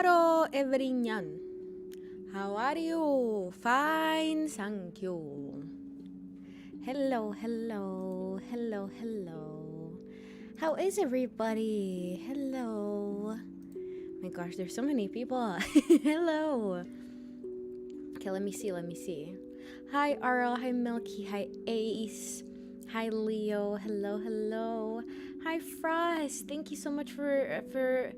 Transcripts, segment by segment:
Hello, everyone. How are you? Fine, thank you. Hello, hello, hello, hello. How is everybody? Hello. My gosh, there's so many people. Hello. Okay, let me see. Hi, Arl. Hi, Milky. Hi, Ace. Hi, Leo. Hello, hello. Hi, Frost. Thank you so much for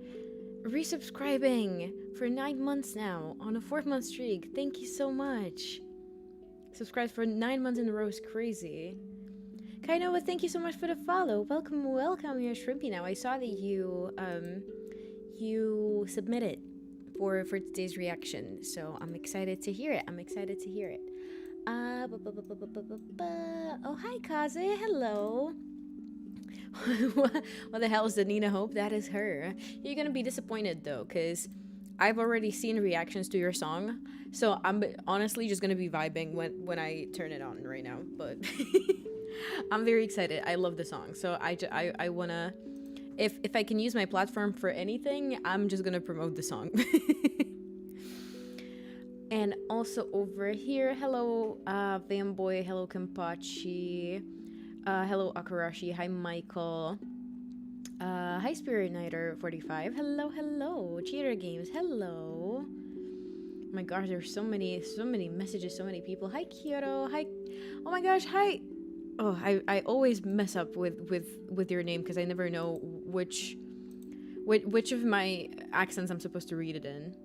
resubscribing for 9 months now on a 4-month streak. Thank you so much. Subscribed for 9 months in a row is crazy. Kainoa, thank you so much for the follow. Welcome, welcome. You're Shrimpy now. I saw that you submitted for today's reaction, so I'm excited to hear it. Oh, hi, Kaze. Hello. What the hell is the Nina Hope? That is her. You're gonna be disappointed though, because I've already seen reactions to your song, so I'm honestly just gonna be vibing when I turn it on right now. But I'm very excited. I love the song, so I wanna, if I can use my platform for anything, I'm just gonna promote the song. And also over here, hello, Vanboy, hello, Kampachi, hello, Akarashi, hi, Michael, hi, Spirit Nighter 45, hello, hello, Cheater Games, hello. Oh my gosh, there's so many messages, so many people. Hi, Kyoto, hi, oh my gosh, hi. Oh, I always mess up with your name because I never know which of my accents I'm supposed to read it in.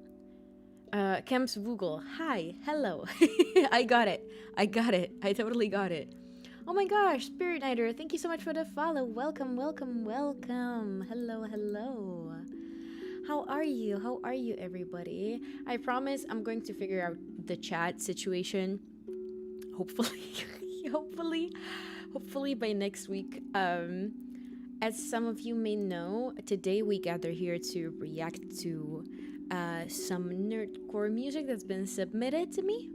Kemps Vogel, hi, hello. I got it. I totally got it. Oh my gosh, Spirit Nighter, thank you so much for the follow. Welcome, welcome, welcome. Hello, hello. How are you? How are you, everybody? I promise I'm going to figure out the chat situation. Hopefully, hopefully by next week. As some of you may know, today we gather here to react to some nerdcore music that's been submitted to me.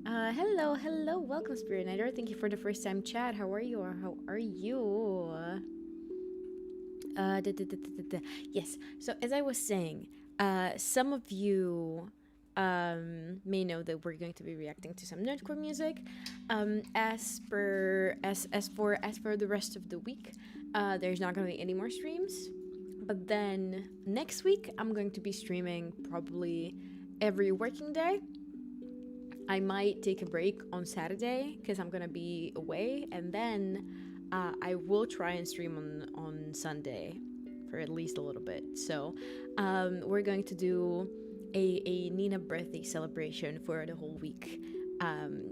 Hello, hello, welcome, Spirit Nighter. Thank you for the first time chat. How are you? Or how are you? Yes. So as I was saying, some of you may know that we're going to be reacting to some nerdcore music. As for the rest of the week, there's not going to be any more streams. But then next week, I'm going to be streaming probably every working day. I might take a break on Saturday because I'm gonna be away, and then I will try and stream on Sunday for at least a little bit. So we're going to do a Nina birthday celebration for the whole week.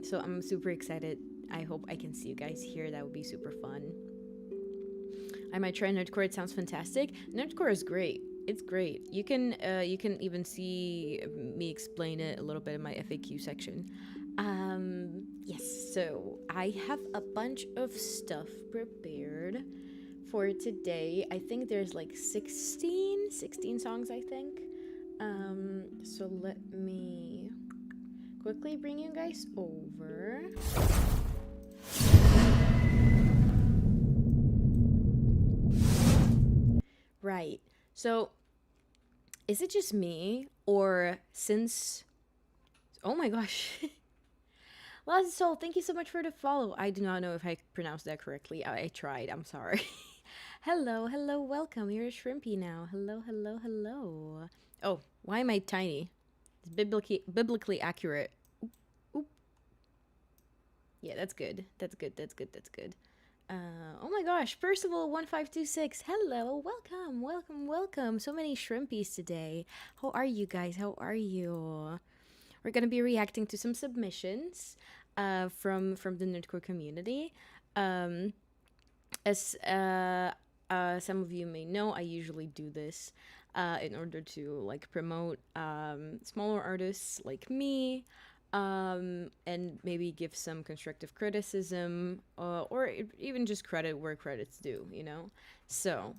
So I'm super excited. I hope I can see you guys here. That would be super fun. I might try Nerdcore. It sounds fantastic. Nerdcore is great. It's great. You can even see me explain it a little bit in my FAQ section. Yes, so I have a bunch of stuff prepared for today. I think there's like 16 songs, I think. So let me quickly bring you guys over. Right. So, is it just me, or since... Oh my gosh. Lost Soul, thank you so much for the follow. I do not know if I pronounced that correctly. I tried. I'm sorry. Hello, hello, welcome. You're a Shrimpy now. Hello, hello, hello. Oh, why am I tiny? It's biblically accurate. Oop, oop. Yeah, that's good. That's good. Oh my gosh, Percival1526. Hello, welcome, welcome, welcome. So many Shrimpies today. How are you guys? How are you? We're gonna be reacting to some submissions from the nerdcore community. As some of you may know, I usually do this in order to like promote smaller artists like me, and maybe give some constructive criticism, or even just credit where credit's due, you know? So,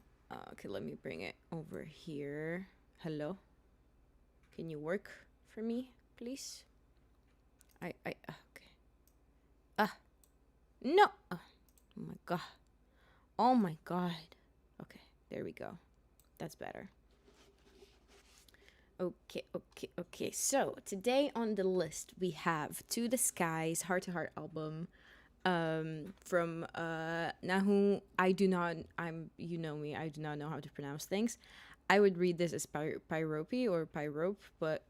okay, let me bring it over here. Hello? Can you work for me, please? Okay. No! Oh my god. Oh my god. Okay, there we go. That's better. Okay. So today on the list we have To the Skies Heart to Heart album from Nahu. I do not, I'm, you know me, I do not know how to pronounce things. I would read this as Pyrope or Pyrope, but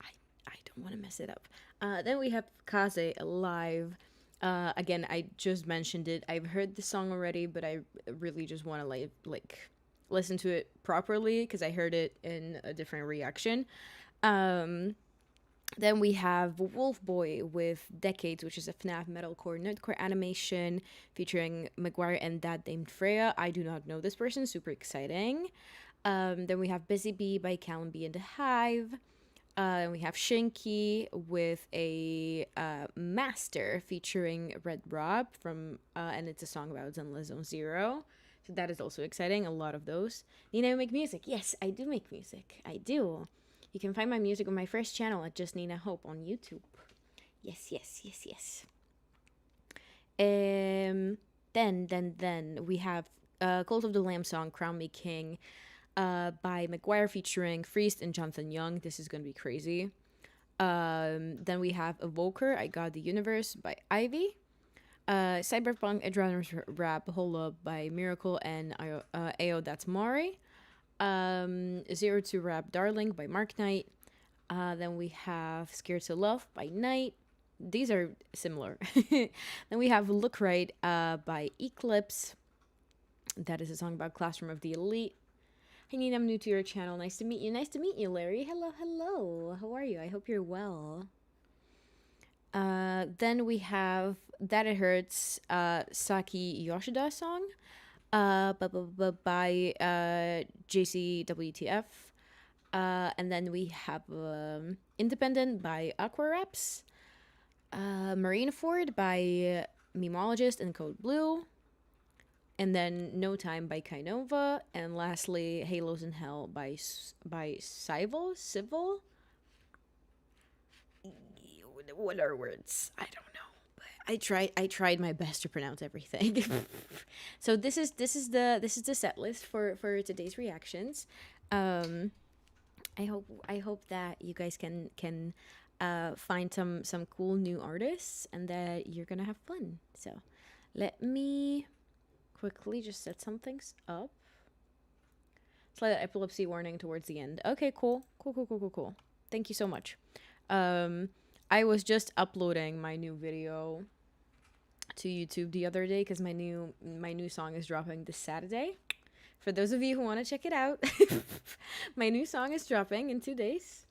I I don't want to mess it up. Then we have Kaze Alive. Again, I just mentioned it. I've heard the song already, but I really just want to listen to it properly because I heard it in a different reaction. Um, then we have Wolf Boy with Decades, which is a FNAF metalcore nerdcore animation featuring Maguire and Dad named Freya. I do not know this person. Super exciting. Then we have Busy Bee by Callum B and the Hive. And we have Shinky with a master featuring Red Rob from, and it's a song about Zenless Zone Zero. So that is also exciting. A lot of those. Nina, you make music. Yes, I do make music. I do. You can find my music on my first channel at Just Nina Hope on YouTube. Yes. Then we have Cult of the Lamb song, Crown Me King, by Maguire featuring Freest and Jonathan Young. This is gonna be crazy. Then we have Evoker, I Got the Universe by Ivy. Cyberpunk Adrenaline Rap Hola by Miracle and Ao That's Mari. Zero to Rap Darling by Mark Knight. Then we have Scared to Love by Knight. These are similar. Then we have Look Right by Eclipse. That is a song about Classroom of the Elite. Hey Nina, I'm new to your channel. Nice to meet you. Nice to meet you, Larry. Hello. How are you? I hope you're well. Then we have That It Hurts, Saki Yoshida song, by JCWTF. And then we have Independent by Aquaraps, Marineford by Memologist and Code Blue, and then No Time by Kainova, and lastly Halos in Hell by Civil. What are words? I don't know, but I tried my best to pronounce everything. So this is the set list for today's reactions. I hope that you guys can find some cool new artists and that you're gonna have fun. So let me quickly just set some things up. Slight epilepsy warning towards the end. Okay, cool. Thank you so much. I was just uploading my new video to YouTube the other day because my new song is dropping this Saturday. For those of you who want to check it out, my new song is dropping in 2 days.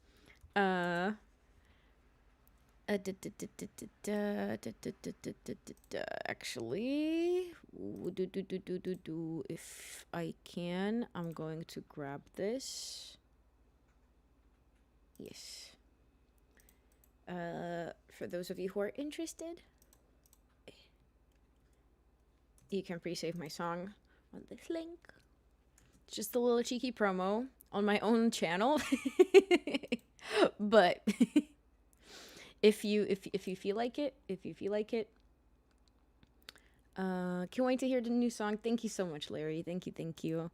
Actually, if I can, I'm going to grab this. Yes. For those of you who are interested, you can pre-save my song on this link. It's just a little cheeky promo on my own channel. But if you feel like it, can't wait to hear the new song. Thank you so much, Larry. Thank you.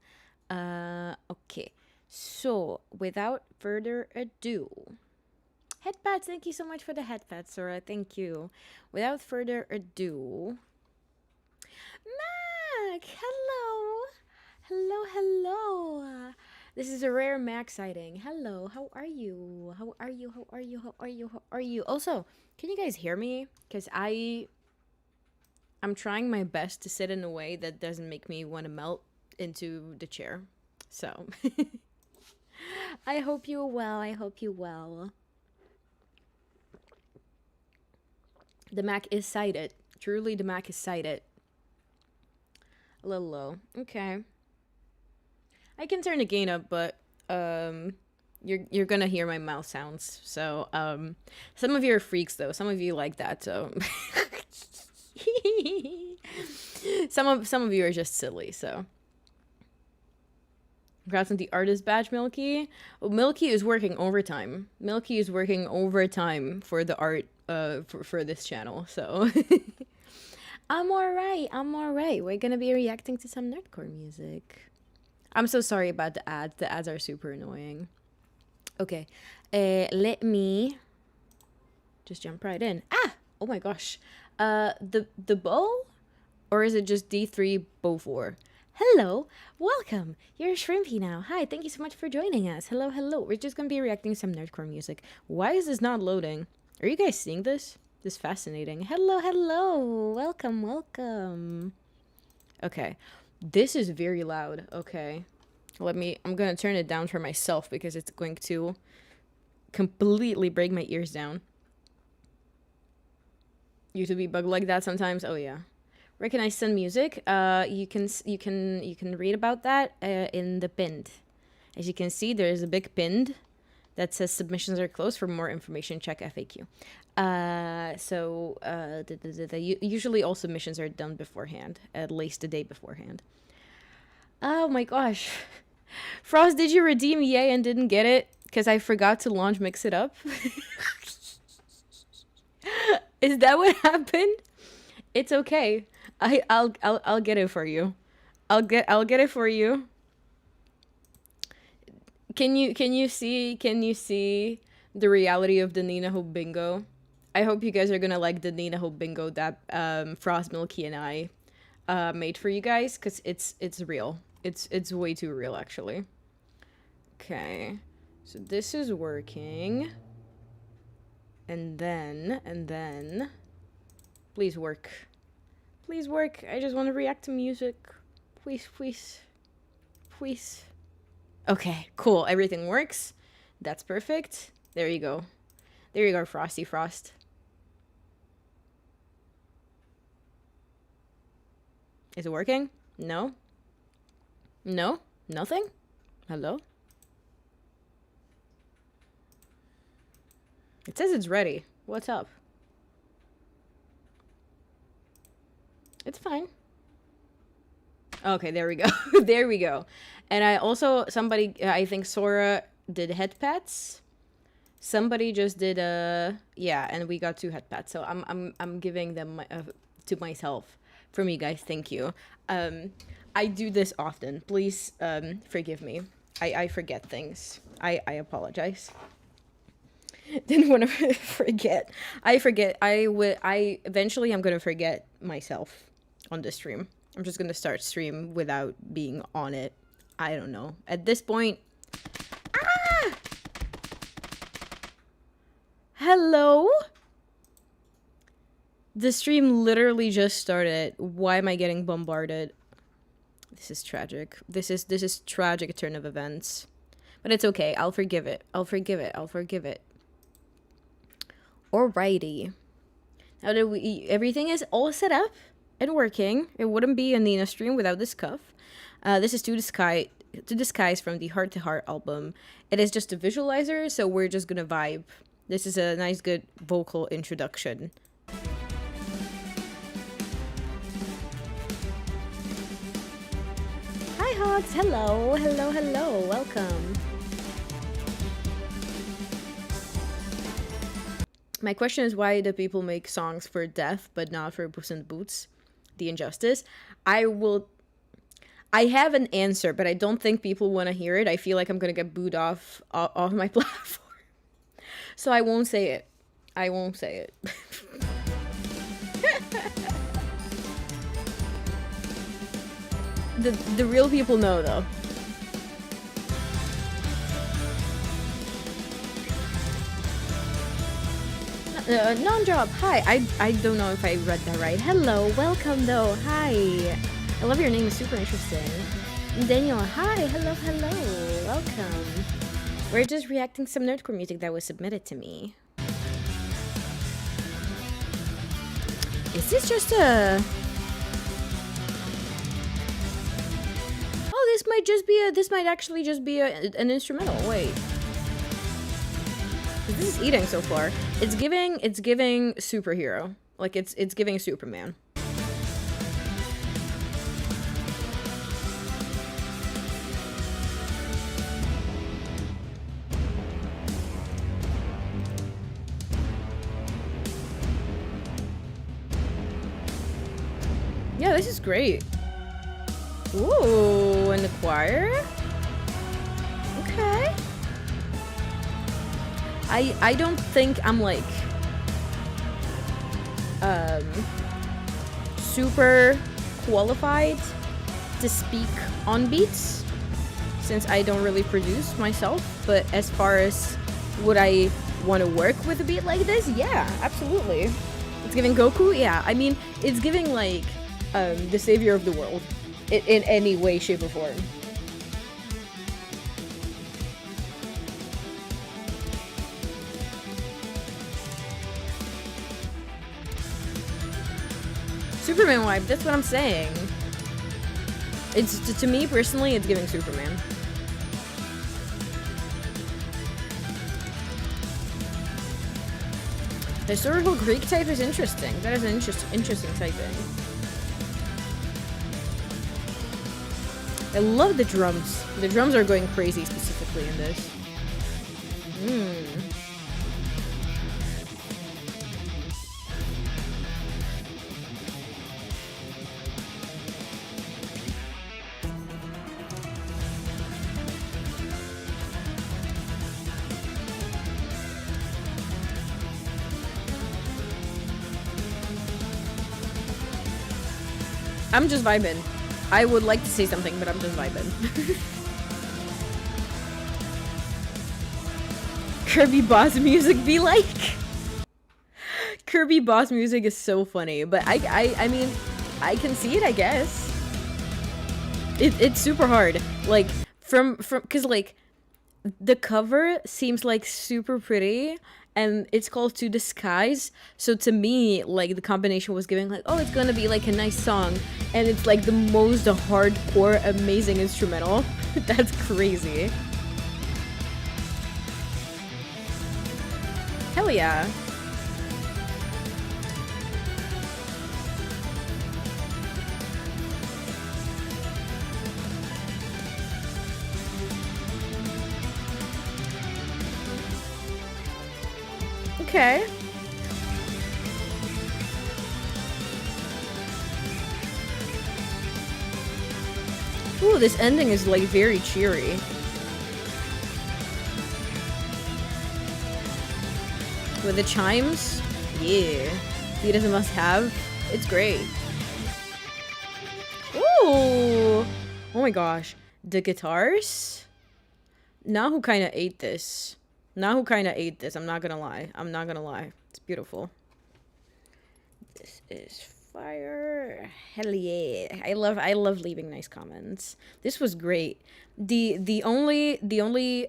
Okay. So without further ado, headpads, thank you so much for the headpads, Sora. Thank you. Without further ado, Mac, hello. This is a rare Mac sighting. Hello, how are you? Also, can you guys hear me? Because I'm trying my best to sit in a way that doesn't make me want to melt into the chair. So, I hope you're well. The Mac is sighted. Truly, the Mac is sighted. A little low. Okay. I can turn the gain up, but you're gonna hear my mouth sounds. So some of you are freaks though. Some of you like that. So some of you are just silly. So congrats on the artist badge, Milky. Oh, Milky is working overtime. For the art for this channel. So I'm alright. We're gonna be reacting to some nerdcore music. I'm so sorry about the ads. The ads are super annoying. Okay. Let me just jump right in. Ah! Oh my gosh. The bow? Or is it just D3 bow 4? Hello, welcome. You're Shrimpy now. Hi, thank you so much for joining us. Hello, hello. We're just gonna be reacting to some nerdcore music. Why is this not loading? Are you guys seeing this? This is fascinating. Hello, hello. Welcome, welcome. Okay. This is very loud. Okay. I'm gonna turn it down for myself because it's going to completely break my ears down. YouTube be bug like that sometimes. Oh yeah. Where can I send music? You can read about that in the pinned. As you can see, there is a big pinned that says submissions are closed. For more information, check FAQ. Usually all submissions are done beforehand, at least a day beforehand. Oh my gosh. Frost, did you redeem EA and didn't get it? Because I forgot to launch Mix It Up? Is that what happened? It's okay. I'll get it for you. I'll get it for you. Can you see the reality of the Nina Hope bingo? I hope you guys are gonna like the Nina Hope bingo that Frost, Milky, and I made for you guys, because it's real. It's way too real, actually. Okay, so this is working, and then please work. Please work. I just want to react to music. Please, please, please. Okay, cool. Everything works. That's perfect. There you go. There you go, Frosty Frost. Is it working? No? No? Nothing? Hello? It says it's ready. What's up? It's fine. Okay, there we go. There we go. And I also, I think Sora did head pats. Somebody just did yeah, and we got 2 head pats. So I'm giving them to myself from you guys. Thank you. I do this often. Please forgive me. I forget things. I apologize. Didn't want to forget. I forget. Eventually I'm going to forget myself on the stream. I'm just going to start stream without being on it. I don't know. At this point... Ah! Hello? The stream literally just started. Why am I getting bombarded? This is tragic. This is tragic turn of events. But it's okay. I'll forgive it. I'll forgive it. I'll forgive it. Alrighty. Now that everything is all set up and working, it wouldn't be a Nina stream without this cuff. This is To the Skies from the Heart to Heart album. It is just a visualizer, so we're just gonna vibe. This is a nice, good vocal introduction. Hi, Hogs. Hello, hello, hello. Welcome. My question is, why do people make songs for death but not for Puss in Boots? The Injustice. I have an answer, but I don't think people want to hear it. I feel like I'm gonna get booed off my platform, so I won't say it. I won't say it. The real people know, though. Non-job. Hi. I don't know if I read that right. Hello. Welcome, though. Hi. I love your name. It's super interesting. Daniel. Hi. Hello. Hello. Welcome. We're just reacting to some nerdcore music that was submitted to me. Is this just a... Oh, this might just be a... This might actually just be an instrumental. Wait. This is eating so far. It's giving superhero. Like it's giving Superman. Yeah, this is great. Ooh, and the choir? Okay. I don't think I'm like um super qualified to speak on beats since I don't really produce myself, but as far as would I want to work with a beat like this, yeah, absolutely. It's giving Goku, yeah. I mean, it's giving like the savior of the world in any way, shape, or form. Superman vibe, that's what I'm saying. It's to me personally, it's giving Superman. Historical Greek type is interesting. That is an interesting typing. I love the drums. The drums are going crazy specifically in this. I'm just vibing. I would like to say something, but I'm just vibing. Kirby Boss music be like? Kirby Boss music is so funny, but I mean, I can see it, I guess. It's super hard. Like, cause like, the cover seems like super pretty, and it's called To the Skies, so to me, like, the combination was giving like, oh, it's gonna be like a nice song, and it's like the most hardcore amazing instrumental. That's crazy. Hell yeah. Okay. Ooh, this ending is like very cheery. With the chimes? Yeah. Beat is a must-have. It's great. Ooh! Oh my gosh. The guitars? Nahu kinda ate this. Nahu kinda ate this, I'm not gonna lie. I'm not gonna lie. It's beautiful. This is fire. Hell yeah. I love leaving nice comments. This was great. The only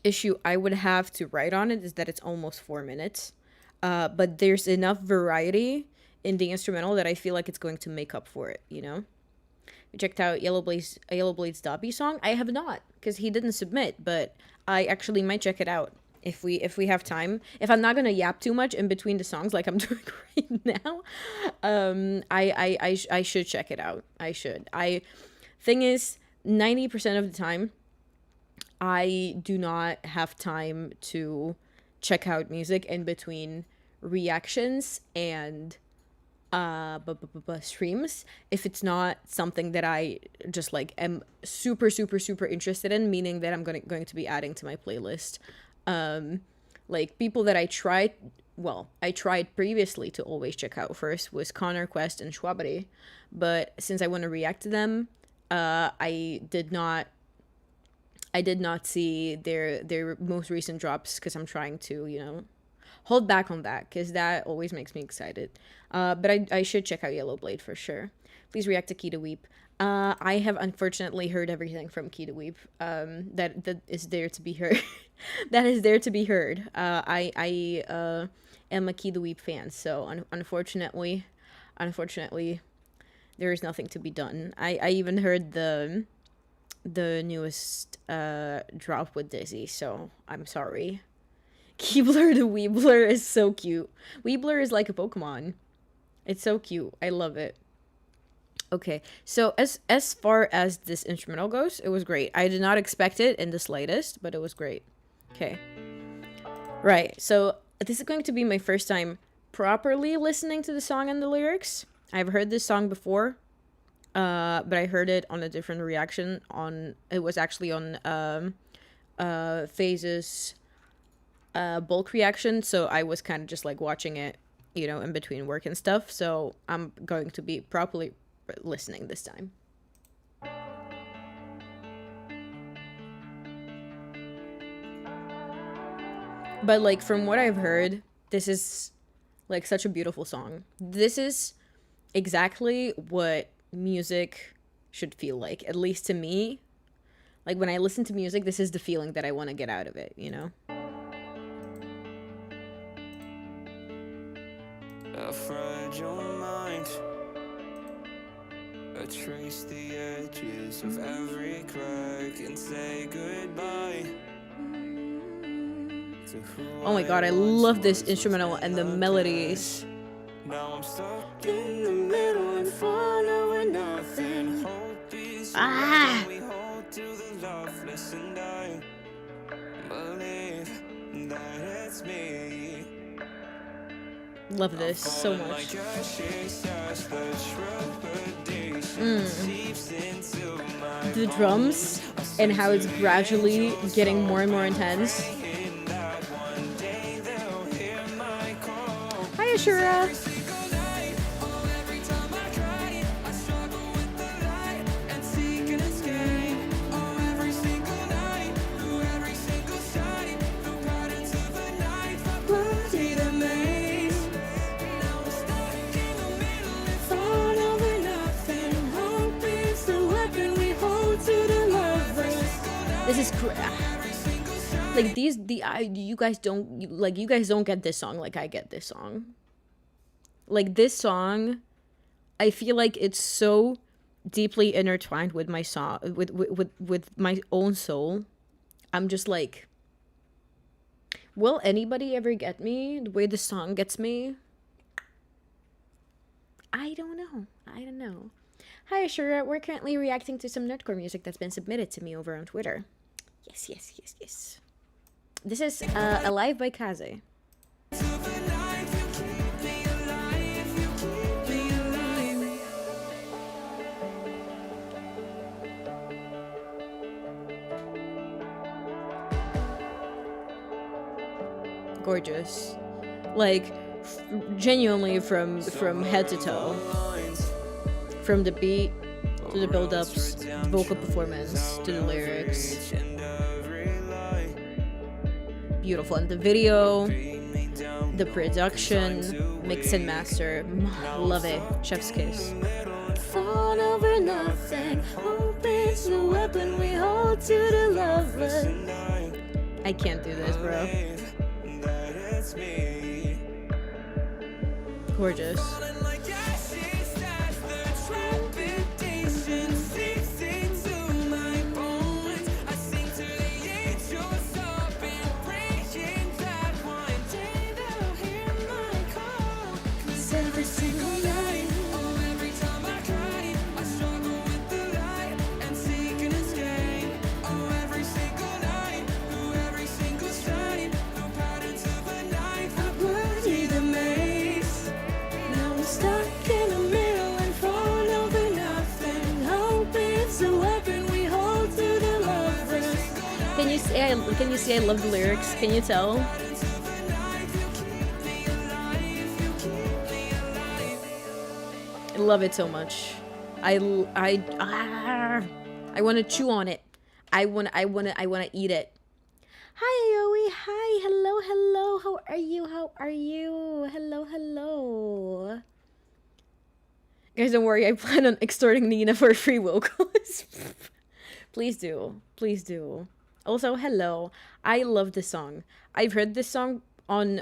issue I would have to write on it is that it's almost 4 minutes. But there's enough variety in the instrumental that I feel like it's going to make up for it, you know? You checked out Yellow Blade's Dobby song? I have not, because he didn't submit, but I actually might check it out if we have time. If I'm not gonna yap too much in between the songs like I'm doing right now, I should check it out. I should. Thing is, 90% of the time, I do not have time to check out music in between reactions and streams if it's not something that I just like am super interested in, meaning that I'm going to be adding to my playlist. Like people that I tried previously to always check out first was Connor Quest and Schwabari, but since I want to react to them, I did not see their most recent drops because I'm trying to, you know, hold back on that because that always makes me excited. But I should check out Yellow Blade for sure. Please react to Key to Weep. I have unfortunately heard everything from Key to Weep. That is there to be heard. That is there to be heard. I am a Key to Weep fan, so unfortunately, there is nothing to be done. I even heard the newest drop with Dizzy, so I'm sorry. Keebler the Weebler is so cute. Weebler is like a Pokemon. It's so cute. I love it. Okay, so as far as this instrumental goes, it was great. I did not expect it in the slightest, but it was great. Okay. Right, so this is going to be my first time properly listening to the song and the lyrics. I've heard this song before, but I heard it on a different reaction. It was actually on Phase's bulk reaction, so I was kind of just like watching it, in between work and stuff. So I'm going to be properly listening this time. But like from what I've heard, this is like such a beautiful song. This is exactly what music should feel like, at least to me. Like when I listen to music, this is the feeling that I want to get out of it, A fragile mind, trace the edges of every crack and say goodbye. Oh my god, I love this instrumental and the melodies. Now I'm stuck in the middle and following nothing. Hope is we hold to the loveless, and I believe that it's me. Love this so much. The drums and how it's gradually getting more and more intense. Hi, Ashura. This is like you guys don't get this song like I get this song. Like this song, I feel like it's so deeply intertwined with my song, with my own soul. I'm just like, will anybody ever get me the way the song gets me? I don't know. Hi, Ashura. We're currently reacting to some nerdcore music that's been submitted to me over on Twitter. Yes. This is Alive by Kaze. Gorgeous. Like, genuinely from head to toe. From the beat, to the build-ups, the vocal performance, to the lyrics. Beautiful. And the video, the production, mix and master, love it. Chef's kiss. Fall over nothing, hope is the weapon we hold to the loveless. I can't do this, bro. Gorgeous. Can you see I love the lyrics? Can you tell? I love it so much. I want to chew on it. I want to eat it. Hi, Aoi. Hi. Hello. How are you? Hello. Guys, don't worry. I plan on extorting Nina for free vocals. Please do. Also, hello. I love this song. I've heard this song on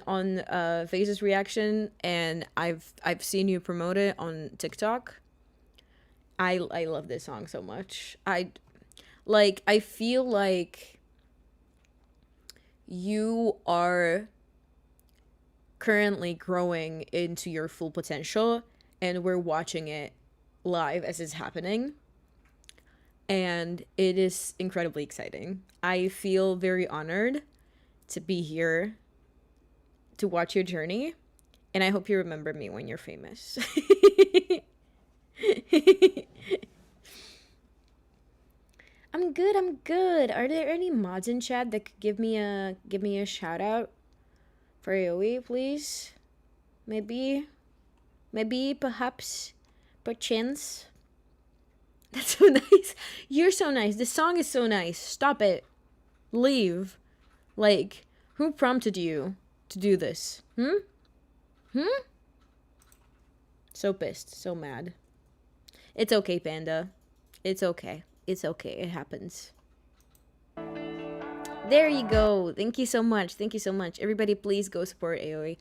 Phase's reaction, and I've seen you promote it on TikTok. I love this song so much. I feel like you are currently growing into your full potential, and we're watching it live as it's happening. And it is incredibly exciting. I feel very honored to be here to watch your journey, and I hope you remember me when you're famous. I'm good. Are there any mods in chat that could give me a shout out? For AoE, please. Maybe, perhaps, perchance. That's so nice. You're so nice. This song is so nice. Stop it. Leave. Like, who prompted you to do this? So pissed. So mad. It's okay, Panda. It's okay. It's okay. It happens. There you go. Thank you so much. Thank you so much. Everybody, please go support AOE.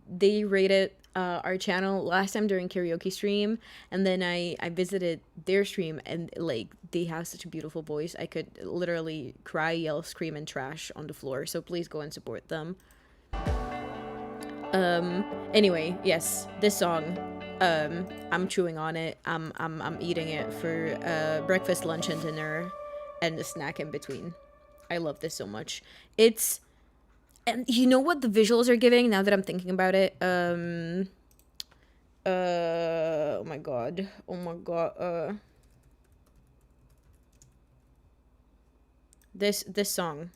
They rated our channel last time during karaoke stream, and then I visited their stream, and like they have such a beautiful voice. I could literally cry, yell, scream, and trash on the floor. So please go and support them. Anyway, yes, this song. I'm chewing on it. I'm eating it for breakfast, lunch, and dinner, and a snack in between. I love this so much. And you know what the visuals are giving now that I'm thinking about it? Oh my god. This song.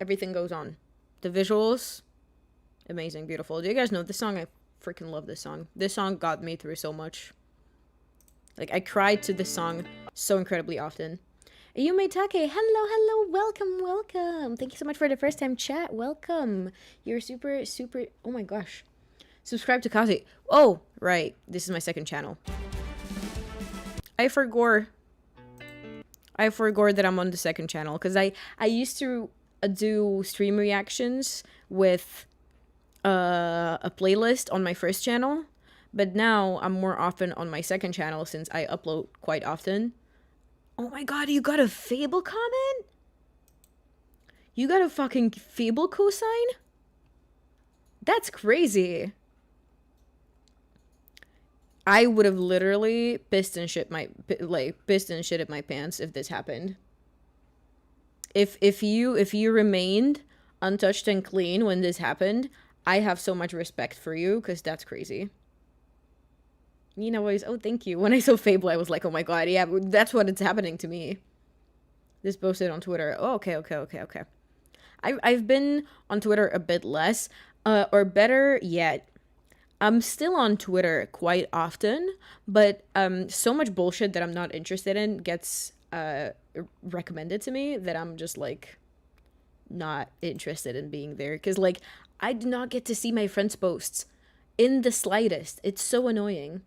Everything Goes On. The visuals, amazing, beautiful. Do you guys know this song? I freaking love this song. This song got me through so much. Like, I cried to this song so incredibly often. Yume Take, hello, welcome. Thank you so much for the first time chat. Welcome. You're super, oh my gosh. Subscribe to Kazi. Oh, right. This is my second channel. I forgot that I'm on the second channel, because I used to do stream reactions with a playlist on my first channel, but now I'm more often on my second channel since I upload quite often. Oh my god, you got a Fable comment? You got a fucking Fable cosign? That's crazy. I would have literally pissed and shit my pants if this happened. If you remained untouched and clean when this happened, I have so much respect for you, because that's crazy. Nina was, oh, thank you. When I saw Fable, I was like, oh my god, yeah, that's what it's happening to me. This posted on Twitter. Oh, okay. I've been on Twitter a bit less, or better yet, I'm still on Twitter quite often, but so much bullshit that I'm not interested in gets recommended to me that I'm just like not interested in being there, because like I do not get to see my friends' posts in the slightest. It's so annoying.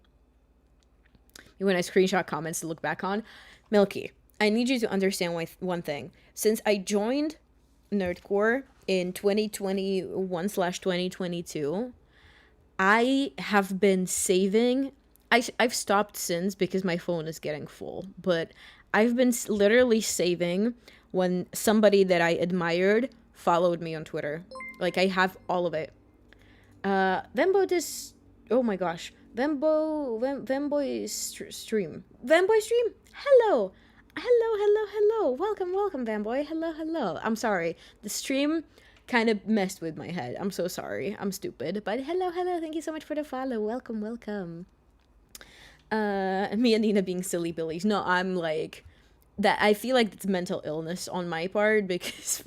When I screenshot comments to look back on. Milky, I need you to understand one thing. Since I joined Nerdcore in 2021/2022, I have been saving. I've stopped since because my phone is getting full, but I've been literally saving when somebody that I admired followed me on Twitter. Like, I have all of it. Vembo this... Oh my gosh. Vemboy stream. Vemboy stream? Hello! Welcome, Vamboy. Hello. I'm sorry. The stream kind of messed with my head. I'm so sorry. I'm stupid. But hello. Thank you so much for the follow. Welcome. Me and Nina being silly billies. No, I'm like... that. I feel like it's mental illness on my part, because...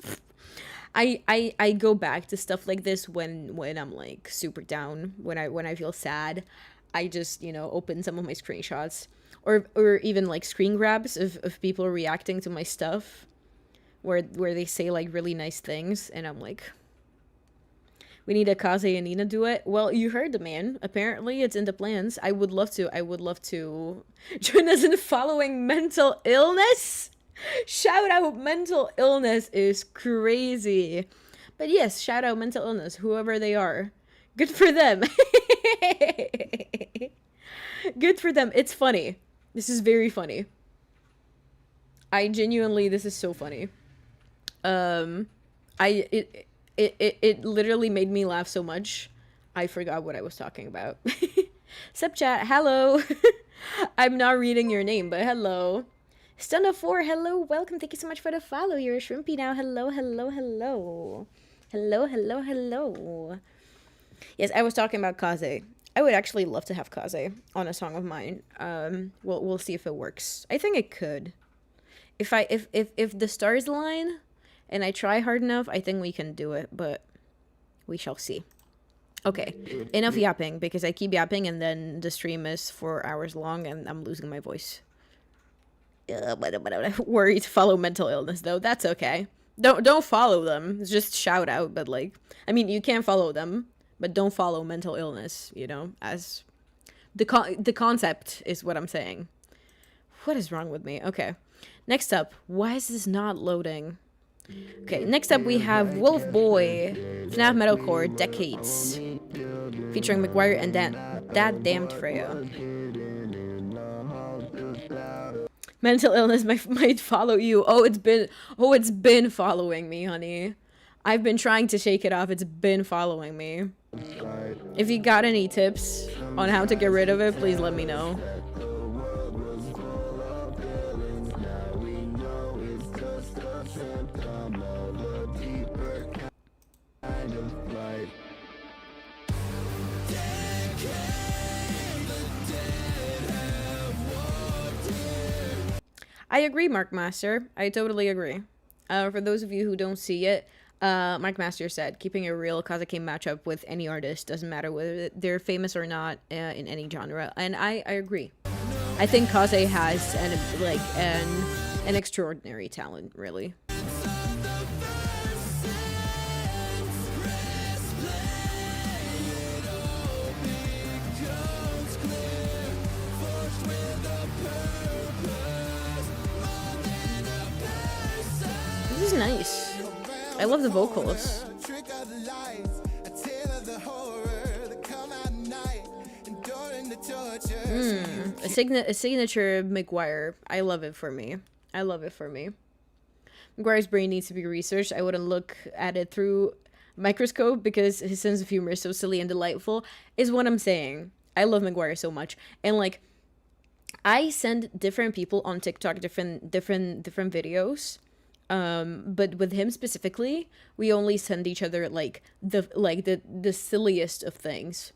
I go back to stuff like this when I'm like super down, when I feel sad. I just, open some of my screenshots or even like screen grabs of people reacting to my stuff where they say like really nice things, and I'm like, we need a Kaze and Nina do it. Well, you heard the man. Apparently it's in the plans. I would love to join us in following mental illness. Shout out mental illness is crazy. But yes, shout out mental illness, whoever they are. Good for them. Good for them. It's funny. This is very funny. This is so funny. It literally made me laugh so much. I forgot what I was talking about. Sup chat, hello. I'm not reading your name, but hello. Stun04, hello, welcome, thank you so much for the follow. You're a shrimpy now. Hello. Yes, I was talking about Kaze. I would actually love to have Kaze on a song of mine. We'll see if it works. I think it could. If the stars align and I try hard enough, I think we can do it, but we shall see. Okay, enough yapping, because I keep yapping and then the stream is 4 hours long and I'm losing my voice. Worried to follow mental illness though. That's okay. Don't follow them. Just shout out, but like, I mean, you can follow them, but don't follow mental illness. You know, as the concept is what I'm saying. What is wrong with me? Okay, next up, why is this not loading? Okay, next up we have Wolf Boy, FNAF Metalcore Decades, featuring McGuire and that damned Freya. Mental illness might follow you. It's been following me, honey. I've been trying to shake it off. It's been following me. If you got any tips on how to get rid of it, please let me know. I agree, Mark Master. I totally agree. For those of you who don't see it, Mark Master said, keeping a real Kazakin matchup with any artist doesn't matter whether they're famous or not in any genre. And I agree. I think Kaze has an extraordinary talent, really. This is nice. I love the vocals. A signature McGuire. I love it for me. McGuire's brain needs to be researched. I wouldn't look at it through a microscope because his sense of humor is so silly and delightful, is what I'm saying. I love McGuire so much. And like, I send different people on TikTok different videos. But with him specifically, we only send each other like the silliest of things.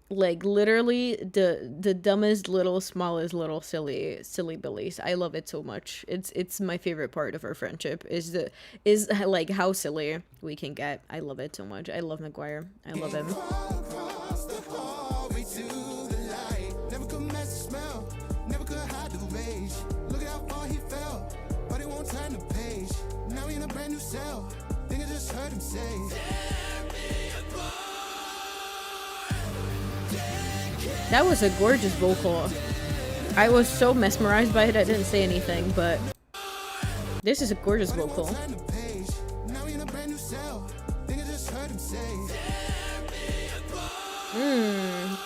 Like literally the dumbest little smallest little silly billies. I love it so much. It's my favorite part of our friendship is like how silly we can get. I love it so much. I love McGuire. I love him. That was a gorgeous vocal. I was so mesmerized by it, I didn't say anything, but this is a gorgeous vocal.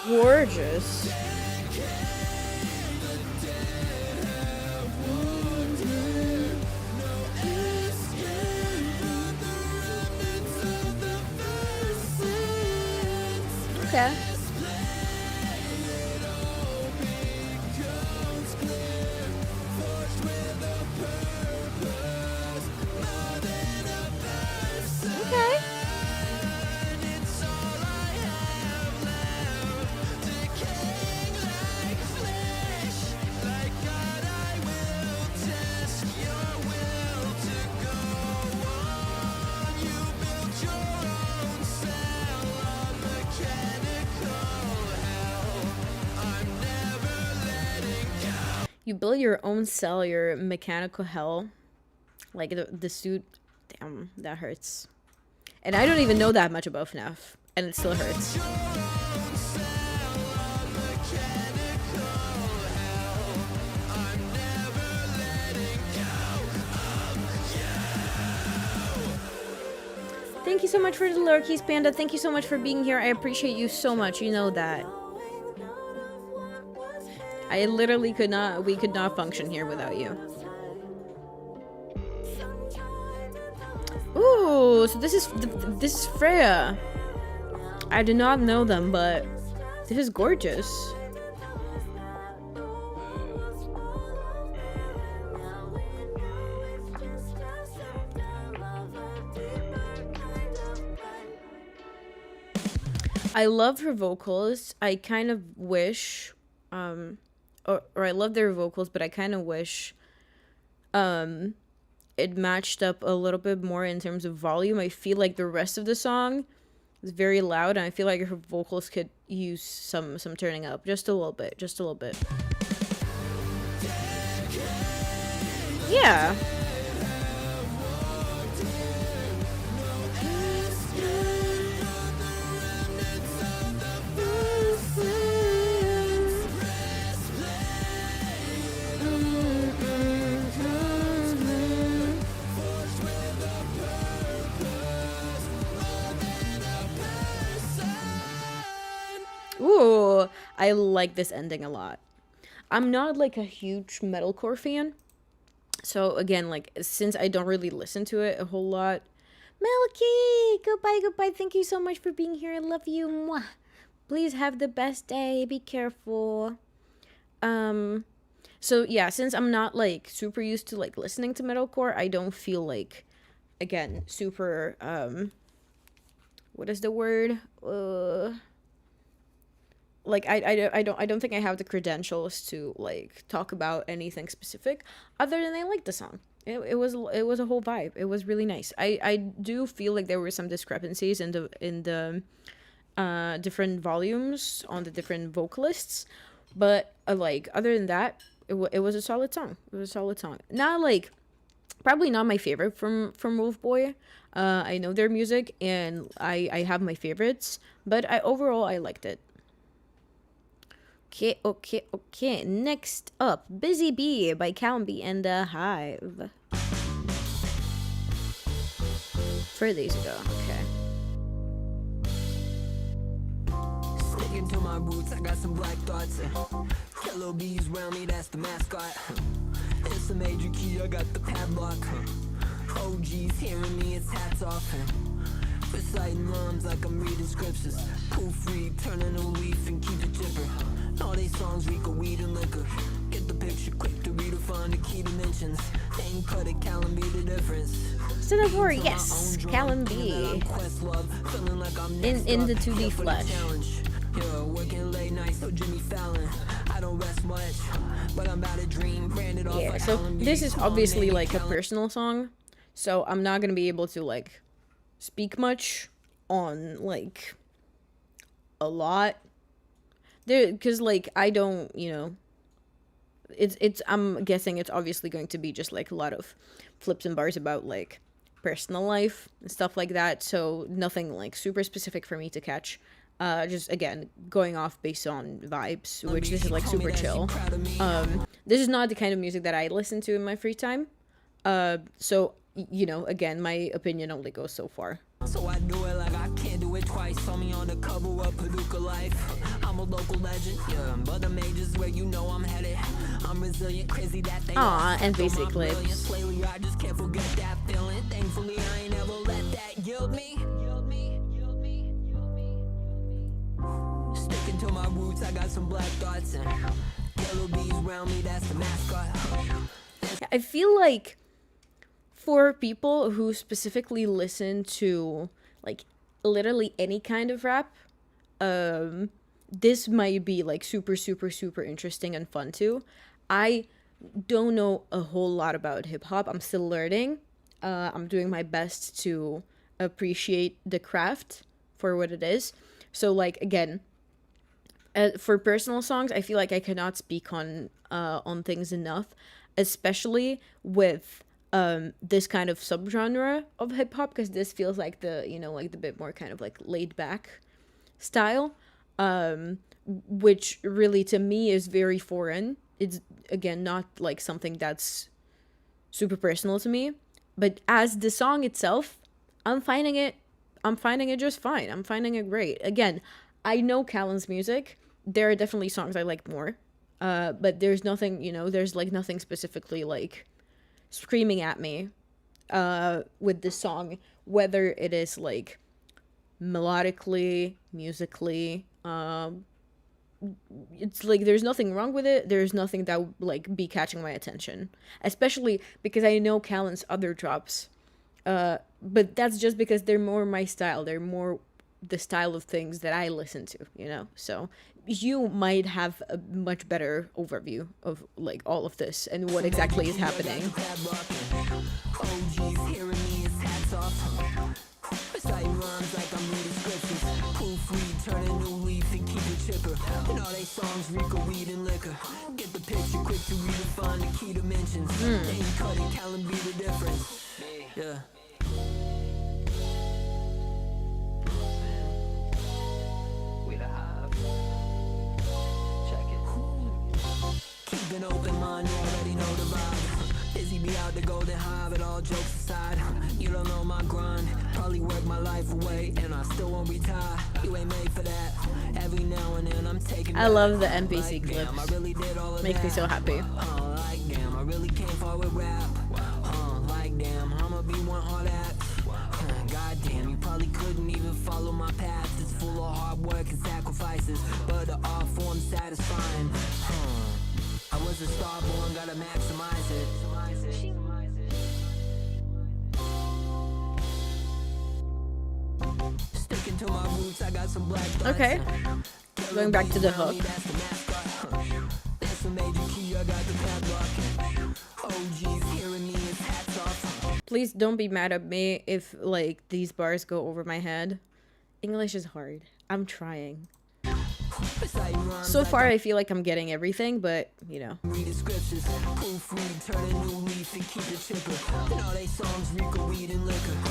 Gorgeous. Okay. You build your own cell, your mechanical hell. Like the suit. Damn, that hurts. And I don't even know that much about FNAF. And it still hurts. Thank you so much for the lurkies, Panda. Thank you so much for being here. I appreciate you so much. You know that. I literally we could not function here without you. Ooh, so this is Freya. I do not know them, but this is gorgeous. I love her vocals. I kind of wish, or I love their vocals, but I kind of wish, it matched up a little bit more in terms of volume. I feel like the rest of the song is very loud, and I feel like her vocals could use some turning up just a little bit, just a little bit. Yeah. Ooh, I like this ending a lot. I'm not like a huge metalcore fan. So again, like since I don't really listen to it a whole lot, Milky, goodbye, goodbye. Thank you so much for being here. I love you. Mwah. Please have the best day. Be careful. So yeah, since I'm not like super used to like listening to metalcore, I don't feel like, again, super what is the word? Like I don't think I have the credentials to like talk about anything specific other than I like the song. It was a whole vibe. It was really nice. I do feel like there were some discrepancies in the different volumes on the different vocalists, but like other than that, it was a solid song. It was a solid song. Not like, probably not my favorite from Wolf Boy. I know their music and I have my favorites, but overall I liked it. Okay. Next up, Busy Bee by Calumby and the Hive. 4 days ago. Okay. Sticking to my roots, I got some black thoughts. Hello bees round me, that's the mascot. It's a major key, I got the padlock. OG's hearing me, it's hats off. Reciting rhymes like I'm reading scriptures. Proof read, turning a leaf and keep it chipper. All these songs reek of weed and liquor. Get the picture quick to read or find the key dimensions. Ain't cut it, Callum be the difference. Cinnabar, yes, Callum B. In the 2D flesh. Yeah, working late nights, so Jimmy Fallon. I don't rest much, but I'm about to dream. Branded off. Yeah, so this is obviously like a personal song, so I'm not gonna be able to like speak much on like a lot there, because like I don't, it's I'm guessing it's obviously going to be just like a lot of flips and bars about like personal life and stuff like that, so nothing like super specific for me to catch. Just again going off based on vibes, which this is like super chill. This is not the kind of music that I listen to in my free time, so again, my opinion only goes so far. So I do it like I can't do it twice. Saw me on the cover of Paducah Life. I'm a local legend, yeah, but the majors where I'm headed. I'm resilient, crazy that they and basic clips. Lately, I just can't forget that feeling. Thankfully, I ain't ever let that yield me. Sticking to my roots, I got some black thoughts and yellow bees around me, that's the mascot. I feel like for people who specifically listen to like literally any kind of rap, this might be like super interesting and fun too. I don't know a whole lot about hip-hop. I'm still learning. I'm doing my best to appreciate the craft for what it is. So like again, for personal songs, I feel like I cannot speak on things enough, especially with this kind of subgenre of hip hop, because this feels like the like the bit more kind of like laid back style, which really to me is very foreign. It's again not like something that's super personal to me, but as the song itself, I'm finding it just fine. I'm finding it great. Again, I know Callan's music. There are definitely songs I like more, but there's nothing, there's like nothing specifically like screaming at me with this song, whether it is like melodically, musically. It's like there's nothing wrong with it. There's nothing that would like be catching my attention, especially because I know Callan's other drops, but that's just because they're more my style. They're more the style of things that I listen to, you know? So you might have a much better overview of like all of this and what exactly is happening. Yeah. Keep an open mind, you already know the vibe. Busy be out the golden high, but all jokes aside, you don't know my grind. Probably work my life away, and I still won't retire. You ain't made for that. Every now and then I'm taking. I love the NPC clips. I really did all of Makes that. me so happy. Like damn, I really came far with rap. Like damn, I'ma be one hard act. God damn, you probably couldn't even follow my path. It's full of hard work and sacrifices, but the art form satisfying. I was a star born, gotta maximize it. Sticking to my roots, I got some black thoughts. Okay. Going back to the hook. That's a major key, I got the padlock. OGs hearing me is hats off. Please don't be mad at me if like these bars go over my head. English is hard. I'm trying. So far, I feel like I'm getting everything, but you know.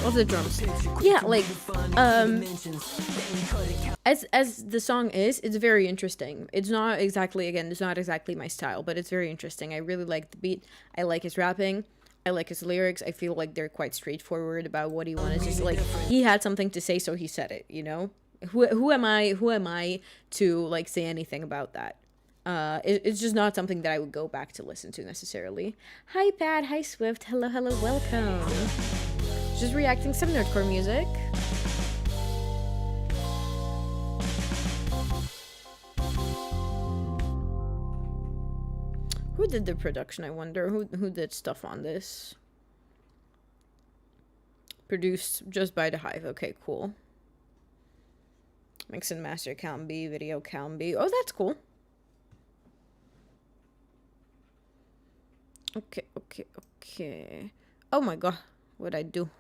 Love the drums. Yeah, like as the song is, it's very interesting. It's not exactly my style, but it's very interesting. I really like the beat. I like his rapping. I like his lyrics. I feel like they're quite straightforward about what he wanted to say. Like he had something to say, so he said it, you know? Who am I to like say anything about that? It's just not something that I would go back to listen to necessarily. Hi Pat, hi Swift, hello, welcome. Just reacting some nerdcore music. Who did the production, I wonder? Who did stuff on this? Produced just by the Hive. Okay, cool. Mix and master Calmby, video Calmby. Oh, that's cool. Okay. Oh my god. What'd I do?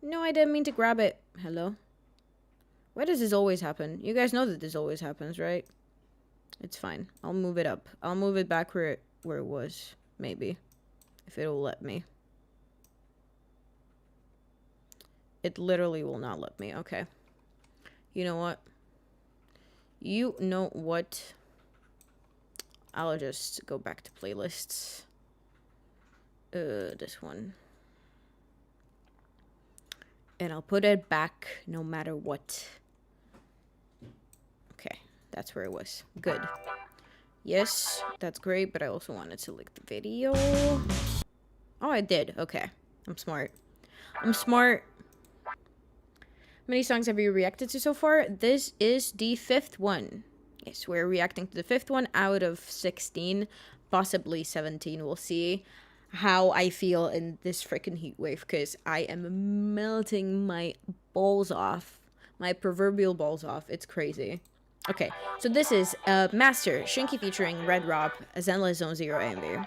No, I didn't mean to grab it. Hello? Why does this always happen? You guys know that this always happens, right? It's fine. I'll move it up. I'll move it back where it was. Maybe. If it'll let me. It literally will not let me. Okay. You know what? I'll just go back to playlists. This one. And I'll put it back no matter what. Okay, that's where it was. Good. Yes, that's great, but I also wanted to link the video. Oh, I did. Okay. I'm smart. How many songs have you reacted to so far? This is the 5th one. Yes, we're reacting to the 5th one out of 16, possibly 17. We'll see how I feel in this freaking heat wave, because I am melting my balls off. My proverbial balls off. It's crazy. Okay, so this is Master, Shinky featuring Red Rob, Zenless Zone Zero AMB.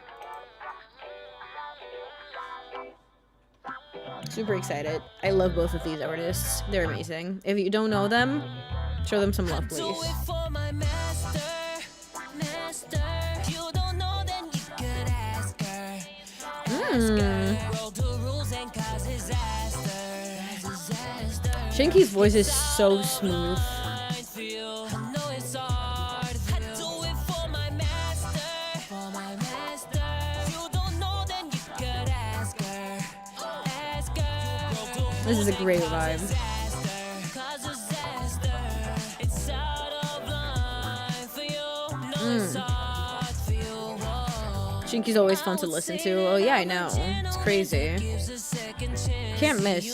Super excited. I love both of these artists. They're amazing. If you don't know them, show them some love, please. Shinky's voice is so smooth. This is a great vibe. Shinky's always fun to listen to. Oh yeah, I know. It's crazy. Can't miss.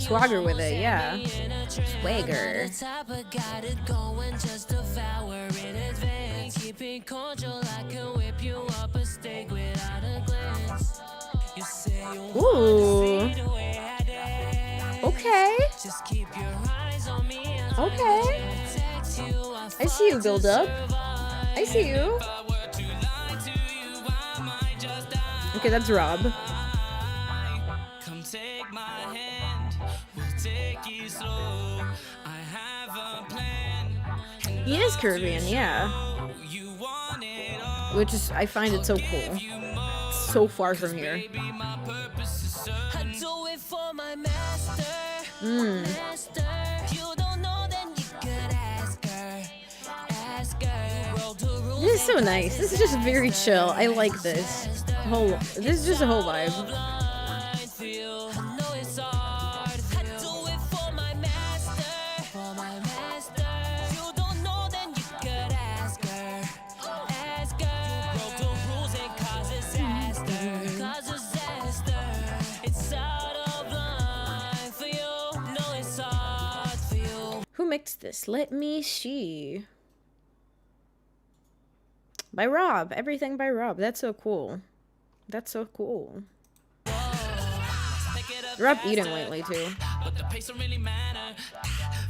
Swagger with it, yeah. Swagger. Ooh. Okay. Okay. I see you, build up. I see you. Okay, that's Rob. Come take my hand, we'll take it slow. I have a plan. He is Caribbean, yeah. You want it all. Which is, I find it so cool. It's so far from here. Baby, my purpose is certain. I do it for my master. Master. You don't know, then you could ask her. Ask her. This is so nice. This is just very chill. I like this. This is just a whole vibe. Who mixed this? Let me see. By Rob. Everything by Rob. That's so cool. That's so cool. Rob eating lately too. But the pace don't really matter.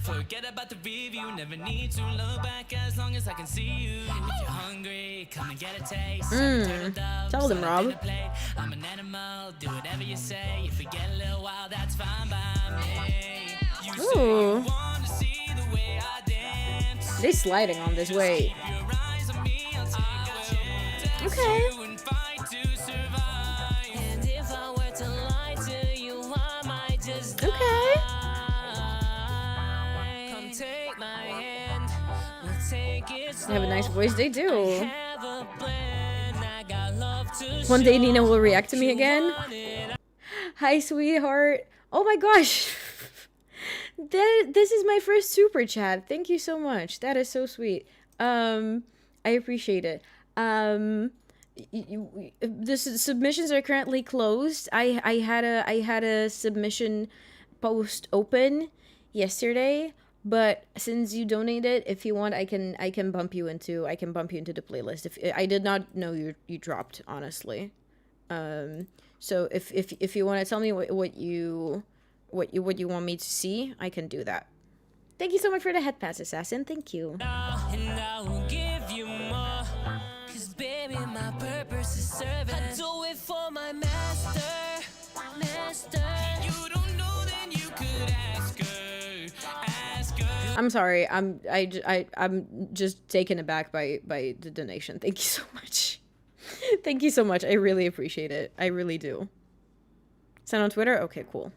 Forget about the review. Never need to look back as long as I can see you. If you're hungry, come and get a taste. Tell them, Rob. I'm an animal. Do whatever you say. If we get a little wild, that's fine by me. You say you want to see the way I dance. They sliding on this way. Okay. Okay. They have a nice voice. They do. One day Nina will react to me again. Hi, sweetheart. Oh my gosh. This is my first super chat. Thank you so much. That is so sweet. I appreciate it. The submissions are currently closed. I had a submission post open yesterday, but since you donated, if you want, I can bump you into the playlist. If I did not know you dropped, honestly. So if you want to tell me what you want me to see, I can do that. Thank you so much for the head pass, assassin. Thank you. And I will give you more. Baby, my purpose is serving. I do it for my master. Master. You don't know, then you could ask her. Ask her. I'm sorry. I'm just taken aback by the donation. Thank you so much. Thank you so much. I really appreciate it. I really do. Send on Twitter? Okay, cool.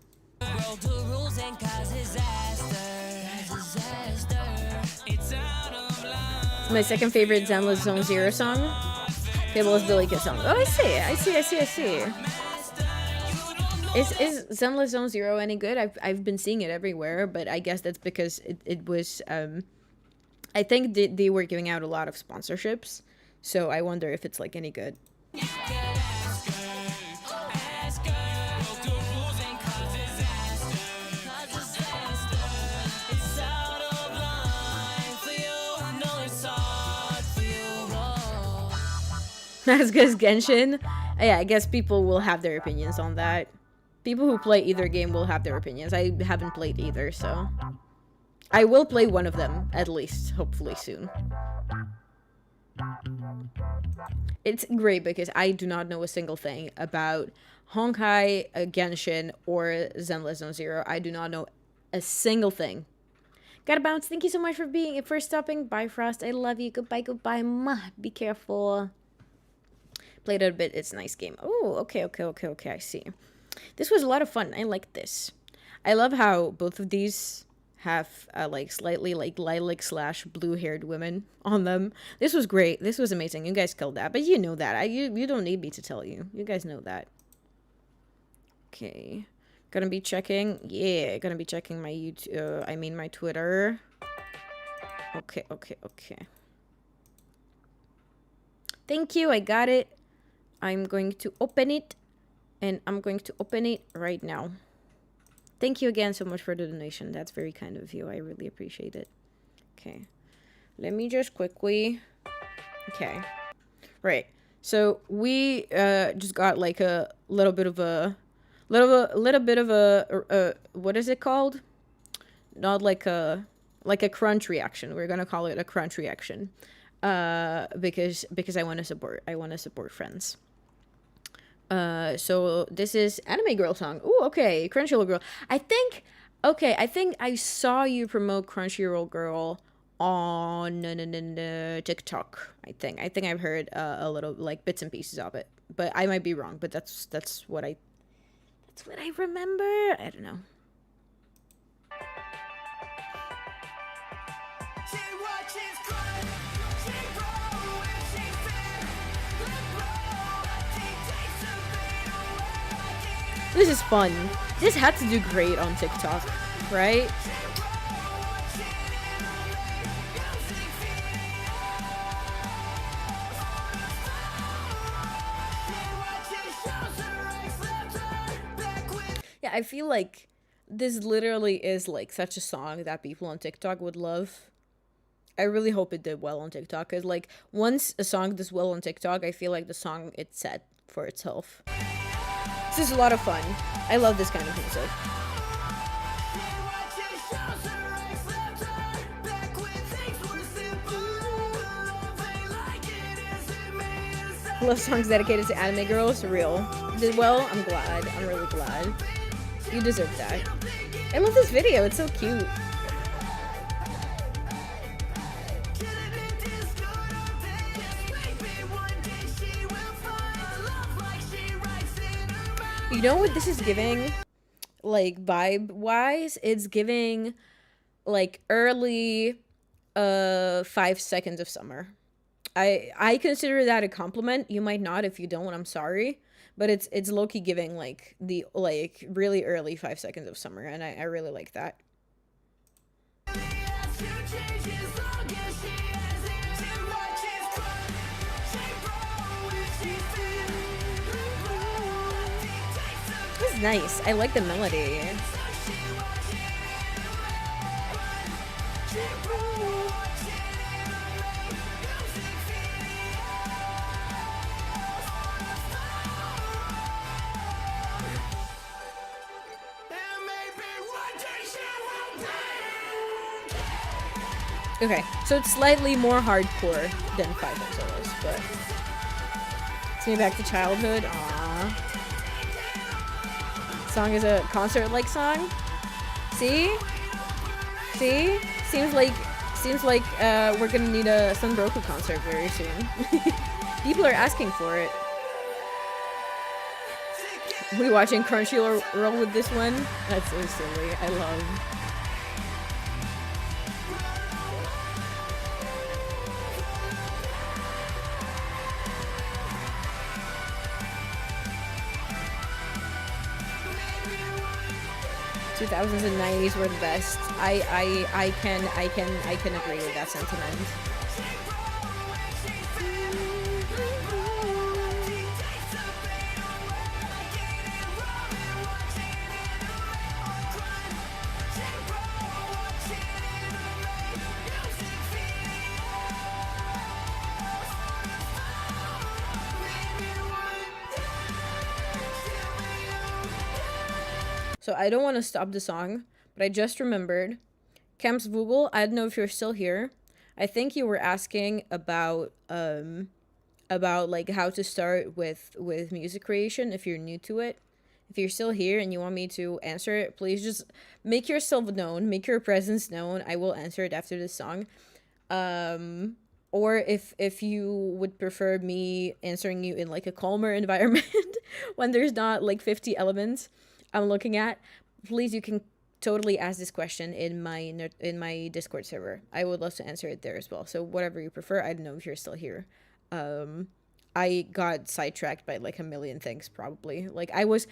It's my second favorite Zenless Zone Zero song. Fabulous Delicate song. Oh, I see. Is Zenless Zone Zero any good? I've been seeing it everywhere, but I guess that's because it was I think they were giving out a lot of sponsorships, so I wonder if it's like any good. As good as Genshin? Yeah, I guess people will have their opinions on that. People who play either game will have their opinions. I haven't played either, so... I will play one of them, at least, hopefully soon. It's great because I do not know a single thing about Honkai, Genshin, or Zenless Zone Zero. I do not know a single thing. Gotta bounce. Thank you so much for stopping. Bye, Frost. I love you. Goodbye, goodbye. Mwah. Be careful. Played it a bit. It's a nice game. Oh, okay. I see. This was a lot of fun. I like this. I love how both of these have like slightly like lilac / blue-haired women on them. This was great. This was amazing. You guys killed that, but you know that. You don't need me to tell you. You guys know that. Okay. Gonna be checking. Yeah, gonna be checking my YouTube. I mean my Twitter. Okay. Thank you. I got it. I'm going to open it, and I'm going to open it right now. Thank you again so much for the donation. That's very kind of you. I really appreciate it. Okay. Let me just quickly... Okay. Right. So we just got like a little bit of a... what is it called? Not like a like a crunch reaction. We're gonna call it a crunch reaction, because I want to support Friends. So this is Anime Girl song. Ooh, okay, Crunchyroll Girl. I think I saw you promote Crunchyroll Girl on TikTok. I think I've heard a little, like, bits and pieces of it, but I might be wrong. But that's what I remember. I don't know. This is fun. This had to do great on TikTok, right? Yeah, I feel like this literally is like such a song that people on TikTok would love. I really hope it did well on TikTok, because like once a song does well on TikTok, I feel like the song it's set for itself. This is a lot of fun. I love this kind of music. Love songs dedicated to anime girls. Real. Did well. I'm glad. I'm really glad. You deserve that. I love this video. It's so cute. You know what this is giving? Like, vibe-wise, it's giving, like, early 5 seconds of summer. I consider that a compliment. You might not. If you don't, I'm sorry. But it's low-key giving, like, the, like, really early 5 seconds of summer, and I really like that. This is nice. I like the melody. Okay, so it's slightly more hardcore than 5 Solos, but it's me back to childhood. Aww. Song is a concert-like song. See? See? Seems like we're gonna need a Sunbroku concert very soon. People are asking for it. We watching Crunchyroll with this one? That's so silly. I love. 2000s and 90s were the best. I can agree with that sentiment. So I don't want to stop the song, but I just remembered. Camps Vogel, I don't know if you're still here. I think you were asking about like how to start with music creation if you're new to it. If you're still here and you want me to answer it, please just make yourself known, make your presence known. I will answer it after this song. Or if you would prefer me answering you in like a calmer environment when there's not like 50 elements I'm looking at, please, you can totally ask this question in my Discord server. I would love to answer it there as well. So whatever you prefer. I don't know if you're still here. I got sidetracked by like a million things probably. Like I was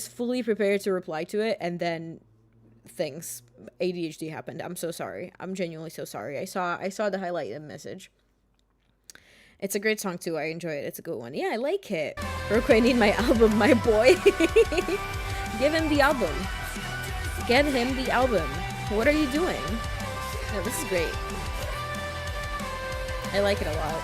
fully prepared to reply to it, and then things ADHD happened. I'm so sorry. I'm genuinely so sorry. I saw the highlighted message. It's a great song too. I enjoy it. It's a good one. Yeah, I like it. Roku, I need my album, my boy. Give him the album. Get him the album. What are you doing? No, this is great. I like it a lot.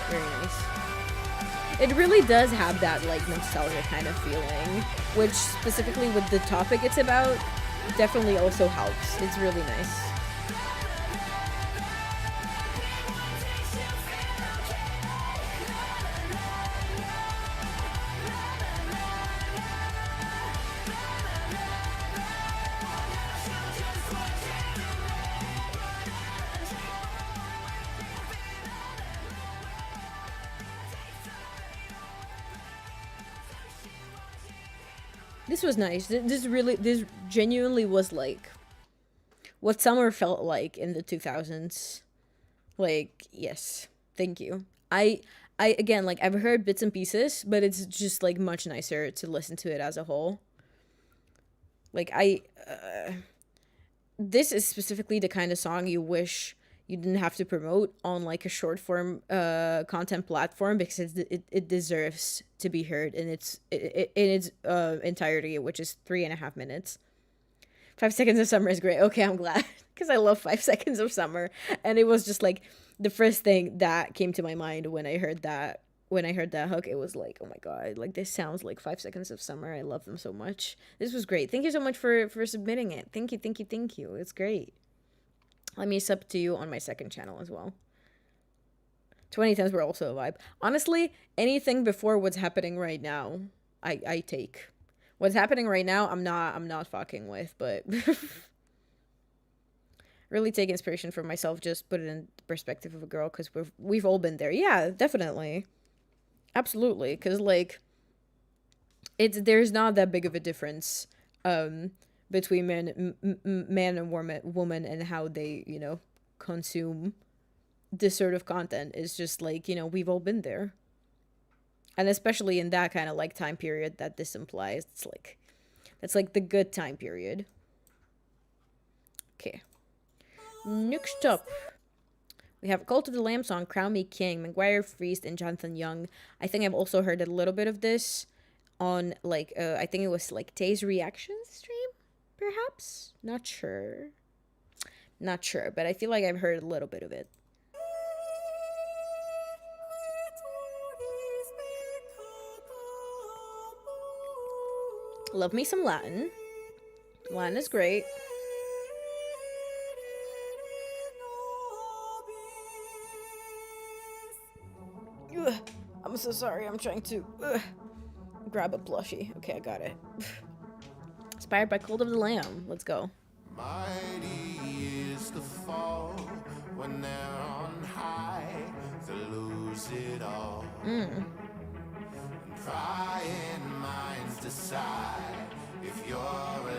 Very nice. It really does have that like nostalgia kind of feeling, which specifically with the topic it's about definitely also helps. It's really nice. This was nice. This genuinely was like what summer felt like in the 2000s. Like, yes, thank you. I again, like, I've heard bits and pieces, but it's just like much nicer to listen to it as a whole. Like, this is specifically the kind of song you wish you didn't have to promote on like a short form content platform, because it deserves to be heard in its entirety, which is 3.5 minutes. 5 seconds of summer is great. Okay, I'm glad, because I love 5 seconds of summer, and it was just like the first thing that came to my mind when I heard that. When I heard that hook, it was like, oh my god, like this sounds like 5 seconds of summer. I love them so much. This was great. Thank you so much for submitting it. Thank you, thank you, thank you. It's great. Let me sub to you on my second channel as well. 2010s were also a vibe. Honestly, anything before what's happening right now, I take. What's happening right now, I'm not fucking with, but really take inspiration from myself. Just put it in the perspective of a girl, because we've all been there. Yeah, definitely, absolutely. Because like, there's not that big of a difference between man and woman and how they consume this sort of content. Is just like, we've all been there, and especially in that kind of like time period that this implies. It's like, that's like the good time period. Okay, next up we have Cult of the Lamb song, Crown Me King, McGuire Priest and Jonathan Young. I think I've also heard a little bit of this on like I think it was like Tay's reaction stream, perhaps. Not sure, but I feel like I've heard a little bit of it. Love me some Latin. Latin is great. Ugh, I'm so sorry. I'm trying to grab a plushie. Okay, I got it. Inspired by Cult of the Lamb. Let's go. Mighty is the fall when they're on high, they lose it all. Prying minds decide if you're alive,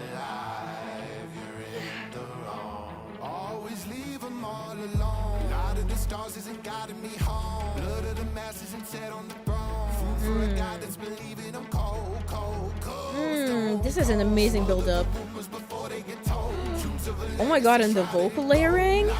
you're in the wrong. Always leave them all alone. Light of the stars isn't guiding me home. Blood of the masses and set on the throne. Food for a guy that's believing I'm cold, cold, cold. This is an amazing build-up. Oh my god, and the vocal layering?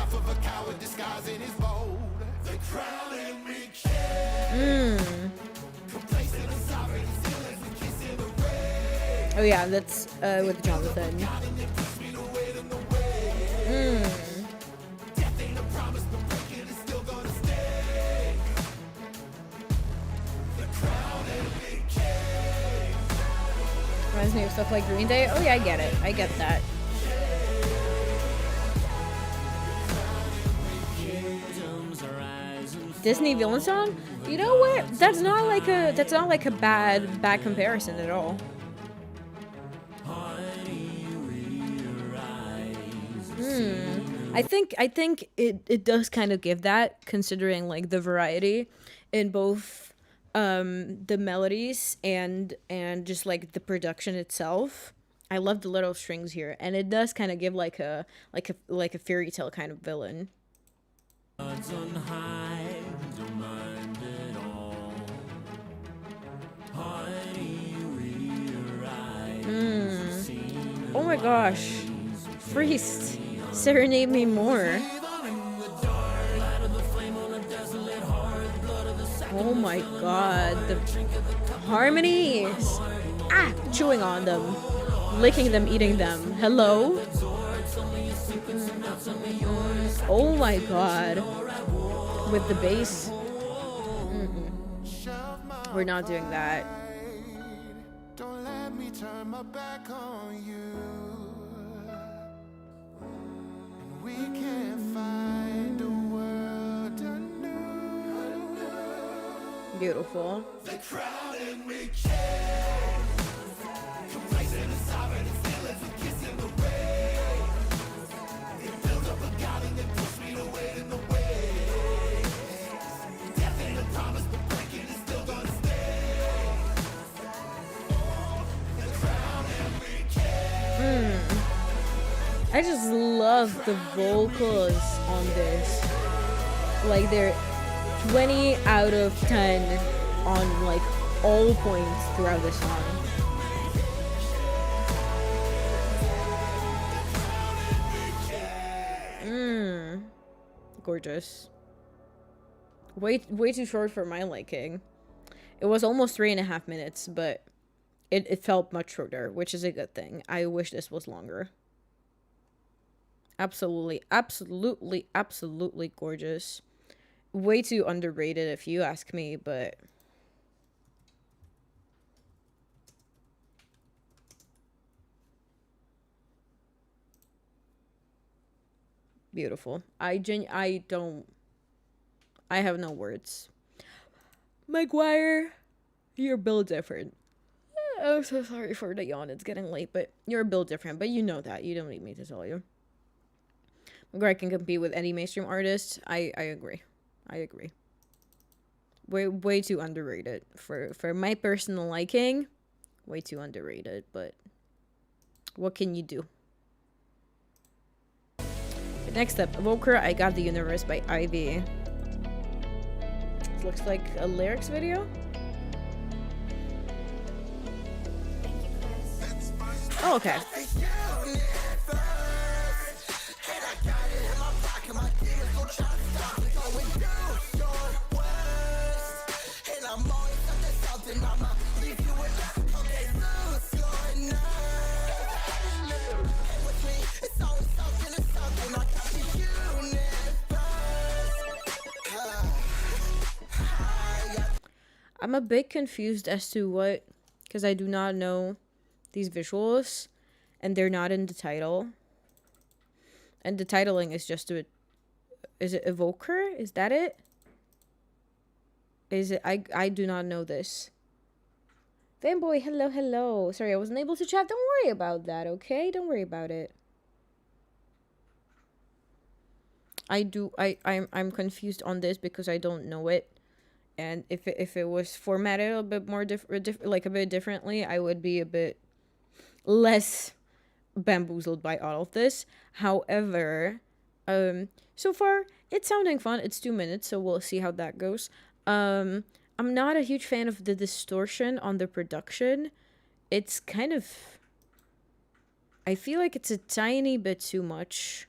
Oh yeah, that's with Jonathan. Reminds me of stuff like Green Day. Oh yeah, I get it. I get that. Disney villain song? You know what? That's not like a bad comparison at all. I think it does kind of give that, considering like the variety in both the melodies and just like the production itself. I love the little strings here, and it does kind of give like a fairy tale kind of villain. Oh my gosh, Priest, serenade me more. Oh my god, the harmonies. Chewing on them, licking them, eating them. Hello? Oh my god. With the bass. We're not doing that. Don't let me turn my back on you. We can't find a world anew. Beautiful. The crowd and we can. Complacent and sovereign and still as a kiss in the rain. It builds up a god and it pushed me to wait in the way. Death ain't a promise, but breaking is still gonna stay. The crown I just love the vocals on this. Like they're 20 out of 10 on like all points throughout the song. Gorgeous. Way too short for my liking. It was almost 3.5 minutes, but it felt much shorter, which is a good thing. I wish this was longer. Absolutely, absolutely, absolutely gorgeous. Way too underrated if you ask me, but beautiful. I have no words. Maguire, you're built different. I'm so sorry for the yawn. It's getting late, but you're built different. But you know that. You don't need me to tell you. Maguire can compete with any mainstream artist. I agree. I agree. Way too underrated for my personal liking. Way too underrated, but what can you do? Next up, Evoker, I Got the Universe by Ivy. This looks like a lyrics video. Oh, okay. I'm a bit confused as to what, because I do not know these visuals, and they're not in the title. And the titling is just is it Evoker? Is that it? Is it? I do not know this. Fanboy, hello. Sorry, I wasn't able to chat. Don't worry about that, okay? Don't worry about it. I'm confused on this because I don't know it. And if it was formatted a bit more like a bit differently, I would be a bit less bamboozled by all of this. However, so far it's sounding fun. It's 2 minutes, so we'll see how that goes. I'm not a huge fan of the distortion on the production. It's kind of, I feel like it's a tiny bit too much.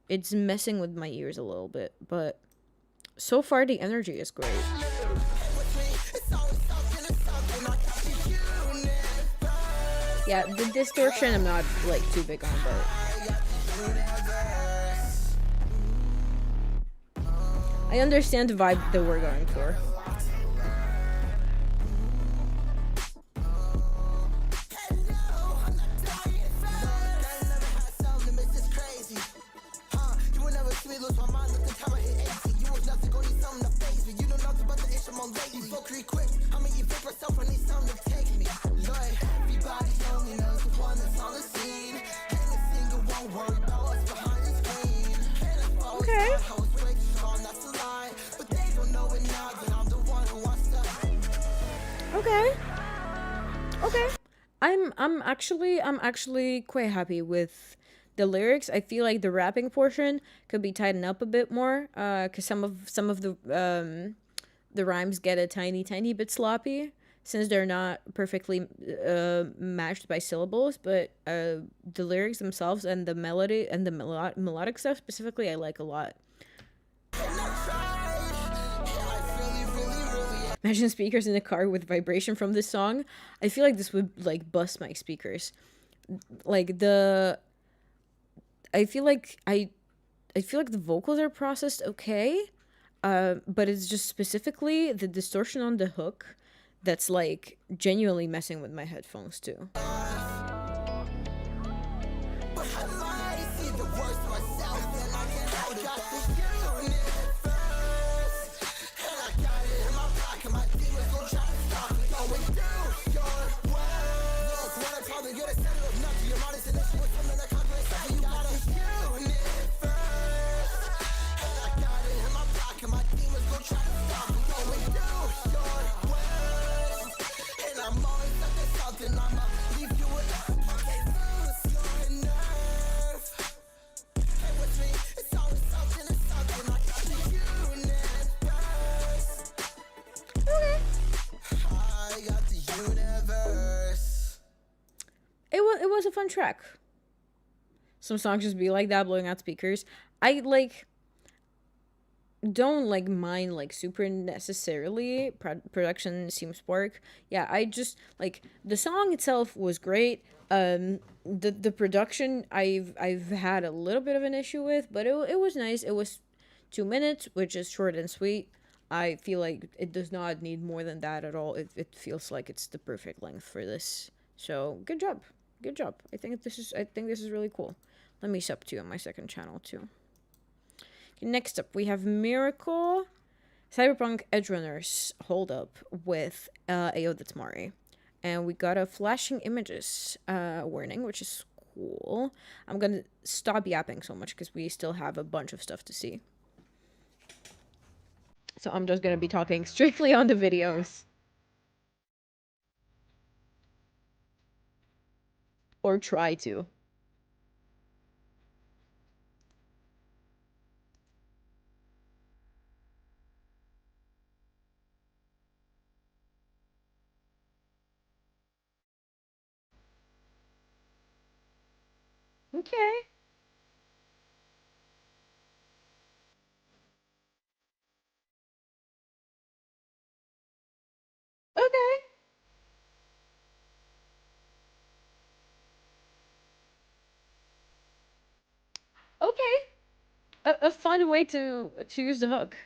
It's messing with my ears a little bit, but so far the energy is great. Yeah, the distortion I'm not like too big on, but I understand the vibe that we're going for. Okay. I'm actually quite happy with the lyrics. I feel like the rapping portion could be tightened up a bit more, cause some of the rhymes get a tiny bit sloppy since they're not perfectly matched by syllables. But the lyrics themselves and the melody and the melodic stuff specifically, I like a lot. Imagine speakers in a car with vibration from this song. I feel like this would like bust my speakers. Like I feel like the vocals are processed okay, but it's just specifically the distortion on the hook that's like genuinely messing with my headphones too. was a fun track. Some songs just be like that, blowing out speakers. I like don't like mind like super necessarily production seems spark. Yeah, I just like the song itself was great. The production I've had a little bit of an issue with, but it was nice. It was 2 minutes, which is short and sweet. I feel like it does not need more than that at all. It feels like it's the perfect length for this. So good job. Good job. I think this is really cool. Let me sub to you on my second channel too. Next up, we have Miracle, Cyberpunk Edgerunners Hold Up with Ayo Mari. And we got a flashing images warning, which is cool. I'm gonna stop yapping so much because we still have a bunch of stuff to see. So I'm just gonna be talking strictly on the videos. Or try to. Okay. Okay. Okay. A fun way to use the hook.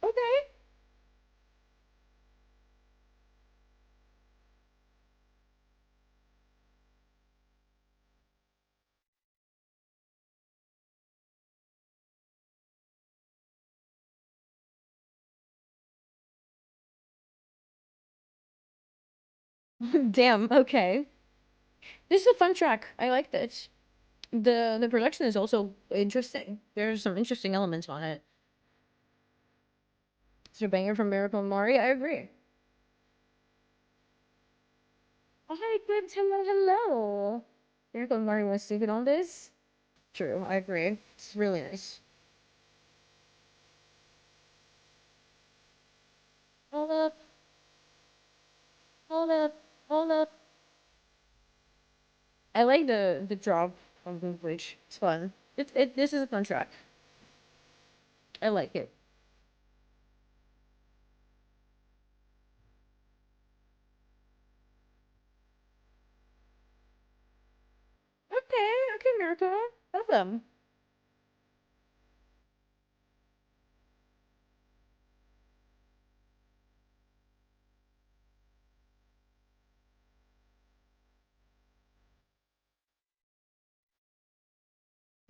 Okay. Damn. Okay. This is a fun track. I like this. The production is also interesting. There's some interesting elements on it. It's a banger from Miracle Mari. I agree. Oh, hi, good. Hello, hello. Miracle Mari was to on this. True, I agree. It's really nice. Hold up, hold up, hold up. I like the drop on the bridge. It's fun. This is a fun track. I like it. Okay, okay, Miracle. Welcome.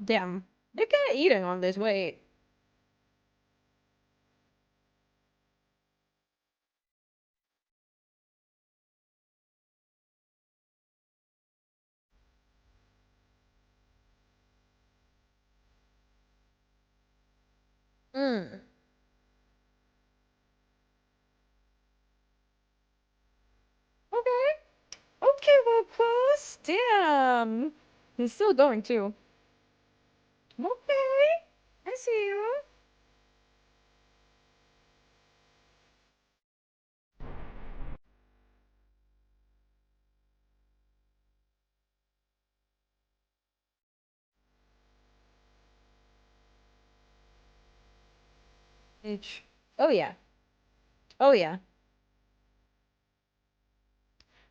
Damn. They're kind of eating on this. Wait. Mm. Okay. Okay, well, close. Damn. He's still going too. Okay. I see you. H. Oh yeah. Oh yeah.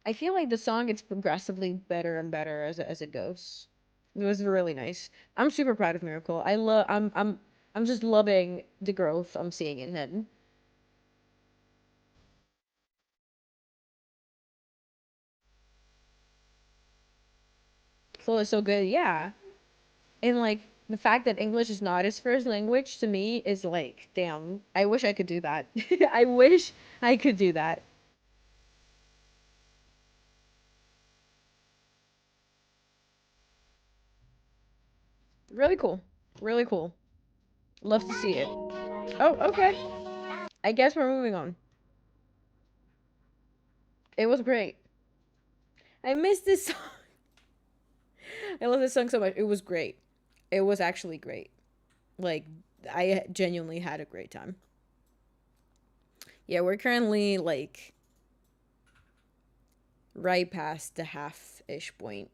I feel like the song gets progressively better and better as it goes. It was really nice. I'm super proud of Miracle. I'm just loving the growth I'm seeing in him. Flow is so good, yeah. And like the fact that English is not his first language to me is like, damn. I wish I could do that. I wish I could do that. Really cool. Really cool. Love to see it. Oh, okay. I guess we're moving on. It was great. I missed this song. I love this song so much. It was great. It was actually great. Like, I genuinely had a great time. Yeah, we're currently like right past the half-ish point.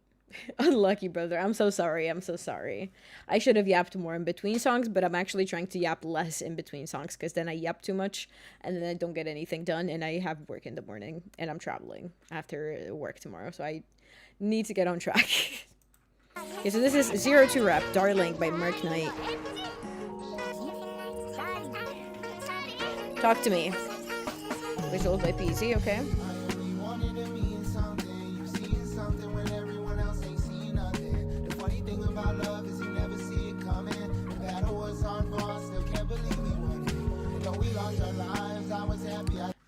Unlucky brother. I'm so sorry. I'm so sorry. I should have yapped more in between songs, but I'm actually trying to yap less in between songs because then I yap too much and then I don't get anything done and I have work in the morning and I'm traveling after work tomorrow. So I need to get on track. Okay, so this is Zero to Rep, Darling by Mark Knight. Talk to me. Visuals by PZ, okay?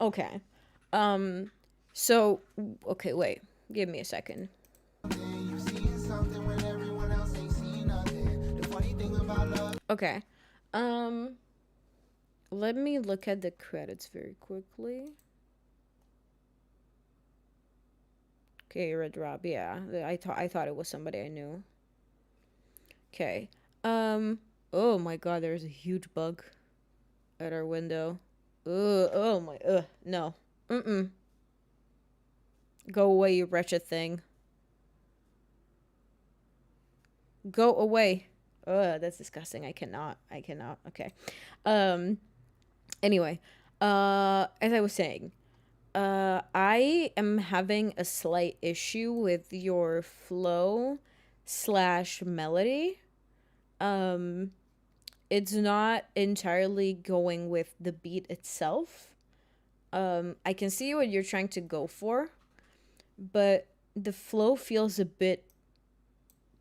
Okay. So, okay, wait. Give me a second. Okay. Let me look at the credits very quickly. Okay, Red Rob, yeah. I thought it was somebody I knew. Okay. Oh my god, there's a huge bug at our window. Oh my, no. Go away, you wretched thing. Go away. That's disgusting. I cannot. Okay. Anyway, as I was saying, I am having a slight issue with your flow slash melody. It's not entirely going with the beat itself. I can see what you're trying to go for, but the flow feels a bit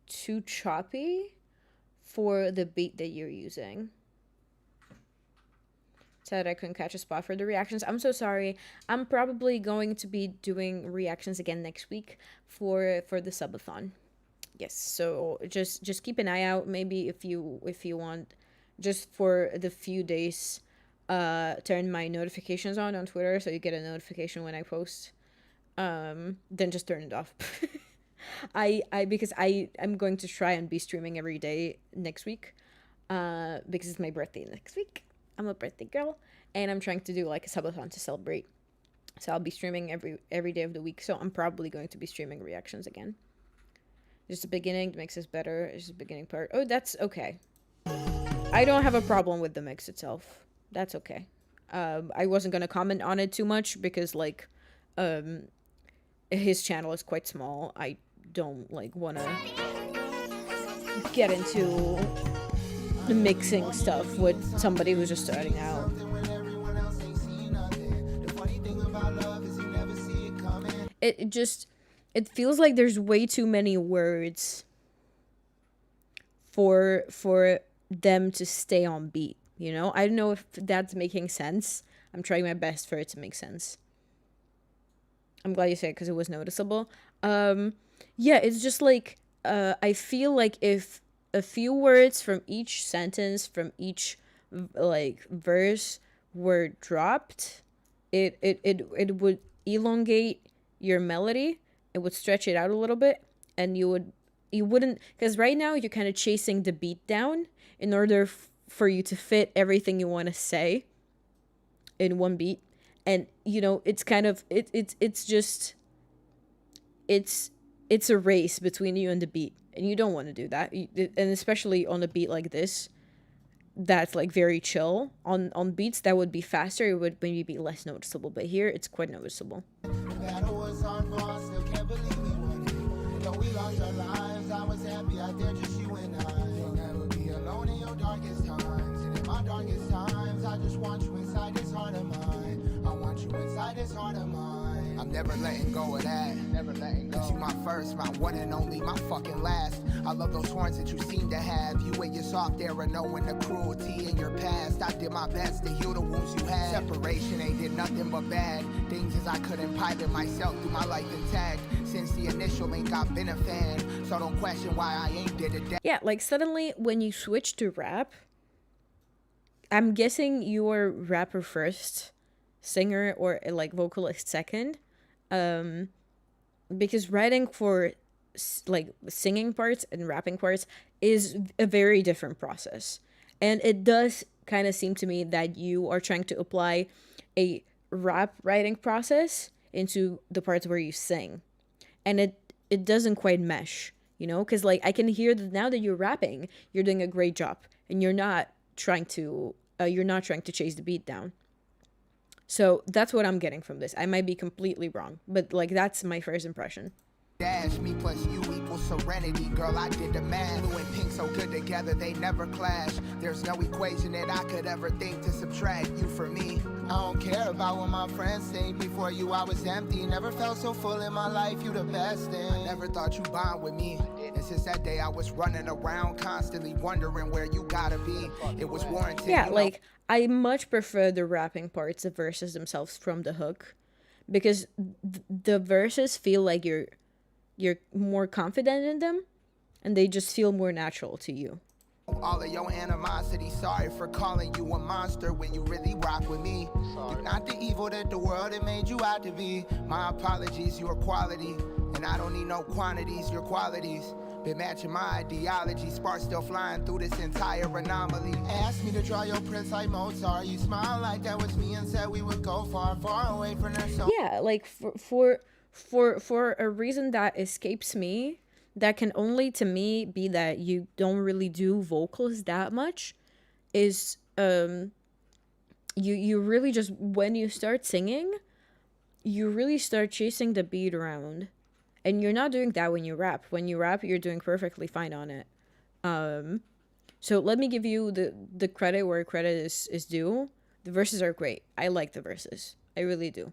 too choppy for the beat that you're using. Said I couldn't catch a spot for the reactions. I'm so sorry. I'm probably going to be doing reactions again next week for the subathon. Yes, so just keep an eye out. Maybe if you want, just for the few days, turn my notifications on Twitter so you get a notification when I post. Then just turn it off. Because I'm going to try and be streaming every day next week, because it's my birthday next week. I'm a birthday girl, and I'm trying to do like a subathon to celebrate. So I'll be streaming every day of the week. So I'm probably going to be streaming reactions again. Just the beginning, the mix is better. It's the beginning part. Oh, that's okay. I don't have a problem with the mix itself. That's okay. I wasn't gonna comment on it too much because like, his channel is quite small. I don't like wanna get into the mixing stuff with somebody who's just starting out. It feels like there's way too many words for them to stay on beat, you know? I don't know if that's making sense. I'm trying my best for it to make sense. I'm glad you said it because it was noticeable. Yeah, it's just like, I feel like if a few words from each sentence, from each like verse were dropped, it would elongate your melody. It would stretch it out a little bit, and you wouldn't, because right now you're kind of chasing the beat down in order for you to fit everything you want to say in one beat. And you know, it's kind of it's just it's a race between you and the beat, and you don't want to do that. And especially on a beat like this that's like very chill. On beats that would be faster, it would maybe be less noticeable, but here it's quite noticeable. I'm never letting go of that. Never letting go. 'Cause you my first, my one and only, my fucking last. I love those horns that you seem to have. You and your soft era knowing the cruelty in your past. I did my best to heal the wounds you had. Separation ain't did nothing but bad things, as I couldn't pilot myself through my life intact. Since the initial ain't got been a fan, so don't question why I ain't did it. Yeah, like suddenly when you switch to rap, I'm guessing you were rapper first, singer or like vocalist second, because writing for like singing parts and rapping parts is a very different process. And it does kind of seem to me that you are trying to apply a rap writing process into the parts where you sing. And it doesn't quite mesh, you know? Cuz like I can hear that now that you're rapping, you're doing a great job and you're not trying to chase the beat down. So that's what I'm getting from this. I might be completely wrong, but like that's my first impression. Dash me plus you equals serenity. Girl, I did the math. Blue and pink so good together, they never clash. There's no equation that I could ever think to subtract you for me. I don't care about what my friends think. Before you, I was empty. Never felt so full in my life. You the best thing. I never thought you bond with me. And since that day, I was running around, constantly wondering where you gotta be. It was warranted. Yeah, like I much prefer the rapping parts, the verses themselves from the hook, because the verses feel like you're more confident in them, and they just feel more natural to you. All of your animosity, sorry for calling you a monster when you really rock with me. You're not the evil that the world had made you out to be. My apologies, you're quality, and I don't need no quantities, your qualities. Been matching my ideology, sparks still flying through this entire anomaly. Asked me to draw your prints like Mozart. You smiled like that was me and said we would go far, far away from their soul. Yeah, like for a reason that escapes me, that can only to me be that you don't really do vocals that much, is you really just, when you start singing, you really start chasing the beat around. And you're not doing that when you rap. When you rap, you're doing perfectly fine on it. So let me give you the credit where credit is due. The verses are great. I like the verses. I really do.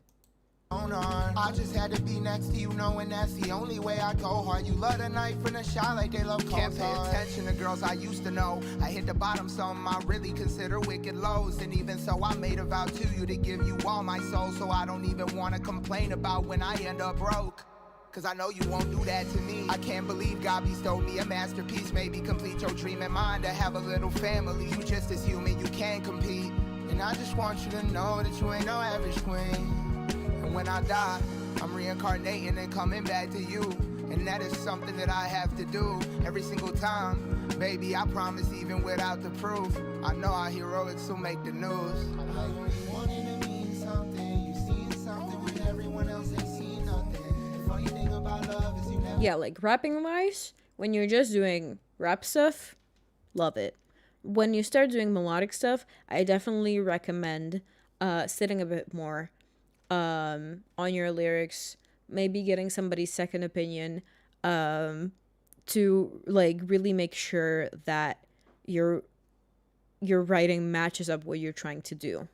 I just had to be next to you, knowing that's the only way I go hard. You love the knife and the shot like they love cold. Can't pay attention to girls I used to know. I hit the bottom, some I really consider wicked lows. And even so, I made a vow to you to give you all my soul. So I don't even want to complain about when I end up broke. Cause I know you won't do that to me. I can't believe God bestowed me a masterpiece. Maybe complete your dream and mine to have a little family. You just as human, you can compete. And I just want you to know that you ain't no average queen. And when I die, I'm reincarnating and coming back to you. And that is something that I have to do every single time. Baby, I promise even without the proof. I know our heroics will make the news. I really wanted to mean something. You seen something when everyone else ain't seen nothing. The funny thing about love is you never... Yeah, like rapping wise, when you're just doing rap stuff, love it. When you start doing melodic stuff, I definitely recommend sitting a bit more on your lyrics, maybe getting somebody's second opinion, to like really make sure that your writing matches up what you're trying to do.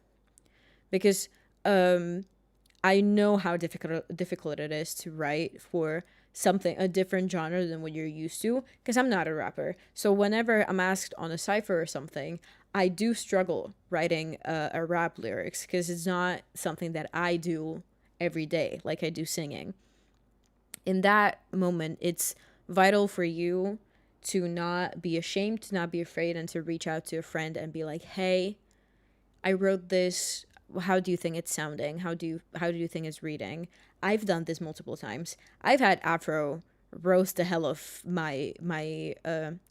Because I know how difficult it is to write for something, a different genre than what you're used to, because I'm not a rapper. So whenever I'm asked on a cipher or something, I do struggle writing a rap lyrics, because it's not something that I do every day like I do singing. In that moment, it's vital for you to not be ashamed, to not be afraid, and to reach out to a friend and be like, hey, I wrote this. How do you think it's sounding? How do you think it's reading? I've done this multiple times. I've had Afro roast the hell of my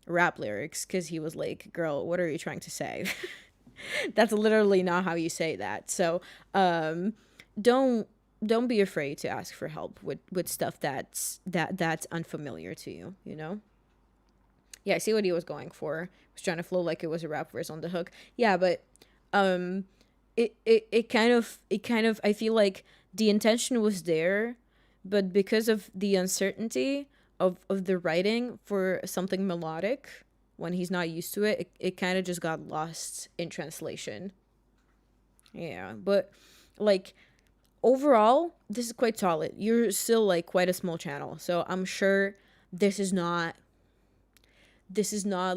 rap lyrics, because he was like, girl, what are you trying to say? That's literally not how you say that. So don't be afraid to ask for help with stuff that's unfamiliar to you, you know? Yeah, I see what he was going for. He was trying to flow like it was a rap verse on the hook. Yeah, but it kind of I feel like the intention was there, but because of the uncertainty of the writing for something melodic, when he's not used to it, it kind of just got lost in translation. Yeah, but like overall, this is quite solid. You're still like quite a small channel, so I'm sure this is not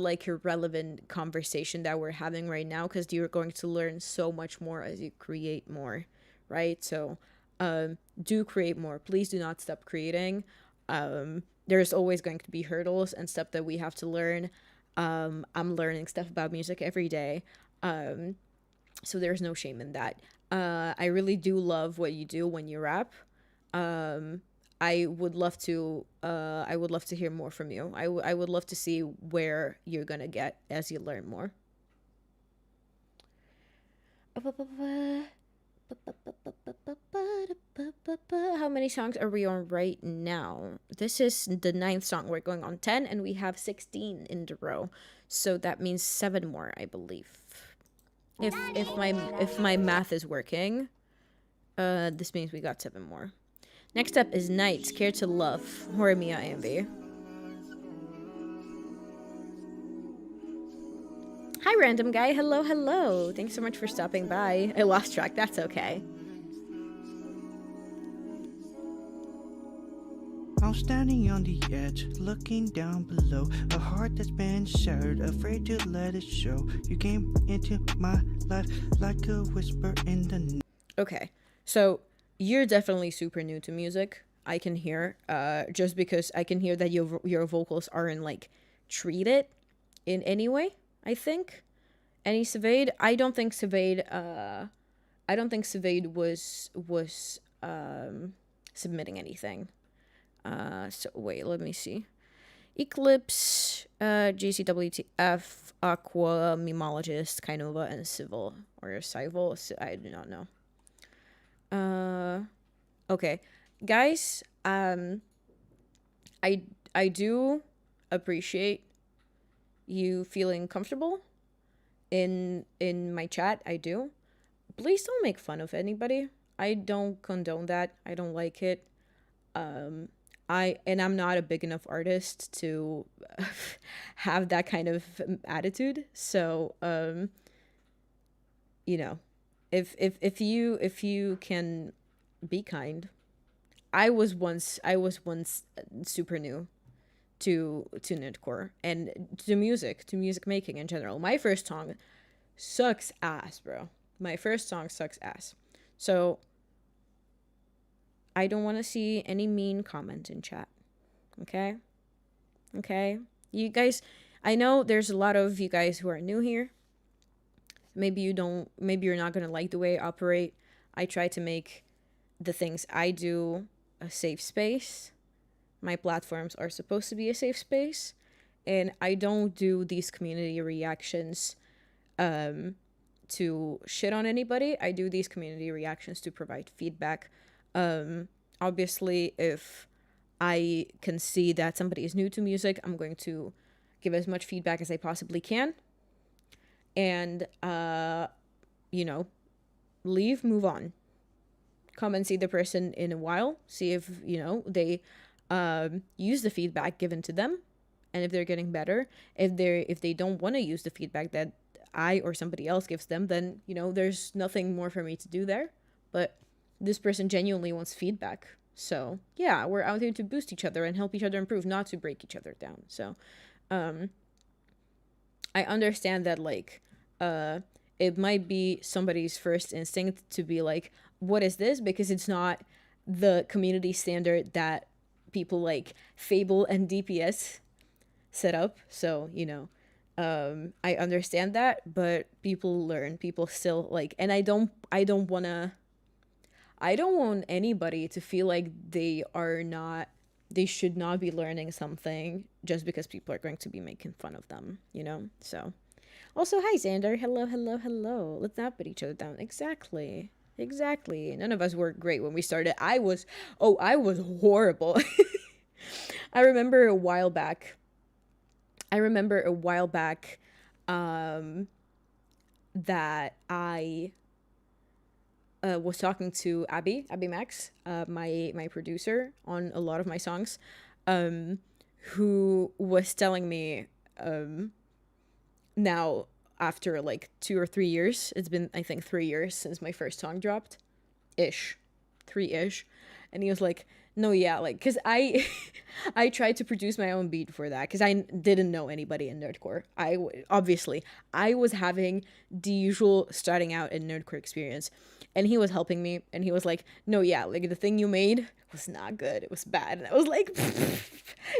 like a relevant conversation that we're having right now, because you're going to learn so much more as you create more, right? So do create more. Please do not stop creating. There's always going to be hurdles and stuff that we have to learn. I'm learning stuff about music every day, so there's no shame in that. I really do love what you do when you rap. I would love to hear more from you. I would love to see where you're gonna get as you learn more. How many songs are we on right now? This is the ninth song. We're going on 10, and we have 16 in the row. So that means 7 more, I believe. If my math is working, this means we got 7 more. Next up is Night, Scared to Love, Horimiya AMV. Hi, random guy. Hello, hello. Thanks so much for stopping by. I lost track. That's okay. I'm standing on the edge, looking down below. A heart that's been shattered, afraid to let it show. You came into my life like a whisper in the night. Okay, so you're definitely super new to music. I can hear, just because I can hear that your vocals aren't like treated in any way. I think. Any Savade? I don't think Savade. I don't think Savade was submitting anything. So wait, let me see. Eclipse, GCWTF, Aqua, Mimologist, Kainova, and Civil or Civil. I do not know. Okay, guys. I do appreciate you feeling comfortable in my chat. I do. Please don't make fun of anybody. I don't condone that. I don't like it. I'm not a big enough artist to have that kind of attitude. So, you know, if you can be kind. I was once super new to nerdcore and to music making in general. My first song sucks ass, bro. My first song sucks ass. So I don't want to see any mean comment in chat. Okay? Okay? You guys, I know there's a lot of you guys who are new here. Maybe you're not going to like the way I operate. I try to make the things I do a safe space. My platforms are supposed to be a safe space. And I don't do these community reactions to shit on anybody. I do these community reactions to provide feedback. Obviously, if I can see that somebody is new to music, I'm going to give as much feedback as I possibly can. And, leave, move on. Come and see the person in a while. See if, they use the feedback given to them. And if they're getting better. If they don't want to use the feedback that I or somebody else gives them, then, there's nothing more for me to do there. But this person genuinely wants feedback. So, yeah, we're out here to boost each other and help each other improve, not to break each other down. So, I understand that, it might be somebody's first instinct to be like, what is this? Because it's not the community standard that people like Fable and DPS set up. So, I understand that, but people learn. People still and I don't want anybody to feel like they should not be learning something just because people are going to be making fun of them, So, also, hi, Xander. Hello, hello, hello. Let's not put each other down. Exactly. None of us were great when we started. I was horrible. I remember a while back, that I was talking to Abby Max, my producer on a lot of my songs, who was telling me, now after 2 or 3 years, it's been I think 3 years since my first song dropped, 3-ish, and he was like, no, yeah, because I tried to produce my own beat for that because I didn't know anybody in nerdcore. Obviously I was having the usual starting out in nerdcore experience, and he was helping me, and he was like, no, yeah, the thing you made was not good, it was bad. And I was like,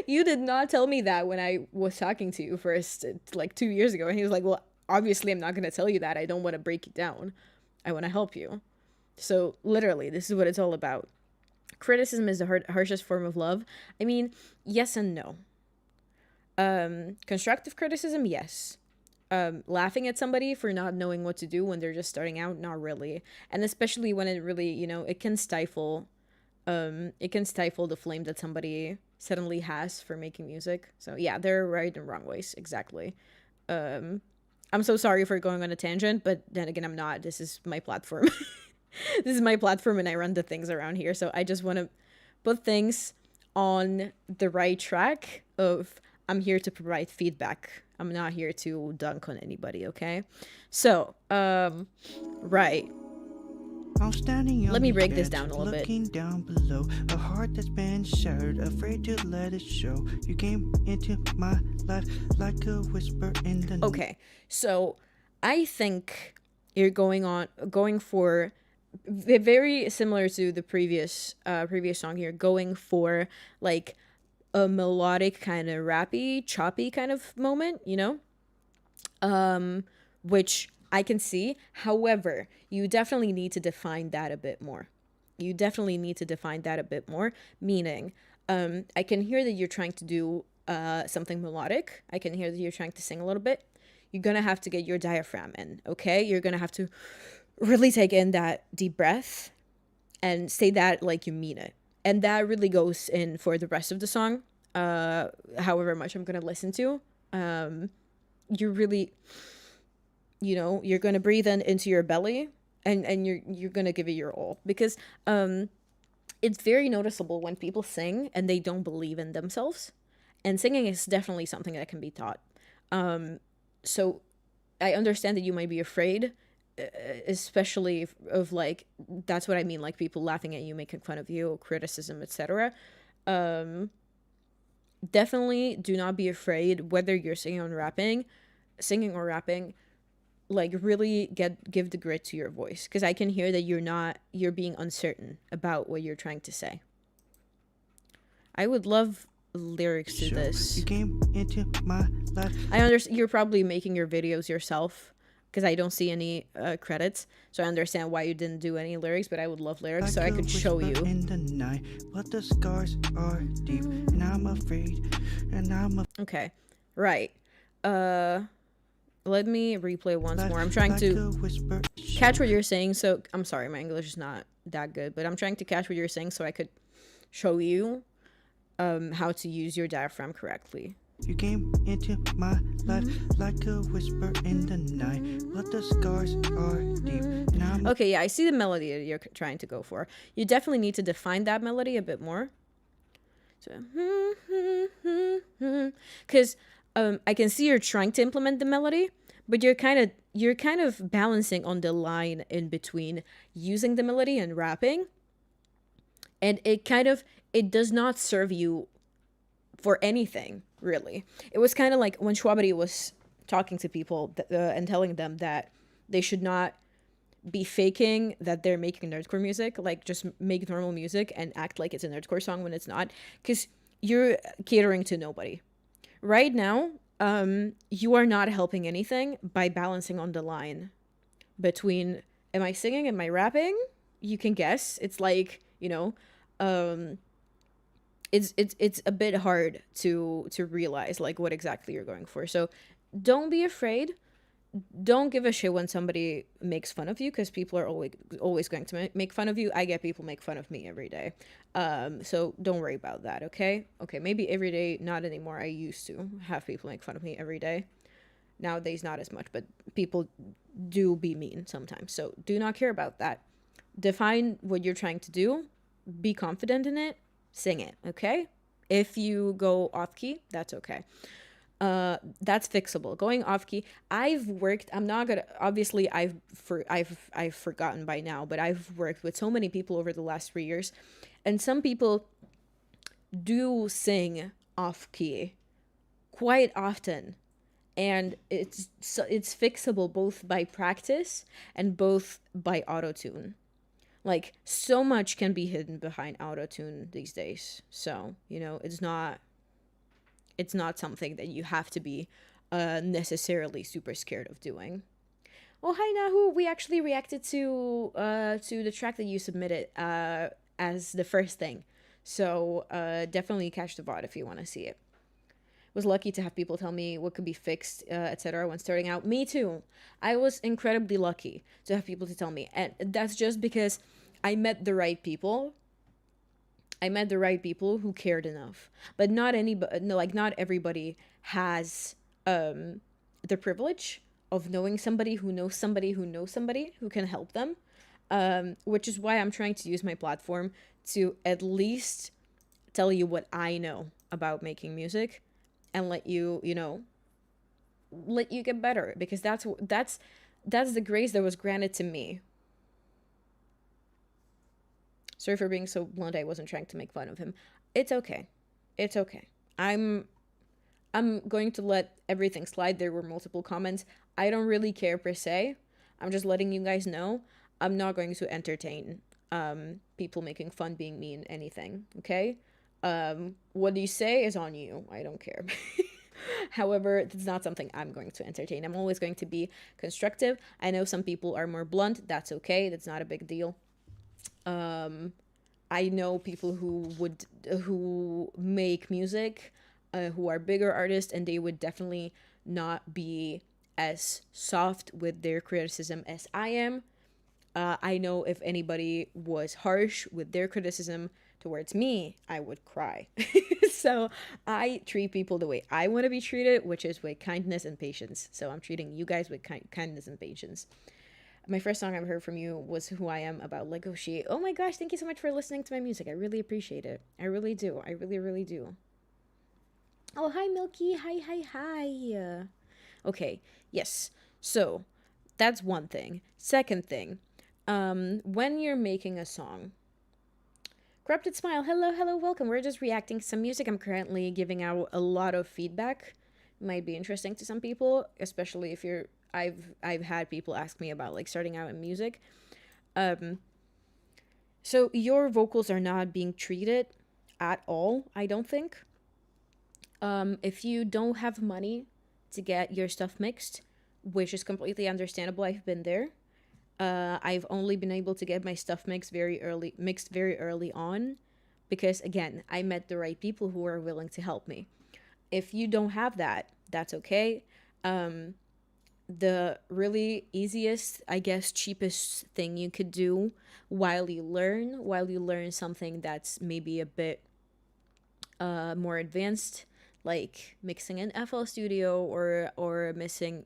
you did not tell me that when I was talking to you first 2 years ago. And he was like, well, obviously I'm not going to tell you that. I don't want to break you down, I want to help you. So literally, this is what it's all about. criticism is the harshest form of love. I mean, yes and no. Constructive criticism, yes. Laughing at somebody for not knowing what to do when they're just starting out, not really. And especially when it really, it can stifle the flame that somebody suddenly has for making music. So yeah, there are right and wrong ways, exactly. I'm so sorry for going on a tangent, but then again, I'm not. This is my platform. This is my platform, and I run the things around here. So I just want to put things on the right track of I'm here to provide feedback. I'm not here to dunk on anybody, okay? So, right. I'm standing on Let me the break this edge, down a little bit. looking down below. A heart that's been shattered, afraid to let it show. You came into my life like a whisper in the night. Okay, so I think you're going for very similar to the previous song here, going for like a melodic kind of rappy, choppy kind of moment, which I can see. However, you definitely need to define that a bit more. Meaning, I can hear that you're trying to do something melodic. I can hear that you're trying to sing a little bit. You're gonna have to get your diaphragm in, okay? You're gonna have to really take in that deep breath and say that like you mean it. And that really goes in for the rest of the song, however much I'm gonna listen to. You're really, you're gonna breathe into your belly, and you're gonna give it your all, because it's very noticeable when people sing and they don't believe in themselves. And singing is definitely something that can be taught. So I understand that you might be afraid, especially of like, that's what I mean, like people laughing at you, making fun of you, criticism, etc. Definitely do not be afraid, whether you're singing or rapping. Like really give the grit to your voice, because I can hear that you're being uncertain about what you're trying to say. I would love lyrics to this. You came into my life. I understand you're probably making your videos yourself, because I don't see any credits, so I understand why you didn't do any lyrics, but I would love lyrics so I could show you. In the night, but the scars are deep, and I'm afraid, okay, right. Let me replay once more. I'm trying to catch what you're saying, so I'm sorry, my English is not that good, but I'm trying to catch what you're saying so I could show you how to use your diaphragm correctly. You came into my life like a whisper in the night, but the scars are deep. Okay, yeah, I see the melody that you're trying to go for. You definitely need to define that melody a bit more. So, because I can see you're trying to implement the melody, but you're kind of balancing on the line in between using the melody and rapping, and it does not serve you for anything, really. It was kind of like when Schwabity was talking to people and telling them that they should not be faking that they're making nerdcore music, like just make normal music and act like it's a nerdcore song when it's not, because you're catering to nobody. Right now, you are not helping anything by balancing on the line between, am I singing, am I rapping? You can guess. It's like, it's a bit hard to realize like what exactly you're going for. So don't be afraid. Don't give a shit when somebody makes fun of you, because people are always going to make fun of you. I get people make fun of me every day. So don't worry about that, okay? Okay, maybe every day, not anymore. I used to have people make fun of me every day. Nowadays, not as much, but people do be mean sometimes. So do not care about that. Define what you're trying to do. Be confident in it. Sing it, okay? If you go off key, that's okay. That's fixable. Going off key, I'm not gonna, obviously I've forgotten by now, but I've worked with so many people over the last 3 years, and some people do sing off key quite often, and it's fixable both by practice and both by auto-tune. Like, so much can be hidden behind auto-tune these days, so it's not something that you have to be necessarily super scared of doing. Oh, hi Nahu, we actually reacted to the track that you submitted. as the first thing. So definitely catch the VOD if you want to see it. Was lucky to have people tell me what could be fixed, etc. when starting out. Me too. I was incredibly lucky to have people to tell me, and that's just because I met the right people. I met the right people who cared enough. But not anybody, no, like not everybody has the privilege of knowing somebody who knows somebody who knows somebody who can help them. Which is why I'm trying to use my platform to at least tell you what I know about making music and let you, let you get better, because that's the grace that was granted to me. Sorry for being so blunt. I wasn't trying to make fun of him. It's okay. It's okay. I'm going to let everything slide. There were multiple comments. I don't really care per se. I'm just letting you guys know. I'm not going to entertain people making fun, being mean, anything. Okay? What you say is on you. I don't care. However, it's not something I'm going to entertain. I'm always going to be constructive. I know some people are more blunt. That's okay. That's not a big deal. I know people who make music, who are bigger artists, and they would definitely not be as soft with their criticism as I am. I know if anybody was harsh with their criticism towards me, I would cry. So I treat people the way I want to be treated, which is with kindness and patience. So I'm treating you guys with kindness and patience. My first song I've heard from you was Who I Am about Lego Sheet. Oh my gosh, thank you so much for listening to my music. I really appreciate it. I really do. I really, really do. Oh, hi, Milky. Hi, hi, hi. Okay, yes. So that's one thing. Second thing, when you're making a song, Corrupted Smile, hello, hello, welcome. We're just reacting to some music. I'm currently giving out a lot of feedback. Might be interesting to some people, especially if you're I've had people ask me about like starting out in music. So your vocals are not being treated at all, I don't think. If you don't have money to get your stuff mixed, which is completely understandable, I've been there. I've only been able to get my stuff mixed very early on, because again, I met the right people who are willing to help me. If you don't have that, that's okay. The really easiest, I guess, cheapest thing you could do while you learn something that's maybe a bit more advanced, like mixing in FL Studio or mixing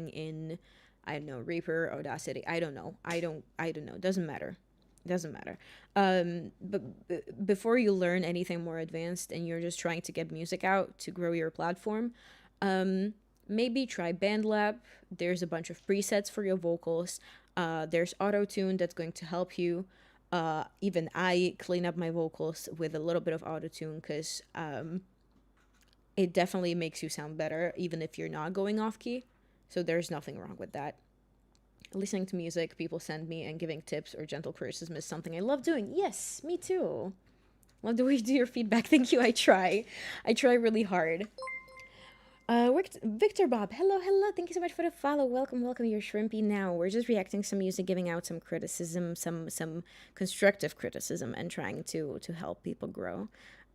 in, I don't know, Reaper, Audacity. I don't know. I don't know. Doesn't matter. Doesn't matter. But before you learn anything more advanced and you're just trying to get music out to grow your platform, maybe try BandLab. There's a bunch of presets for your vocals. There's auto-tune that's going to help you. Even I clean up my vocals with a little bit of auto-tune, because it definitely makes you sound better even if you're not going off key. So there's nothing wrong with that. Listening to music people send me and giving tips or gentle criticism is something I love doing. Yes, me too. Love the way you do your feedback. Thank you. I try really hard. Victor Bob, hello, hello. Thank you so much for the follow. Welcome, welcome. You're shrimpy now. We're just reacting to some music, giving out some criticism, some constructive criticism, and trying to help people grow.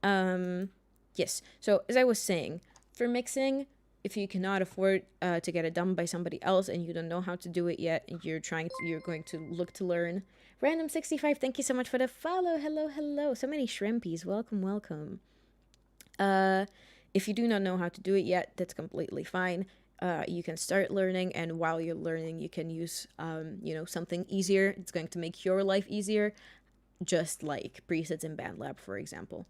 Yes. So as I was saying, for mixing, if you cannot afford to get it done by somebody else and you don't know how to do it yet, and you're going to look to learn. Random 65, thank you so much for the follow. Hello, hello. So many shrimpies. Welcome, welcome. If you do not know how to do it yet, that's completely fine. You can start learning, and while you're learning, you can use, something easier. It's going to make your life easier, just like presets in BandLab, for example.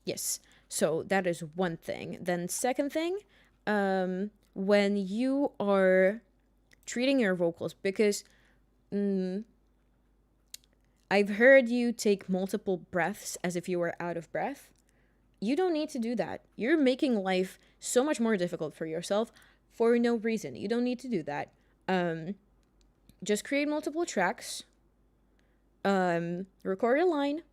Yes, so that is one thing. Then second thing, when you are treating your vocals, because I've heard you take multiple breaths as if you were out of breath. You don't need to do that. You're making life so much more difficult for yourself for no reason. You don't need to do that. Just create multiple tracks. Record a line.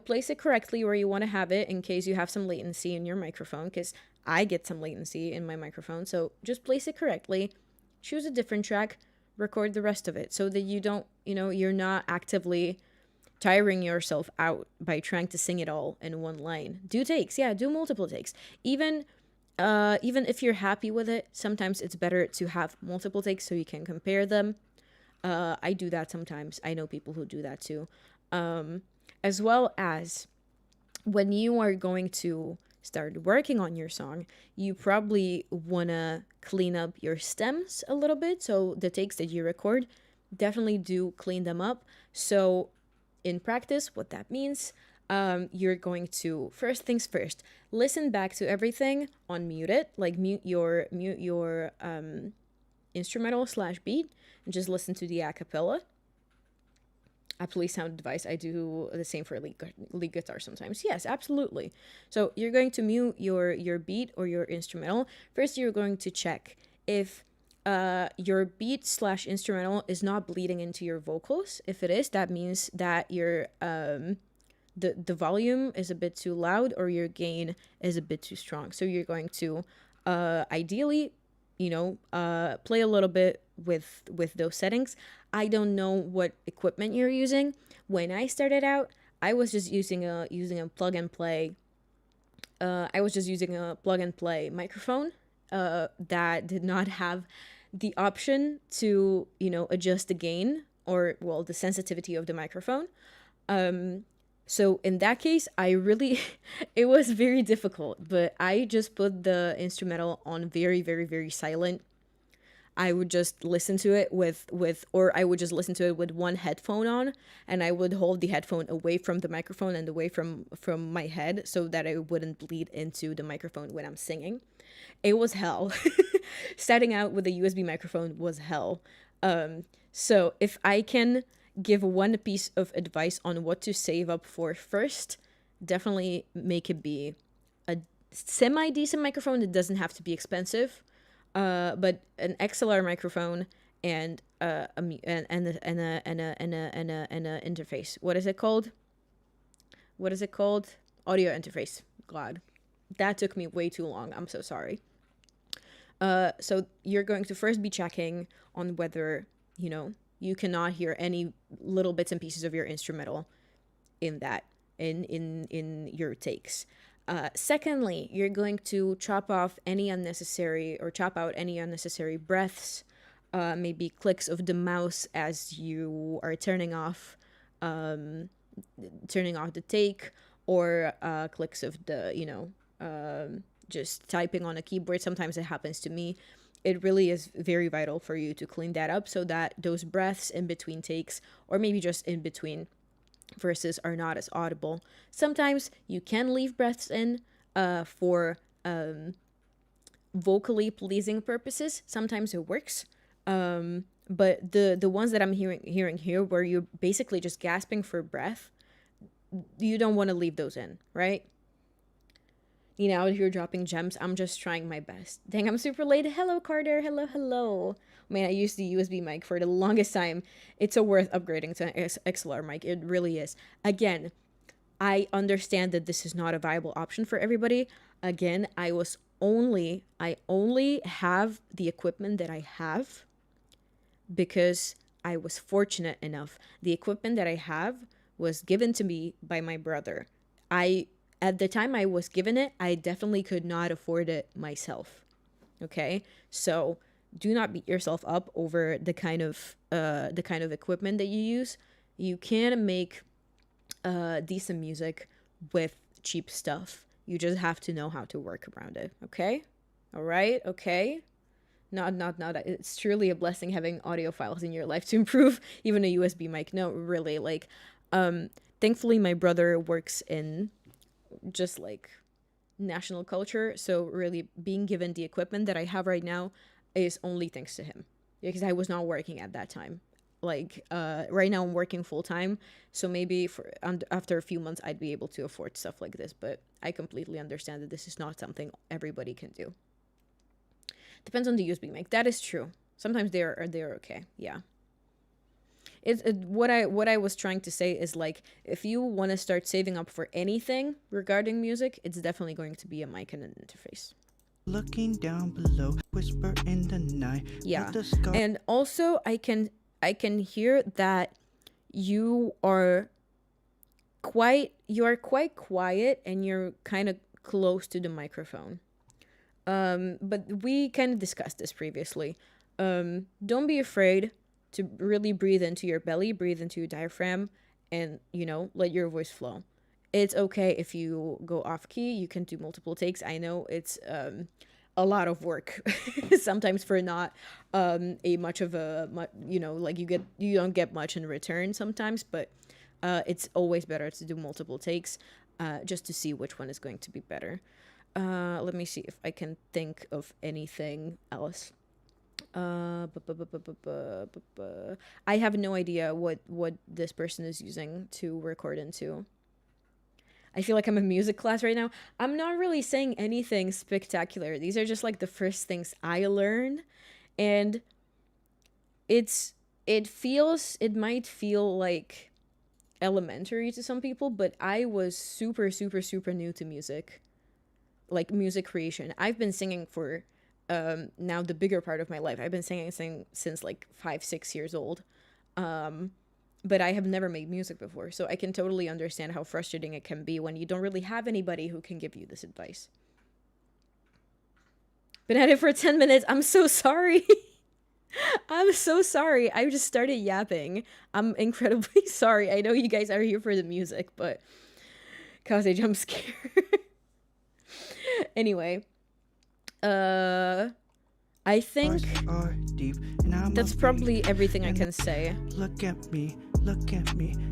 Place it correctly where you want to have it in case you have some latency in your microphone, because I get some latency in my microphone. So just place it correctly. Choose a different track. record the rest of it so that you don't, you're not actively tiring yourself out by trying to sing it all in one line. Do takes, yeah, do multiple takes. Even if you're happy with it, sometimes it's better to have multiple takes so you can compare them. I do that sometimes. I know people who do that too. As well as when you are going to start working on your song, you probably want to clean up your stems a little bit. So the takes that you record, definitely do clean them up. So in practice, what that means, you're going to, first things first, listen back to everything, unmute it, like mute your instrumental slash beat, and just listen to the acapella. Absolutely sound advice. I do the same for lead guitar sometimes. Yes, absolutely. So you're going to mute your beat or your instrumental. First, you're going to check if your beat slash instrumental is not bleeding into your vocals. If it is, that means that your the volume is a bit too loud or your gain is a bit too strong. So you're going to ideally, play a little bit with those settings. I don't know what equipment you're using. When I started out, I was just using a plug and play. I was just using a plug and play microphone that did not have the option to adjust the gain or the sensitivity of the microphone. So in that case, I really, it was very difficult, but I just put the instrumental on very, very, very silent. I would just listen to it or I would just listen to it with one headphone on, and I would hold the headphone away from the microphone and away from my head so that it wouldn't bleed into the microphone when I'm singing. It was hell. Starting out with a USB microphone was hell. So if I can give one piece of advice on what to save up for first, definitely make it be a semi-decent microphone. It doesn't have to be expensive, but an XLR microphone and a interface. What is it called? Audio interface. God, that took me way too long. I'm so sorry. So you're going to first be checking on whether you cannot hear any little bits and pieces of your instrumental in your takes. Secondly, you're going to chop out any unnecessary breaths, maybe clicks of the mouse as you are turning off the take, or clicks of the just typing on a keyboard. Sometimes it happens to me. It really is very vital for you to clean that up so that those breaths in between takes, or maybe just in between verses, are not as audible. Sometimes you can leave breaths in for vocally pleasing purposes. Sometimes it works. But the ones that I'm hearing here, where you're basically just gasping for breath, you don't want to leave those in, right? Out here dropping gems. I'm just trying my best. Dang, I'm super late. Hello, Carter. Hello. Man, I used the USB mic for the longest time. It's so worth upgrading to an XLR mic. It really is. Again, I understand that this is not a viable option for everybody. Again, I only have the equipment that I have because I was fortunate enough. The equipment that I have was given to me by my brother. At the time I was given it, I definitely could not afford it myself. Okay? So do not beat yourself up over the kind of equipment that you use. You can make decent music with cheap stuff. You just have to know how to work around it. Okay? All right? Okay? Not. It's truly a blessing having audiophiles in your life to improve even a USB mic. No, really. Thankfully, my brother works in just national culture, so really being given the equipment that I have right now is only thanks to him, because I was not working at that time. Right now I'm working full-time, so maybe after a few months I'd be able to afford stuff like this, but I completely understand that this is not something everybody can do. Depends on the USB mic. That is true. Sometimes they're okay. Yeah. What I was trying to say is, if you want to start saving up for anything regarding music, it's definitely going to be a mic and an interface. looking down below, whisper in the night. Yeah. Let the sky. And also I can hear that you are quite quiet and you're kind of close to the microphone. But we kind of discussed this previously. Don't be afraid to really breathe into your belly, breathe into your diaphragm, and let your voice flow. It's okay if you go off key. You can do multiple takes. I know it's a lot of work sometimes for not a much of a like you don't get much in return sometimes, but it's always better to do multiple takes just to see which one is going to be better. Let me see if I can think of anything else. I have no idea what this person is using to record into. I feel like I'm in music class right now. I'm not really saying anything spectacular. These are just like the first things I learn, and it might feel like elementary to some people, but I was super super super new to music, like music creation. I've been singing for now the bigger part of my life. I've been singing since like 5-6 years old. But I have never made music before, so I can totally understand how frustrating it can be when you don't really have anybody who can give you this advice. Been at it for 10 minutes. I'm so sorry. I'm so sorry. I just started yapping. I'm incredibly sorry. I know you guys are here for the music, but cause a jump scare. Anyway, I think that's probably everything I can say. Look at me,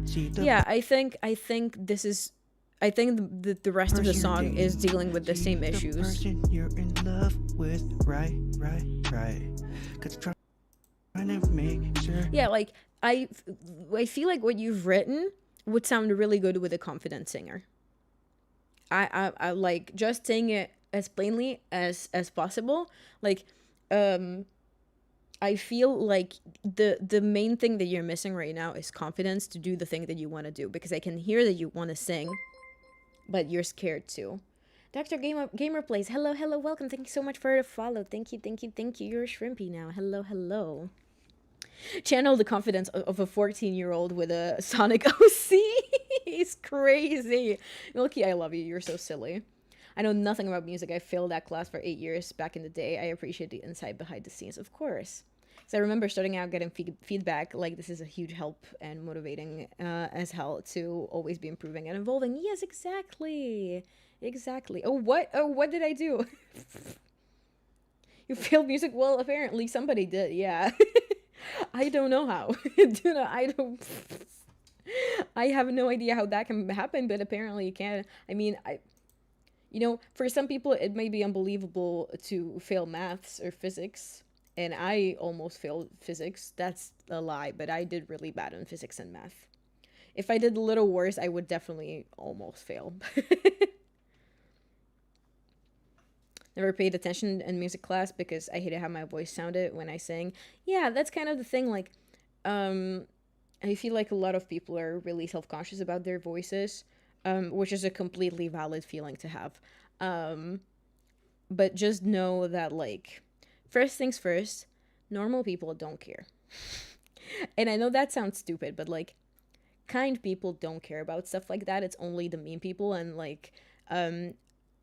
see the. Yeah, I think this is. I think the rest of the song is dealing with the same issues. Person you're in love with, right. 'Cause trying to make sure. Yeah, like I feel like what you've written would sound really good with a confident singer. I like just saying it as plainly as possible. Like, I feel like the main thing that you're missing right now is confidence to do the thing that you want to do, because I can hear that you want to sing, but you're scared too. Dr. Gamer Plays, hello, welcome. Thank you so much for the follow. Thank you. You're a shrimpy now. Hello. Channel the confidence of a 14-year-old with a Sonic OC. He's crazy. Milky, I love you. You're so silly. I know nothing about music. I failed that class for 8 years back in the day. I appreciate the insight behind the scenes, of course. So I remember starting out getting feedback like this is a huge help and motivating as hell to always be improving and evolving. Yes, exactly. Oh, what did I do? You failed music? Well, apparently somebody did, yeah. I don't know how. I have no idea how that can happen, but apparently it can. I mean, for some people it may be unbelievable to fail maths or physics, and I almost failed physics. That's a lie, but I did really bad in physics and math. If I did a little worse, I would definitely almost fail. Never paid attention in music class because I hated how my voice sounded when I sang. Yeah, that's kind of the thing. Like, I feel like a lot of people are really self-conscious about their voices, which is a completely valid feeling to have. But just know that, like, first things first, normal people don't care. And I know that sounds stupid, but, like, kind people don't care about stuff like that. It's only the mean people, and, like,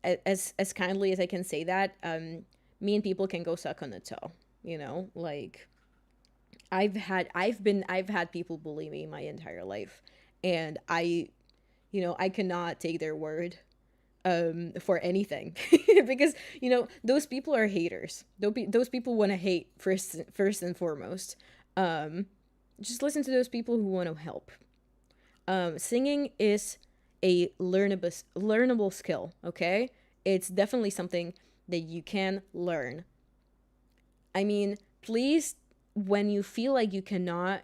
as kindly as I can say that, mean people can go suck on the toe, like I've had people bully me my entire life, and I cannot take their word for anything because those people are haters. Those people want to hate first and foremost. Just listen to those people who want to help. Singing is a learnable skill, okay? It's definitely something that you can learn. I mean, please, when you feel like you cannot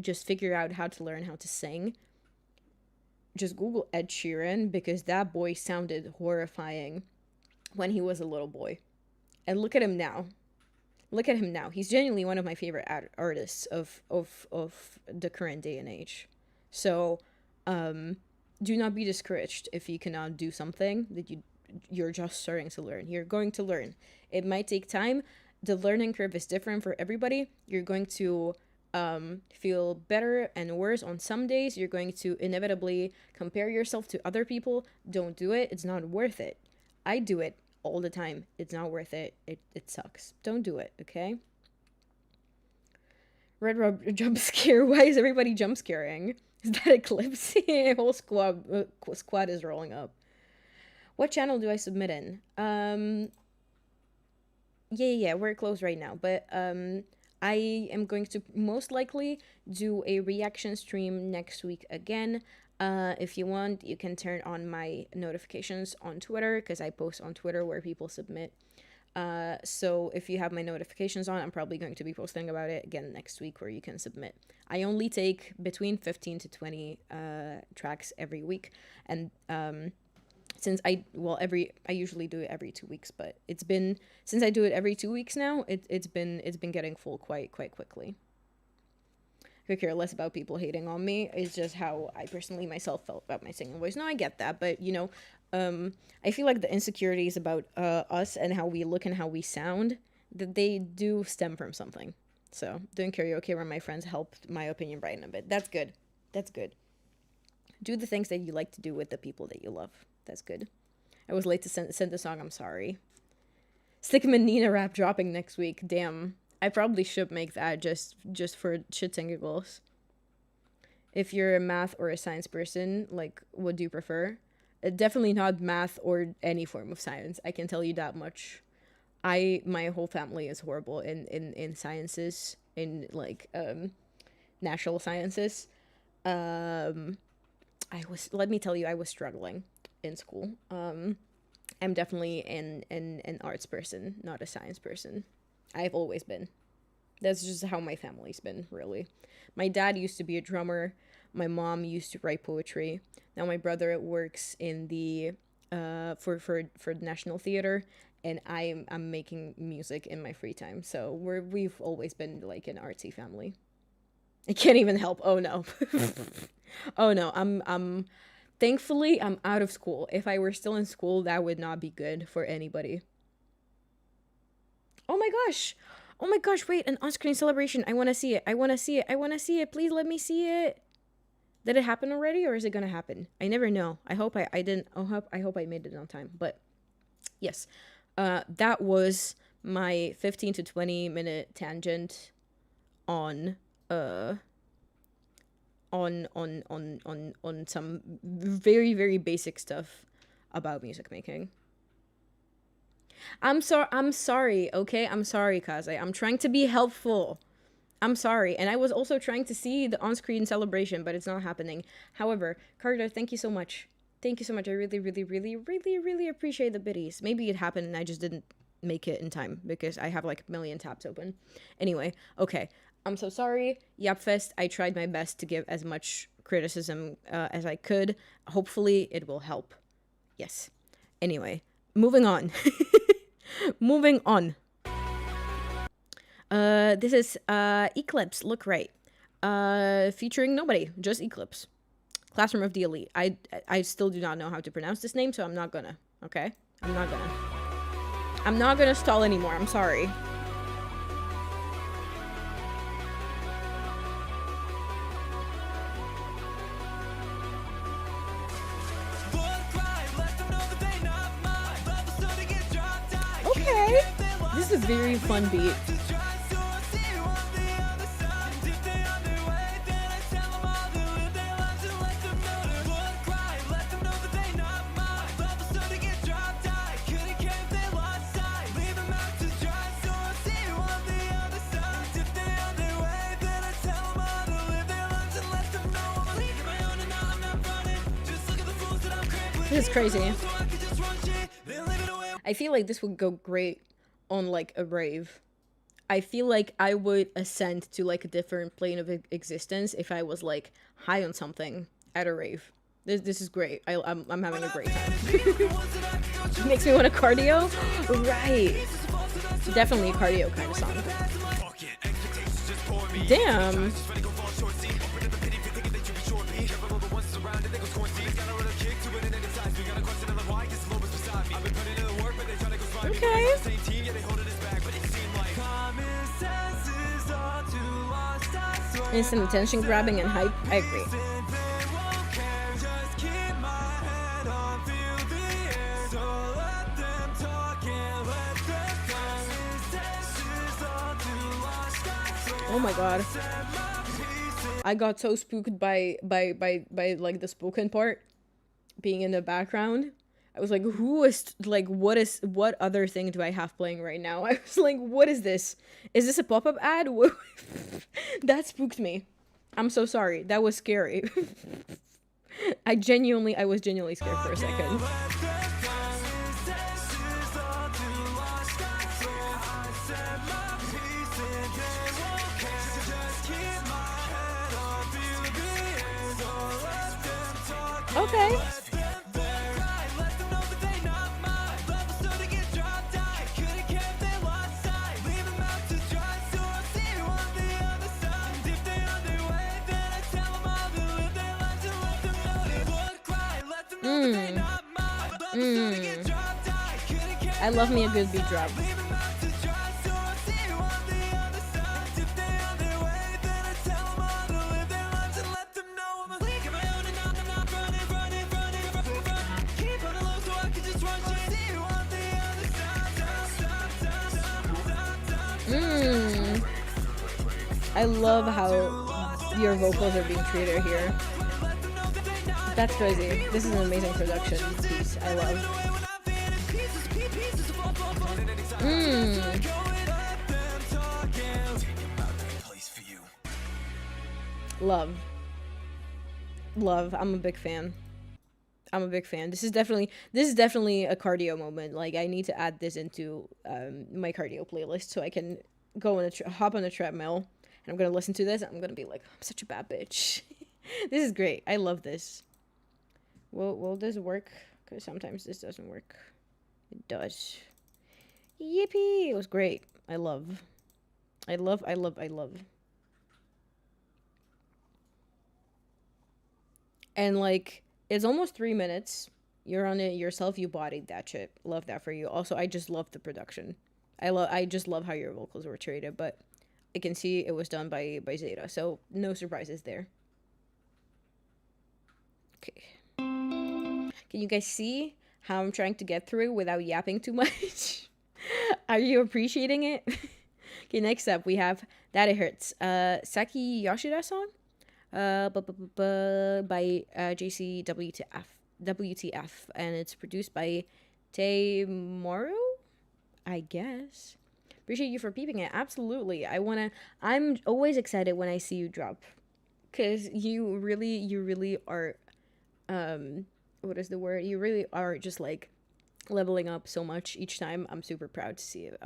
just figure out how to learn how to sing, just Google Ed Sheeran, because that boy sounded horrifying when he was a little boy. And look at him now. He's genuinely one of my favorite artists of the current day and age. So, do not be discouraged if you cannot do something that you're just starting to learn. You're going to learn. It might take time. The learning curve is different for everybody. You're going to feel better and worse on some days. You're going to inevitably compare yourself to other people. Don't do it. It's not worth it. I do it all the time. It's not worth it. It sucks. Don't do it, okay? Red Rob jump scare. Why is everybody jump scaring? Is that Eclipse? Whole squad is rolling up. What channel do I submit in? Yeah, we're closed right now, but I am going to most likely do a reaction stream next week again. If you want, you can turn on my notifications on Twitter, because I post on Twitter where people submit. So if you have my notifications on, I'm probably going to be posting about it again next week, where you can submit. I only take between 15 to 20 tracks every week, and since I usually do it every 2 weeks, but since I do it every 2 weeks now, it's been getting full quite quickly. I could care less about people hating on me. It's just how I personally myself felt about my singing voice. No, I get that, but I feel like the insecurities about us and how we look and how we sound, that they do stem from something. So doing karaoke where my friends helped my opinion brighten a bit. That's good. That's good. Do the things that you like to do with the people that you love. That's good. I was late to send the song. I'm sorry. Stickman Nina rap dropping next week. Damn. I probably should make that just for shits and giggles. If you're a math or a science person, like, what do you prefer? Definitely not math or any form of science. I can tell you that much. My whole family is horrible in sciences, in like natural sciences. Let me tell you, I was struggling in school. I'm definitely an arts person, not a science person. I've always been. That's just how my family's been, really. My dad used to be a drummer. My mom used to write poetry. Now my brother works in the for the National Theater, and I'm making music in my free time. So we've always been like an artsy family. I can't even help. Oh no. Oh no. I'm thankfully I'm out of school. If I were still in school, that would not be good for anybody. Oh my gosh. Oh my gosh, wait, an on-screen celebration. I want to see it. Please let me see it. Did it happen already, or is it going to happen? I never know. I hope I didn't. I hope I made it on time. But yes. That was my 15 to 20 minute tangent on some very, very basic stuff about music making. I'm sorry, okay? I'm sorry, Kaze. I'm trying to be helpful. I'm sorry. And I was also trying to see the on-screen celebration, but it's not happening. However, Carter, thank you so much. Thank you so much. I really, really, really, really, really appreciate the biddies. Maybe it happened and I just didn't make it in time because I have like a million tabs open. Anyway, okay. I'm so sorry. Yapfest, I tried my best to give as much criticism as I could. Hopefully it will help. Yes. Anyway, moving on. Moving on. This is Eclipse, Look Right. Featuring nobody, just Eclipse. Classroom of the Elite. I still do not know how to pronounce this name, so I'm not gonna. Okay? I'm not gonna stall anymore. I'm sorry. Okay. This is a very fun beat. This is crazy. I feel like this would go great on like a rave. I feel like I would ascend to like a different plane of existence if I was like high on something at a rave. This is great. I'm having a great time. Makes me want to cardio? Right. Definitely a cardio kind of song. Damn. instant attention grabbing and hype. I agree. Oh my god. I got so spooked by like the spoken part being in the background. I was like, who is like what other thing do I have playing right now? I was like, what is this? Is this a pop-up ad? That spooked me. I'm so sorry. That was scary. I was genuinely scared for a second. Okay. I love me a good beat drop. I love how your vocals are being treated here. That's crazy. This is an amazing production piece. I love. Love. I'm a big fan. This is definitely a cardio moment. Like, I need to add this into my cardio playlist so I can go on hop on a treadmill and I'm gonna listen to this and I'm gonna be like, I'm such a bad bitch. This is great. I love this. Will this work? Because sometimes this doesn't work. It does. Yippee! It was great. I love. And like, it's almost 3 minutes. You're on it yourself. You bodied that shit. Love that for you. Also, I just love the production. I just love how your vocals were treated, but I can see it was done by Zeta, so no surprises there. Okay. Can you guys see how I'm trying to get through without yapping too much? Are you appreciating it? Okay, next up we have That It Hurts. Saki Yoshida song? By WTF, and it's produced by Taimoru, I guess. Appreciate you for peeping it. Absolutely. I'm always excited when I see you drop, because you really are, what is the word? You really are just like leveling up so much each time. I'm super proud to see it.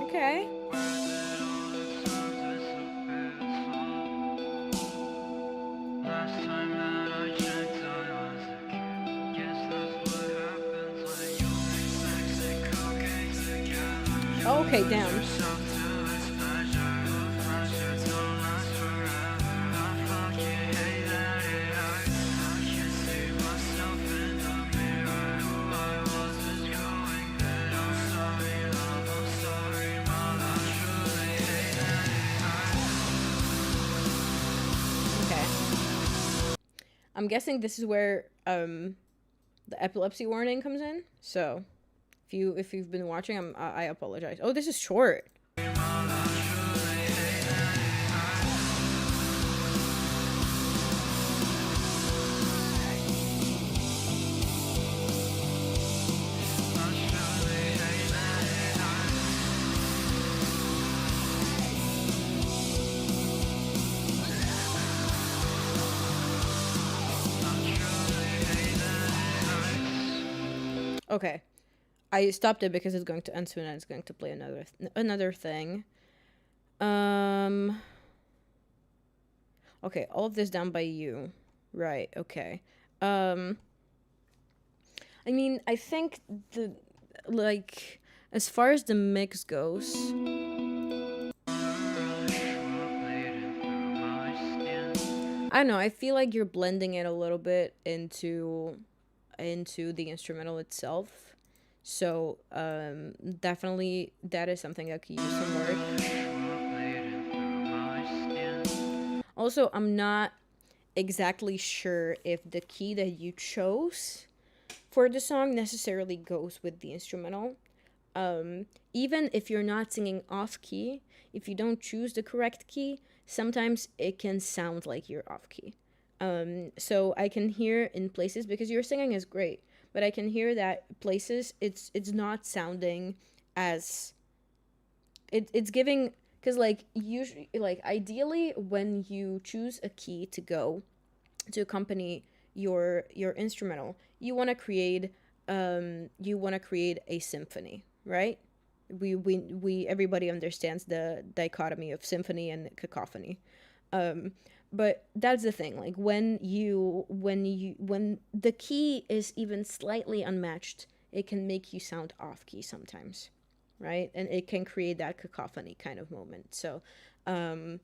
Okay. Okay, down. I'm guessing this is where the epilepsy warning comes in. So, if you've been watching, I apologize. Oh, this is short. Okay, I stopped it because it's going to end soon and it's going to play another thing. Okay, all of this done by you. Right, okay. Um I mean, I think the like as far as the mix goes, I don't know, I feel like you're blending it a little bit into the instrumental itself. So, definitely that is something that could use some work. Also, I'm not exactly sure if the key that you chose for the song necessarily goes with the instrumental. Even if you're not singing off key, if you don't choose the correct key, sometimes it can sound like you're off key. So I can hear in places, because your singing is great, but I can hear that places it's not sounding as it's giving, because like usually, like ideally when you choose a key to go to accompany your instrumental, you want to create a symphony, right? We everybody understands the dichotomy of symphony and cacophony. um but that's the thing, like when the key is even slightly unmatched, it can make you sound off key sometimes, right? And it can create that cacophony kind of moment. So um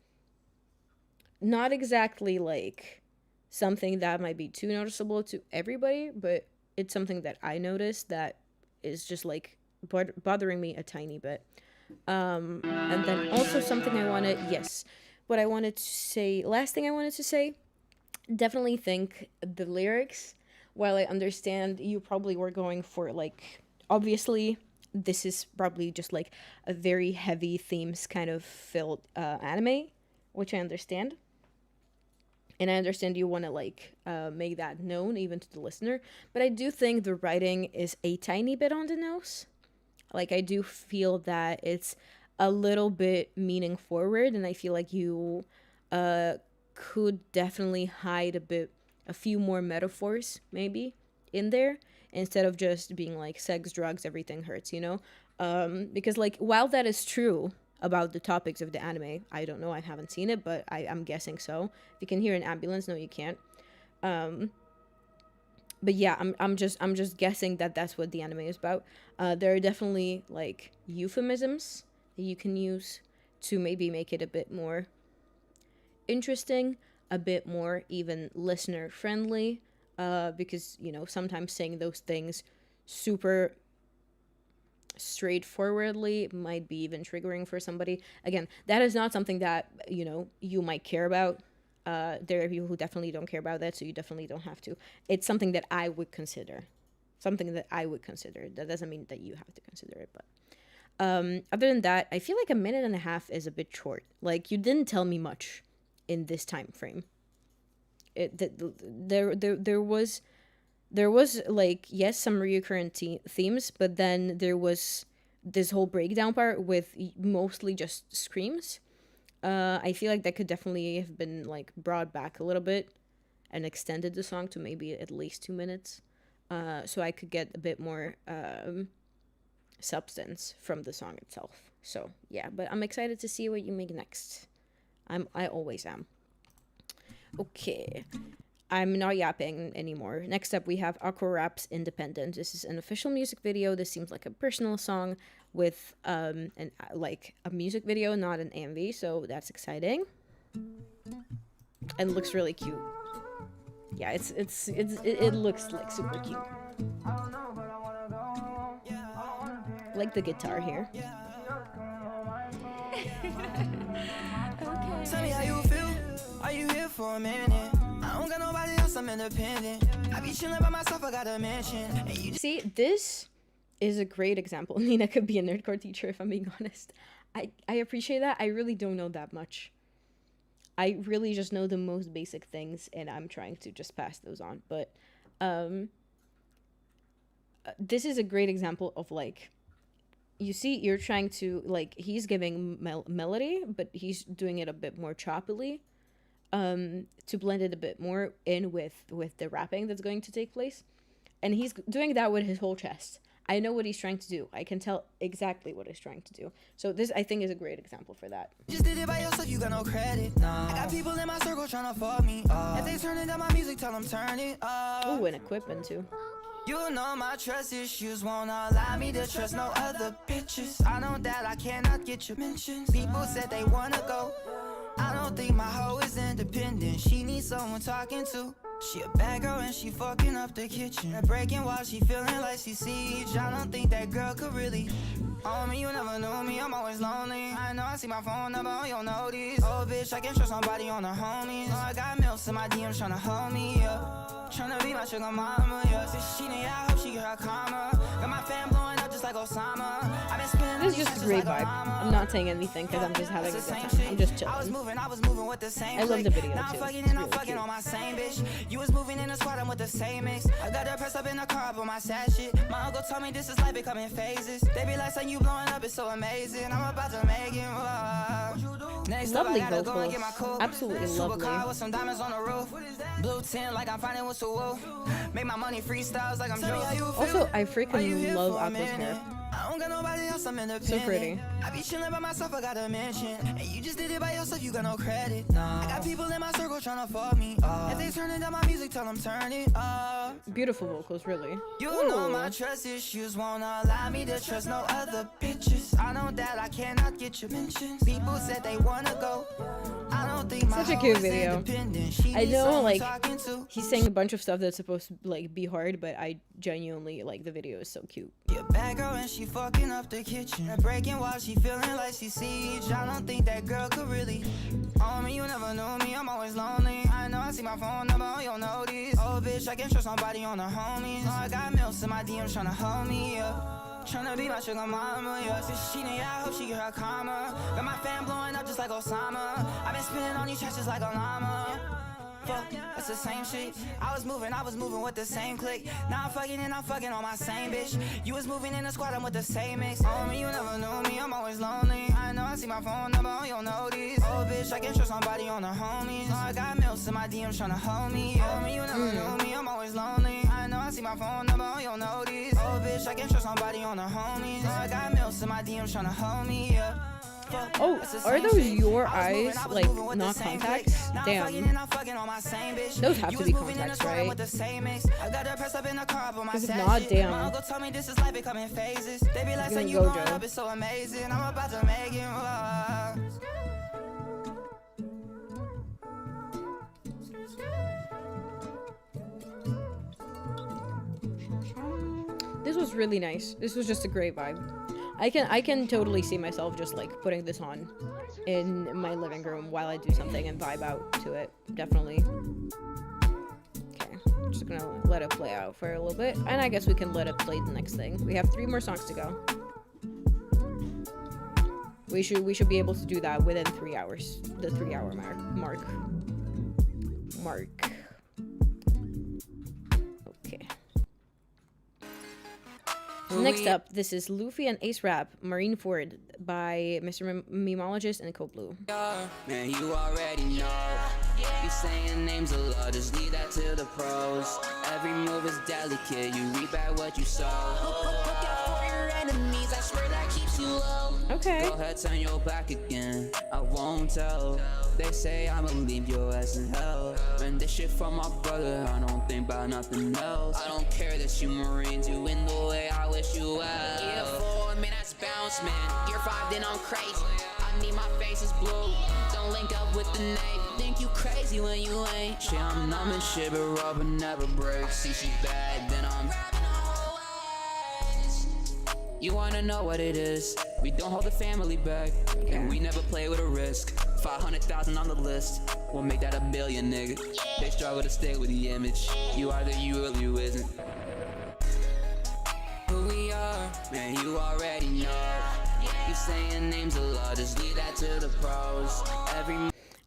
not exactly like something that might be too noticeable to everybody, but it's something that I noticed that is just like bothering me a tiny bit. And then also something I wanted, yes, what I wanted to say, last thing I wanted to say, definitely think the lyrics. While I understand you probably were going for like, obviously, this is probably just like a very heavy themes kind of filled anime, which I understand, and I understand you want to like make that known even to the listener, but I do think the writing is a tiny bit on the nose. Like I do feel that it's a little bit meaning forward, and I feel like you uh could definitely hide a few more metaphors maybe in there, instead of just being like sex, drugs, everything hurts, you know? Because like while that is true about the topics of the anime, I don't know, I haven't seen it, but I'm guessing so. If you can hear an ambulance, no, you can't. Um, but yeah, I'm just guessing that that's what the anime is about. There are definitely like euphemisms that you can use to maybe make it a bit more interesting, a bit more even listener friendly. Because you know sometimes saying those things super straightforwardly might be even triggering for somebody. Again, that is not something that you know you might care about. There are people who definitely don't care about that, so you definitely don't have to. It's something that I would consider. Something that I would consider. That doesn't mean that you have to consider it, but other than that, I feel like a minute and a half is a bit short. Like you didn't tell me much in this time frame. There was like yes some recurrent themes, but then there was this whole breakdown part with mostly just screams. I feel like that could definitely have been like brought back a little bit and extended the song to maybe at least 2 minutes, so I could get a bit more substance from the song itself. So yeah, but I'm excited to see what you make next. I always am. Okay, I'm not yapping anymore. Next up, we have Aqua Rap's Independent. This is an official music video. This seems like a personal song with an like a music video, not an AMV, so that's exciting. And looks really cute. Yeah, it looks like super cute. Like the guitar here. Tell me how you feel. Are you here for a minute? I don't got nobody else, I'm independent. I be chilling by myself, I got a mansion. And you See, this is a great example. Nina could be a nerdcore teacher if I'm being honest. I appreciate that. I really don't know that much. I really just know the most basic things, and I'm trying to just pass those on. But this is a great example of like, you see, you're trying to like he's giving melody, but he's doing it a bit more choppily, to blend it a bit more in with the rapping that's going to take place, and he's doing that with his whole chest. I know what he's trying to do. I can tell exactly what he's trying to do. So this, I think, is a great example for that. Just did it by yourself, you got no credit. No. I got people in my circle trying to fuck me. If they turn it down my music, tell them turn it up. Oh, and equipment too. You know my trust issues won't allow me to trust no other bitches. I know that I cannot get your mentions. People said they wanna go. I don't think my hoe is independent. She needs someone talking to. She a bad girl and she fucking up the kitchen. Breaking while she feeling like she siege. I don't think that girl could really own me. You never knew me, I'm always lonely. I know I see my phone number on your notice. Oh bitch, I can trust somebody on the homies. I got milks in my DMs tryna hold me up. Tryna be my sugar mama, yeah. Since she need, I hope she get her karma. Got my fan blowing up just like Osama. I've been spinning. This is just a great vibe. I'm not saying anything because I'm just having a good time. I'm just chilling. I was moving with the same. I love the video now too. I'm fucking and I'm fucking on my same bitch. You was moving in the squad, I'm with the same mix. I got the press up in the car up on my sad shit. My uncle told me this is life, it come in phases. They be like, son, you blowing up, it's so amazing. I'm about to make it rock. Next Lovely up, I gotta go and get my vocals. coat. Absolutely lovely. Supercar with some diamonds on the roof. Blue tint like I'm finding what's so woo. Make my money freestyles like I'm Joe. Also, I freaking love Aqua's hair. I don't got nobody else, I'm independent. So pretty. I be chilling by myself, I gotta mention. And you just did it by yourself, you got no credit. No. I got people in my circle trying to fuck me. If they turn it down my music, tell them turn it up. Beautiful vocals, really. You know my trust issues won't allow me to trust no other bitches. I know that I cannot get your mentions. People said they wanna go. I don't think my Such a cute video. I know, like, he's saying a bunch of stuff that's supposed to, like, be hard, but I genuinely, like, the video is so cute. You're a bad girl and she fucking up the kitchen. Breaking while she feeling like she siege. I don't think that girl could really own me. You never knew me, I'm always lonely. I know I see my phone number on your notice. Oh bitch, I can trust somebody on the homies. I got milks in my DMs tryna hold me up. Tryna be my sugar mama, yeah. Since she need, I hope she get her karma. Got my fan blowing up just like Osama. I've been spinning on these tracks just like a llama. Fuck, that's the same shit. I was moving with the same click. Now I'm fucking and I'm fucking on my same bitch. You was moving in the squad, I'm with the same mix. Oh me, you never knew me, I'm always lonely. I know I see my phone number on your notice. Oh bitch, I can trust somebody on the homies. I got milks in my DMs tryna hold me. Oh me, you never knew me, I'm always lonely. I know I see my phone number on your notice. Oh bitch, I can trust somebody on the homies. I got milks in my DMs tryna hold me. Oh, are those your eyes? Like, not contacts? Damn. Those have to be contacts, right? Because if not, damn. He's gonna go, Joe. This was really nice. This was just a great vibe. I can totally see myself just like putting this on in my living room while I do something and vibe out to it. Definitely. Okay, I'm just gonna let it play out for a little bit, and I guess we can let it play the next thing. We have 3 more songs to go. We should be able to do that within 3 hours. The 3-hour mark. Okay. Next up, this is Luffy and Ace Rap, Marineford by Mr. Memologist and Code Blue. Man, you already know. You saying names a lot, just leave that to the pros. Every move is delicate, you reap at what you sow. Look out for your enemies, I swear that keeps you low. Okay. Go ahead, turn your back again, I won't tell. They say I'ma leave your ass in hell. Man, this shit from my brother, I don't think about nothing else. I don't care that you Marines, you in the way, I wish you well. Yeah, 4 minutes bounce, man, year 5 then I'm crazy. I need my face is blue, don't link up with the name. Think you crazy when you ain't. Shit, I'm numb and shit, but rubber never breaks. See she bad, then I'm You wanna know what it is? We don't hold the family back, and we never play with a risk. 500,000 on the list, we'll make that $1 billion, nigga. They struggle to stay with the image. You either you or you isn't. Who we are, man, you already know. You saying names a lot, just leave that to the pros.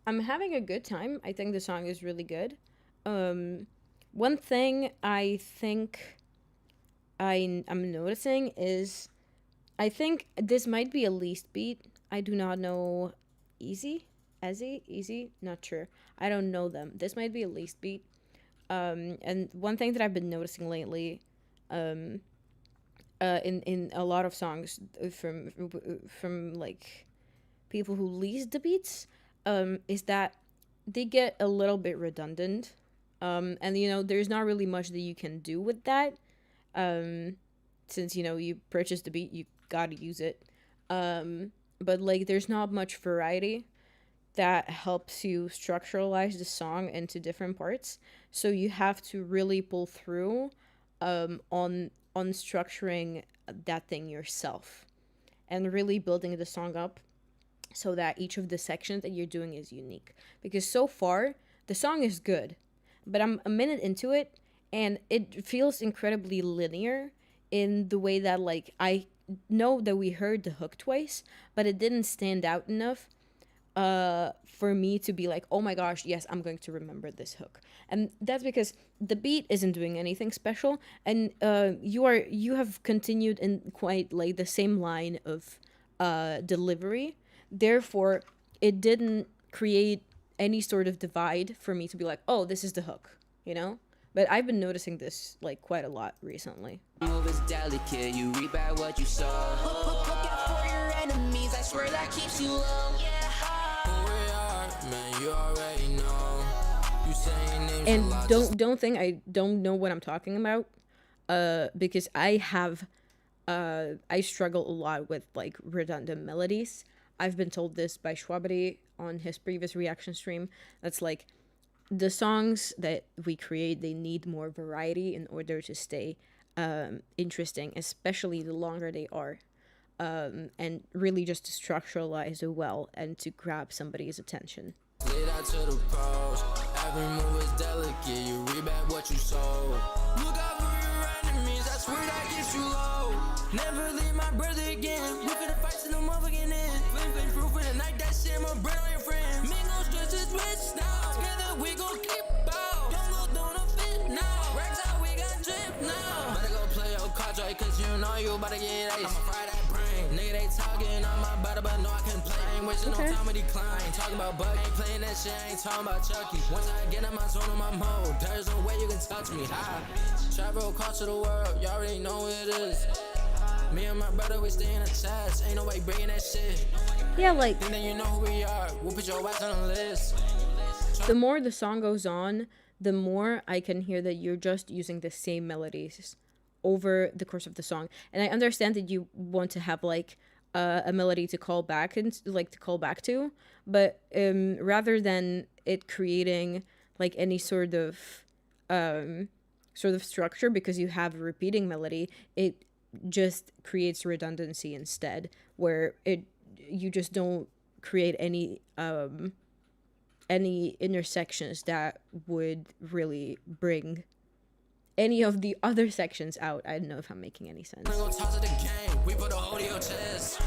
I'm having a good time. I think the song is really good. One thing I think I'm noticing is I think this might be a least beat. I do not know Easy, not sure. I don't know them. This might be a least beat. And one thing that I've been noticing lately, in a lot of songs from like people who lead the beats, is that they get a little bit redundant, and there's not really much that you can do with that, since you purchase the beat, you gotta use it, but like there's not much variety that helps you structuralize the song into different parts. So you have to really pull through, on structuring that thing yourself and really building the song up so that each of the sections that you're doing is unique. Because so far, the song is good, but I'm a minute into it and it feels incredibly linear in the way that, like, I know that we heard the hook twice, but it didn't stand out enough for me to be like, oh my gosh, yes, I'm going to remember this hook. And that's because the beat isn't doing anything special, and you have continued in quite like the same line of delivery. Therefore, it didn't create any sort of divide for me to be like, oh, this is the hook, But I've been noticing this like quite a lot recently. Move is delicate, you reap at what you sow. Look out for your enemies, I swear that keeps you low. Man, you already know. You saying names And a lot, don't think I don't know what I'm talking about, because I struggle a lot with like redundant melodies. I've been told this by Schwabity on his previous reaction stream. That's like, the songs that we create, they need more variety in order to stay interesting, especially the longer they are. And really just to structuralize it well and to grab somebody's attention. Lay that to the pros. Every move is delicate. You reap back what you sow. Look out for your enemies. I swear that gets you low. Never leave my brother again. We finna fight till the motherfucking end. Flame proof in the night. That shit, my bread on your friend. Mingo stress is rich now. Together we gon' keep out. Don't go doing a fit now. Racks out, we got drip now. Better go play your cards right, cause you know you about to get ace. I'ma fry that brain. Nigga, they talking on my butter, but no, I can play. I ain't wasting no time with decline. Talking about bug, ain't playing that shit, I ain't talking about Chucky. Once I get in my zone, on my mode, there's no way you can touch me. Travel across the world, you already know what it is. Me and my brother, we stay in the chest. Ain't no way breaking that shit. Yeah, like, And then you know who we are. We'll put your ass on the list. the more the song goes on, the more I can hear that you're just using the same melodies over the course of the song. And I understand that you want to have like a melody to call back to, but rather than it creating like any sort of structure because you have a repeating melody, it just creates redundancy instead, where you just don't create any intersections that would really bring any of the other sections out. I don't know if I'm making any sense. We put a hold your chest.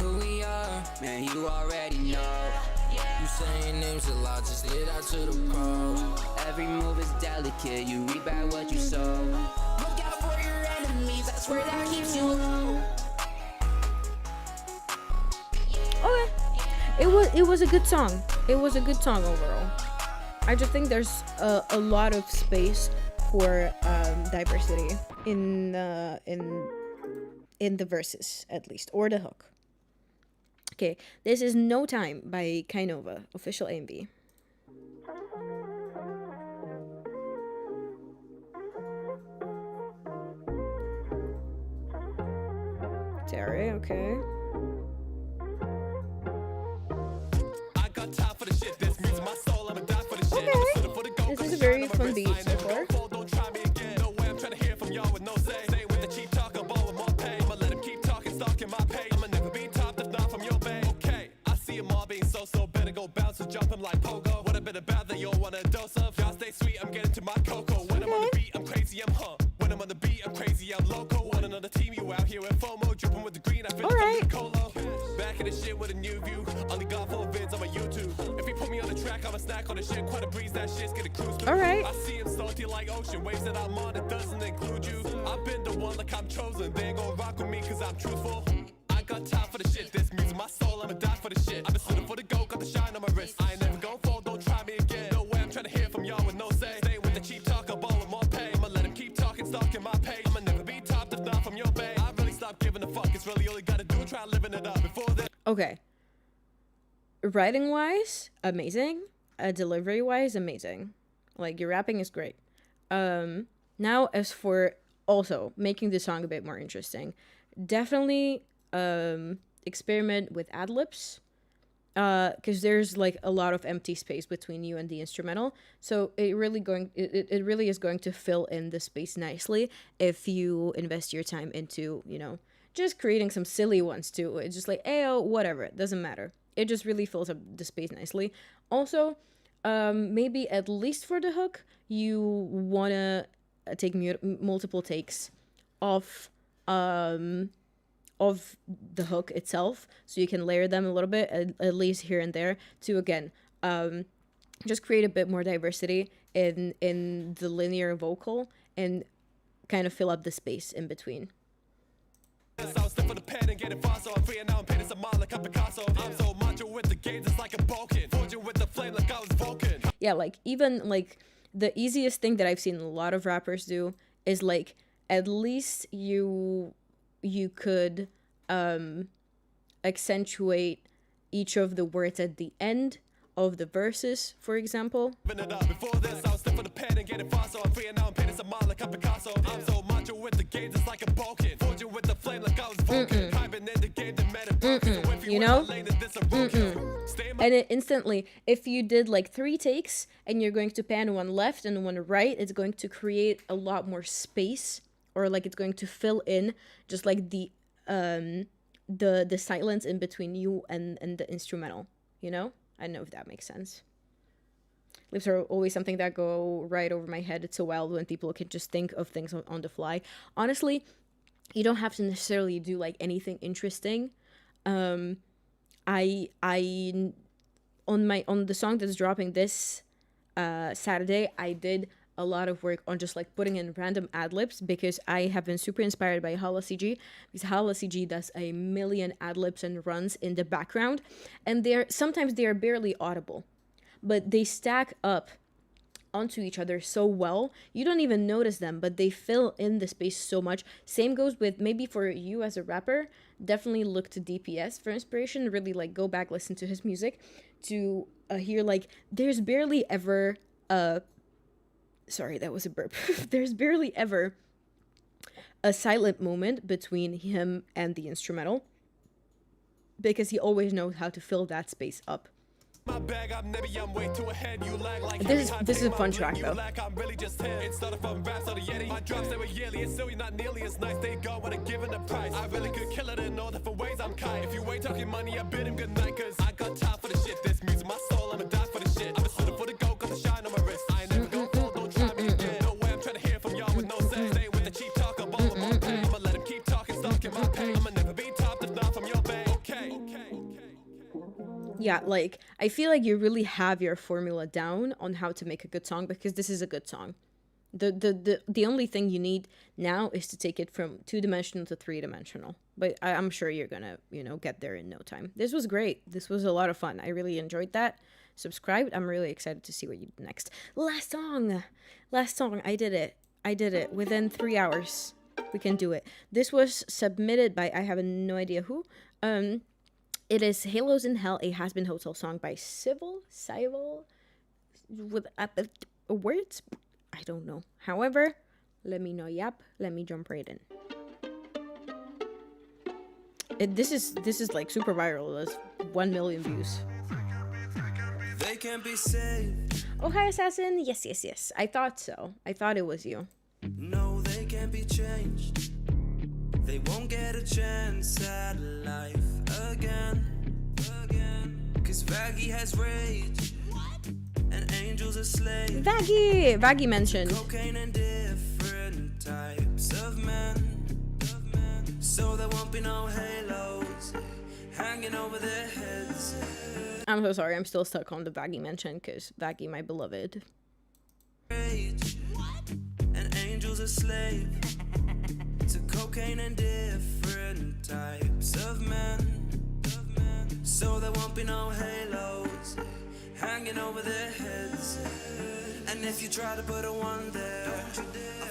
Who we are, man, you already know. You saying names a lot, just lay that to the pros. Every move is delicate, you reap at what you sow. Look out for your enemies, I swear that keeps you low. Okay. It was a good song. It was a good song overall. I just think there's a lot of space for diversity in the verses, at least, or the hook. Okay, this is No Time by Kainova, official AMV. Terry, okay. I got time for the shit. This music, my soul, I'ma die for the shit. Okay. This is a very fun beat so far. Don't try me again. No way I'm trying to hear from y'all with no say. Stay with the cheap talk, I'm all with more pay. I'ma let him keep talking, stalking my page. I'ma never be topped if not from your bay. Okay, I see them all being so better go bounce and jump him like pogo. What a bit of bad that you all want a dose of. Y'all stay sweet, I'm getting to my cocoa. When I'm on the beat, I'm crazy, I'm When I'm on the beat, I'm crazy, I'm loco. Want another team, you out here with FOMO, dripping with the green. I feel like Colo. Back in the shit with a new view. Only got 4 vids on my YouTube. If you put me on the track, I'm a snack on the shit. Quite a breeze, that shit's gonna cruise through. Alright. I see him salty like ocean waves that I'm on. It doesn't include you. I've been the one like I'm chosen. They ain't gon' rock with me cause I'm truthful. I got time for the shit. This music, my soul, I'ma die for the shit. I've been sitting for the gold, got the shine on my wrist. I ain't never gon' fall, don't try me again. No way I'm trying to hear from y'all with no say. Stay with the cheap talk, I'm all with more pay. I'ma let him keep talking, stalking my page. I'ma never be topped if not from Okay. Writing wise, amazing. Delivery wise, amazing. Like, your rapping is great. Now, as for also making the song a bit more interesting, definitely experiment with ad libs, because there's like a lot of empty space between you and the instrumental. So it really is going to fill in the space nicely if you invest your time into, just creating some silly ones too. It's just like, ayo, whatever, it doesn't matter. It just really fills up the space nicely. Also, maybe at least for the hook, you wanna take multiple takes of the hook itself, so you can layer them a little bit, at least here and there, to again just create a bit more diversity in the linear vocal and kind of fill up the space in between. So step for the pen and get it fast, so I'm free and now I'm painting some mind like a Picasso. I'm so macho with the games, it's like a Vulcan. Forging with the flame like I was Vulcan. Yeah, like, even like the easiest thing that I've seen a lot of rappers do is like, at least you could accentuate each of the words at the end of the verses, for example. Before this, I'll step for the pen and get it fast, so I'm free and now I'm painting some mind like a Picasso. I'm so macho with the games, it's like a Vulcan. Forging with the flame like I was Vulcan. I've been in the game that met a You know? And it instantly, if you did like 3 takes and you're going to pan one left and one right, it's going to create a lot more space, or like it's going to fill in just like the silence in between you and the instrumental, I don't know if that makes sense. Lips are always something that go right over my head. It's so wild when people can just think of things on the fly. Honestly, you don't have to necessarily do like anything interesting. I on the song that's dropping this Saturday, I did a lot of work on just like putting in random ad libs, because I have been super inspired by Hala CG, because Hala CG does a million ad libs and runs in the background, and sometimes they are barely audible, but they stack up onto each other so well you don't even notice them, but they fill in the space so much. Same goes with, maybe for you as a rapper, definitely look to DPS for inspiration. Really like go back, listen to his music to hear like there's barely ever sorry, that was a burp. There's barely ever a silent moment between him and the instrumental, because he always knows how to fill that space up. My bag, I'm never young, way too ahead. You lag like This is a fun track though. I'm really just here. It started from raps on the Yeti. My drops, they were yearly, it's silly, not nearly as nice. They go when I'm given a price. I really could kill it in all different ways. I'm kind. If you ain't talking money, I bid him good night, cause I got time for the shit. This music, my soul, I'ma die for the shit. I'm a suitor for the gold, got the shine on my wrist. I ain't never gonna fall, don't try me again. No way, I'm trying to hear from y'all with no say. Stay with the cheap talk, I'm all about pay. I'ma let him keep talking, stalking my pay. I'ma never be topped if not from your bay. Okay. Yeah, like, I feel like you really have your formula down on how to make a good song, because this is a good song. The only thing you need now is to take it from 2-dimensional to 3-dimensional. But I'm sure you're gonna, get there in no time. This was great. This was a lot of fun. I really enjoyed that. Subscribed. I'm really excited to see what you do next. Last song. I did it within 3 hours. We can do it. This was submitted by, I have no idea who. It is Halos in Hell, a Has Been Hotel song by Civil, with words? I don't know. However, let me know, let me jump right in. This is like super viral. It has 1 million views. They can't be saved. Oh, hi, Assassin. Yes. I thought so. I thought it was you. No, they can't be changed. They won't get a chance at life again. Cause Vaggie has rage, and angels are slaves. Vaggie mentioned. Cocaine and different types of men. So there won't be no halos hanging over their heads. I'm so sorry, I'm still stuck on the Vaggie mention, because Vaggie, my beloved. Rage, and angels are slaves to cocaine and different types of men. So there won't be no halos hanging over their heads. And if you try to put a one there,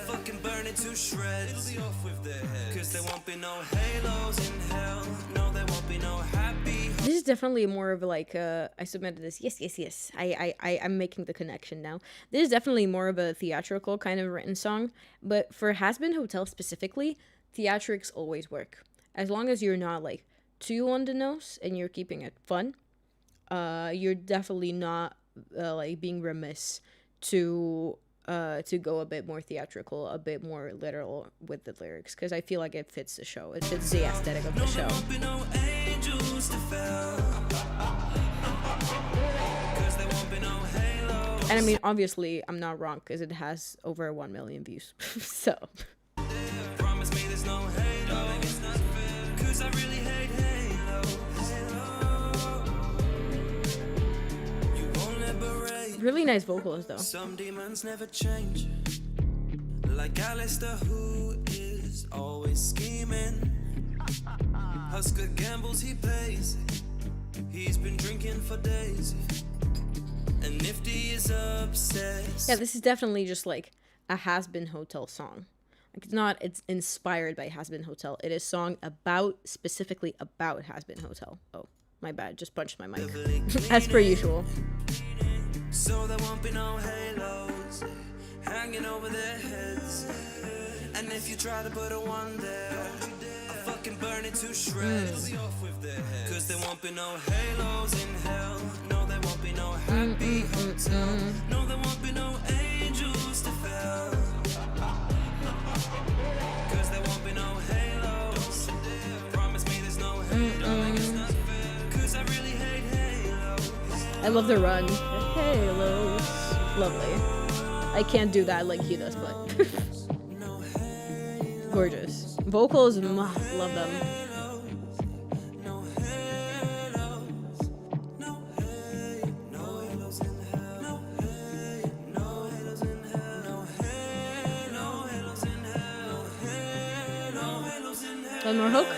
I'll fucking burn it to shreds. It'll be off with their heads. Cause there won't be no halos in hell. No, there won't be no happy. This is definitely more of like I submitted this. Yes. I'm making the connection now. This is definitely more of a theatrical kind of written song, but for Has Been Hotel specifically, theatrics always work. As long as you're not like too on the nose and you're keeping it fun, you're definitely not like being remiss to go a bit more theatrical, a bit more literal with the lyrics, because I feel like it fits the show. It fits the aesthetic of the show. And I mean, obviously, I'm not wrong because it has over 1 million views. So. Promise me there's no halo. Cause I really hate halo. You won't liberate. Really nice vocals though. Some demons never change. Like Alistair, who is always scheming. Husker gambles he plays. He's been drinking for days. And Nifty is obsessed. Yeah, this is definitely just like a Has Been Hotel song. Like it's inspired by Has Been Hotel. It is song specifically about Has Been Hotel. Oh, my bad, just punched my mic. As per usual. So there won't be no halos hanging over their heads. And if you try to put a one there, I'll fucking burn it to shreds. Cause there won't be no halos in hell. No, there won't be no happy hotel. No, there won't be no angels to fell. Cause there won't be no halos. Promise me there's no halos. Cause I really hate halos. I love the run. The halos. Lovely. I can't do that like he does, but gorgeous. Vocals, love them. One more hook? Okay.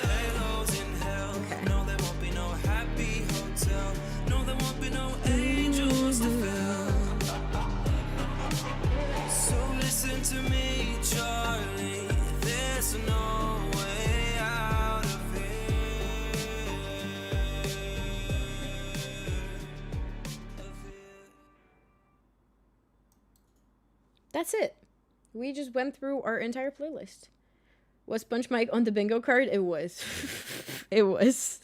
So listen to me, Charlie. There's no way out of That's it. We just went through our entire playlist. Was Sponge Mike on the bingo card? It was. It was.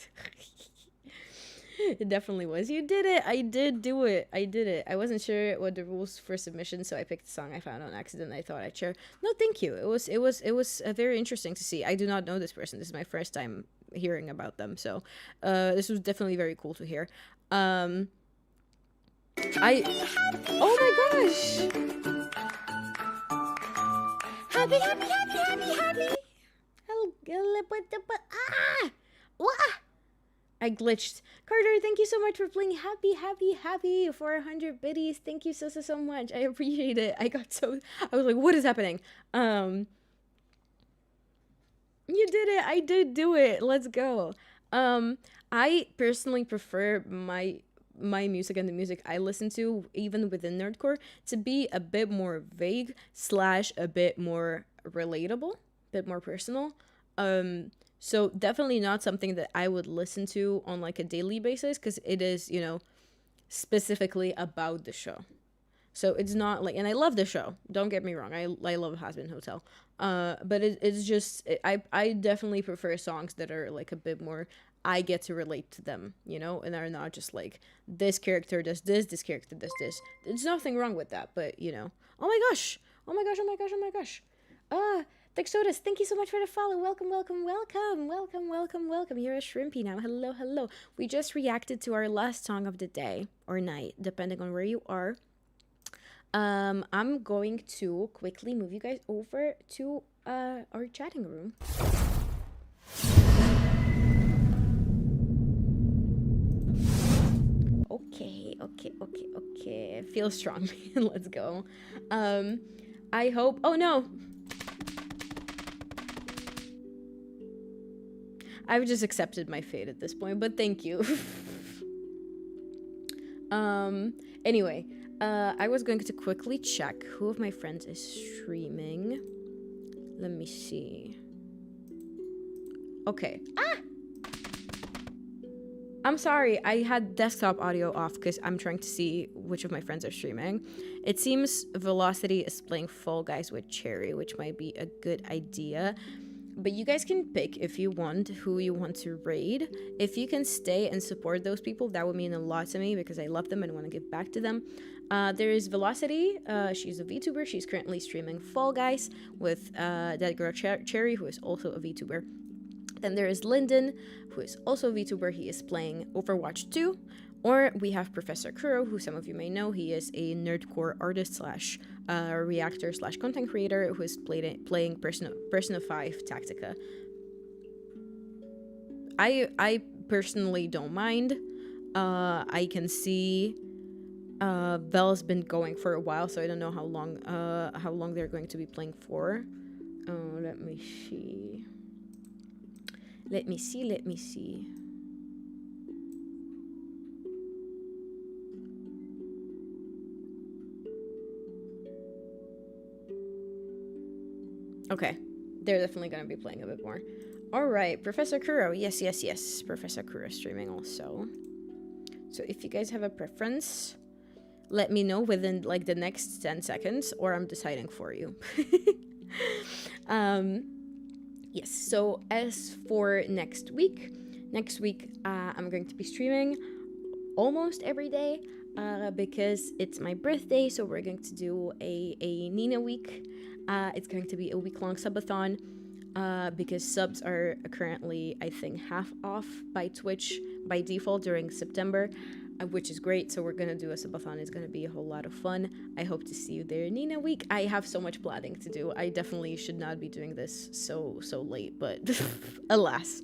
It definitely was. You did it. I did do it. I did it. I wasn't sure what the rules for submission, so I picked a song I found on accident. I thought I'd share. No, thank you. It was very interesting to see. I do not know this person. This is my first time hearing about them, so this was definitely very cool to hear. Oh my gosh! Happy. I glitched. Carter, thank you so much for playing Happy for 100 biddies. Thank you so much. I appreciate it. I was like, what is happening? You did it. I did do it. Let's go. I personally prefer my music and the music I listen to, even within nerdcore, to be a bit more vague / a bit more relatable, a bit more personal. So definitely not something that I would listen to on like a daily basis, because it is, specifically about the show. So it's not like, and I love the show, don't get me wrong, I love Has Been Hotel, but it's just, I definitely prefer songs that are like a bit more, I get to relate to them, and are not just like, this character does this character does this. There's nothing wrong with that, but oh my gosh. Texodus, thank you so much for the follow. Welcome. You're a shrimpy now. Hello. We just reacted to our last song of the day or night, depending on where you are. I'm going to quickly move you guys over to our chatting room. Okay. Feel strong, man. Let's go. I hope. Oh no. I've just accepted my fate at this point, but thank you. Anyway, I was going to quickly check who of my friends is streaming. Let me see. Okay. I'm sorry, I had desktop audio off because I'm trying to see which of my friends are streaming. It seems Velocity is playing Fall Guys with Cherry, which might be a good idea. But you guys can pick if you want who you want to raid. If you can stay and support those people, that would mean a lot to me because I love them and want to give back to them. There is Velocity. She's a VTuber. She's currently streaming Fall Guys with that girl Cherry, who is also a VTuber. Then there is Lyndon, who is also a VTuber. He is playing Overwatch 2. Or we have Professor Kuro, who some of you may know. He is a nerdcore artist slash reactor slash content creator who is playing Persona 5 Tactica. I personally don't mind. I can see Vel's been going for a while, so I don't know how long they're going to be playing for. Let me see. Let me see. Okay, they're definitely going to be playing a bit more. All right, Professor Kuro. Yes. Professor Kuro streaming also. So if you guys have a preference, let me know within like the next 10 seconds, or I'm deciding for you. Yes, so as for next week, I'm going to be streaming almost every day because it's my birthday, so we're going to do a Nina week. It's going to be a week-long subathon because subs are currently, I think, half off by Twitch by default during September, which is great. So we're going to do a subathon. It's going to be a whole lot of fun. I hope to see you there, Nina week. I have so much planning to do. I definitely should not be doing this so late, but alas.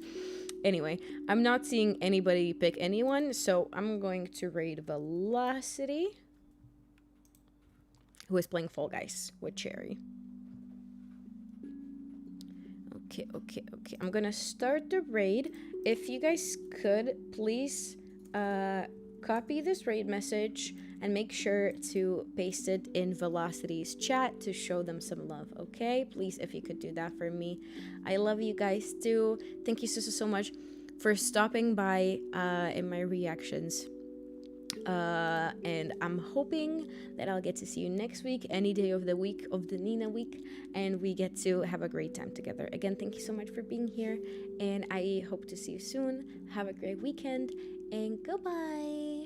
Anyway, I'm not seeing anybody pick anyone, so I'm going to raid Velocity, who is playing Fall Guys with Cherry. Okay. I'm gonna start the raid. If you guys could, please copy this raid message and make sure to paste it in Velocity's chat to show them some love, okay? Please, if you could do that for me. I love you guys too. Thank you so much for stopping by in my reactions. And I'm hoping that I'll get to see you next week, any day of the week of the Nina week, and we get to have a great time together. Again, thank you so much for being here, and I hope to see you soon. Have a great weekend, and goodbye.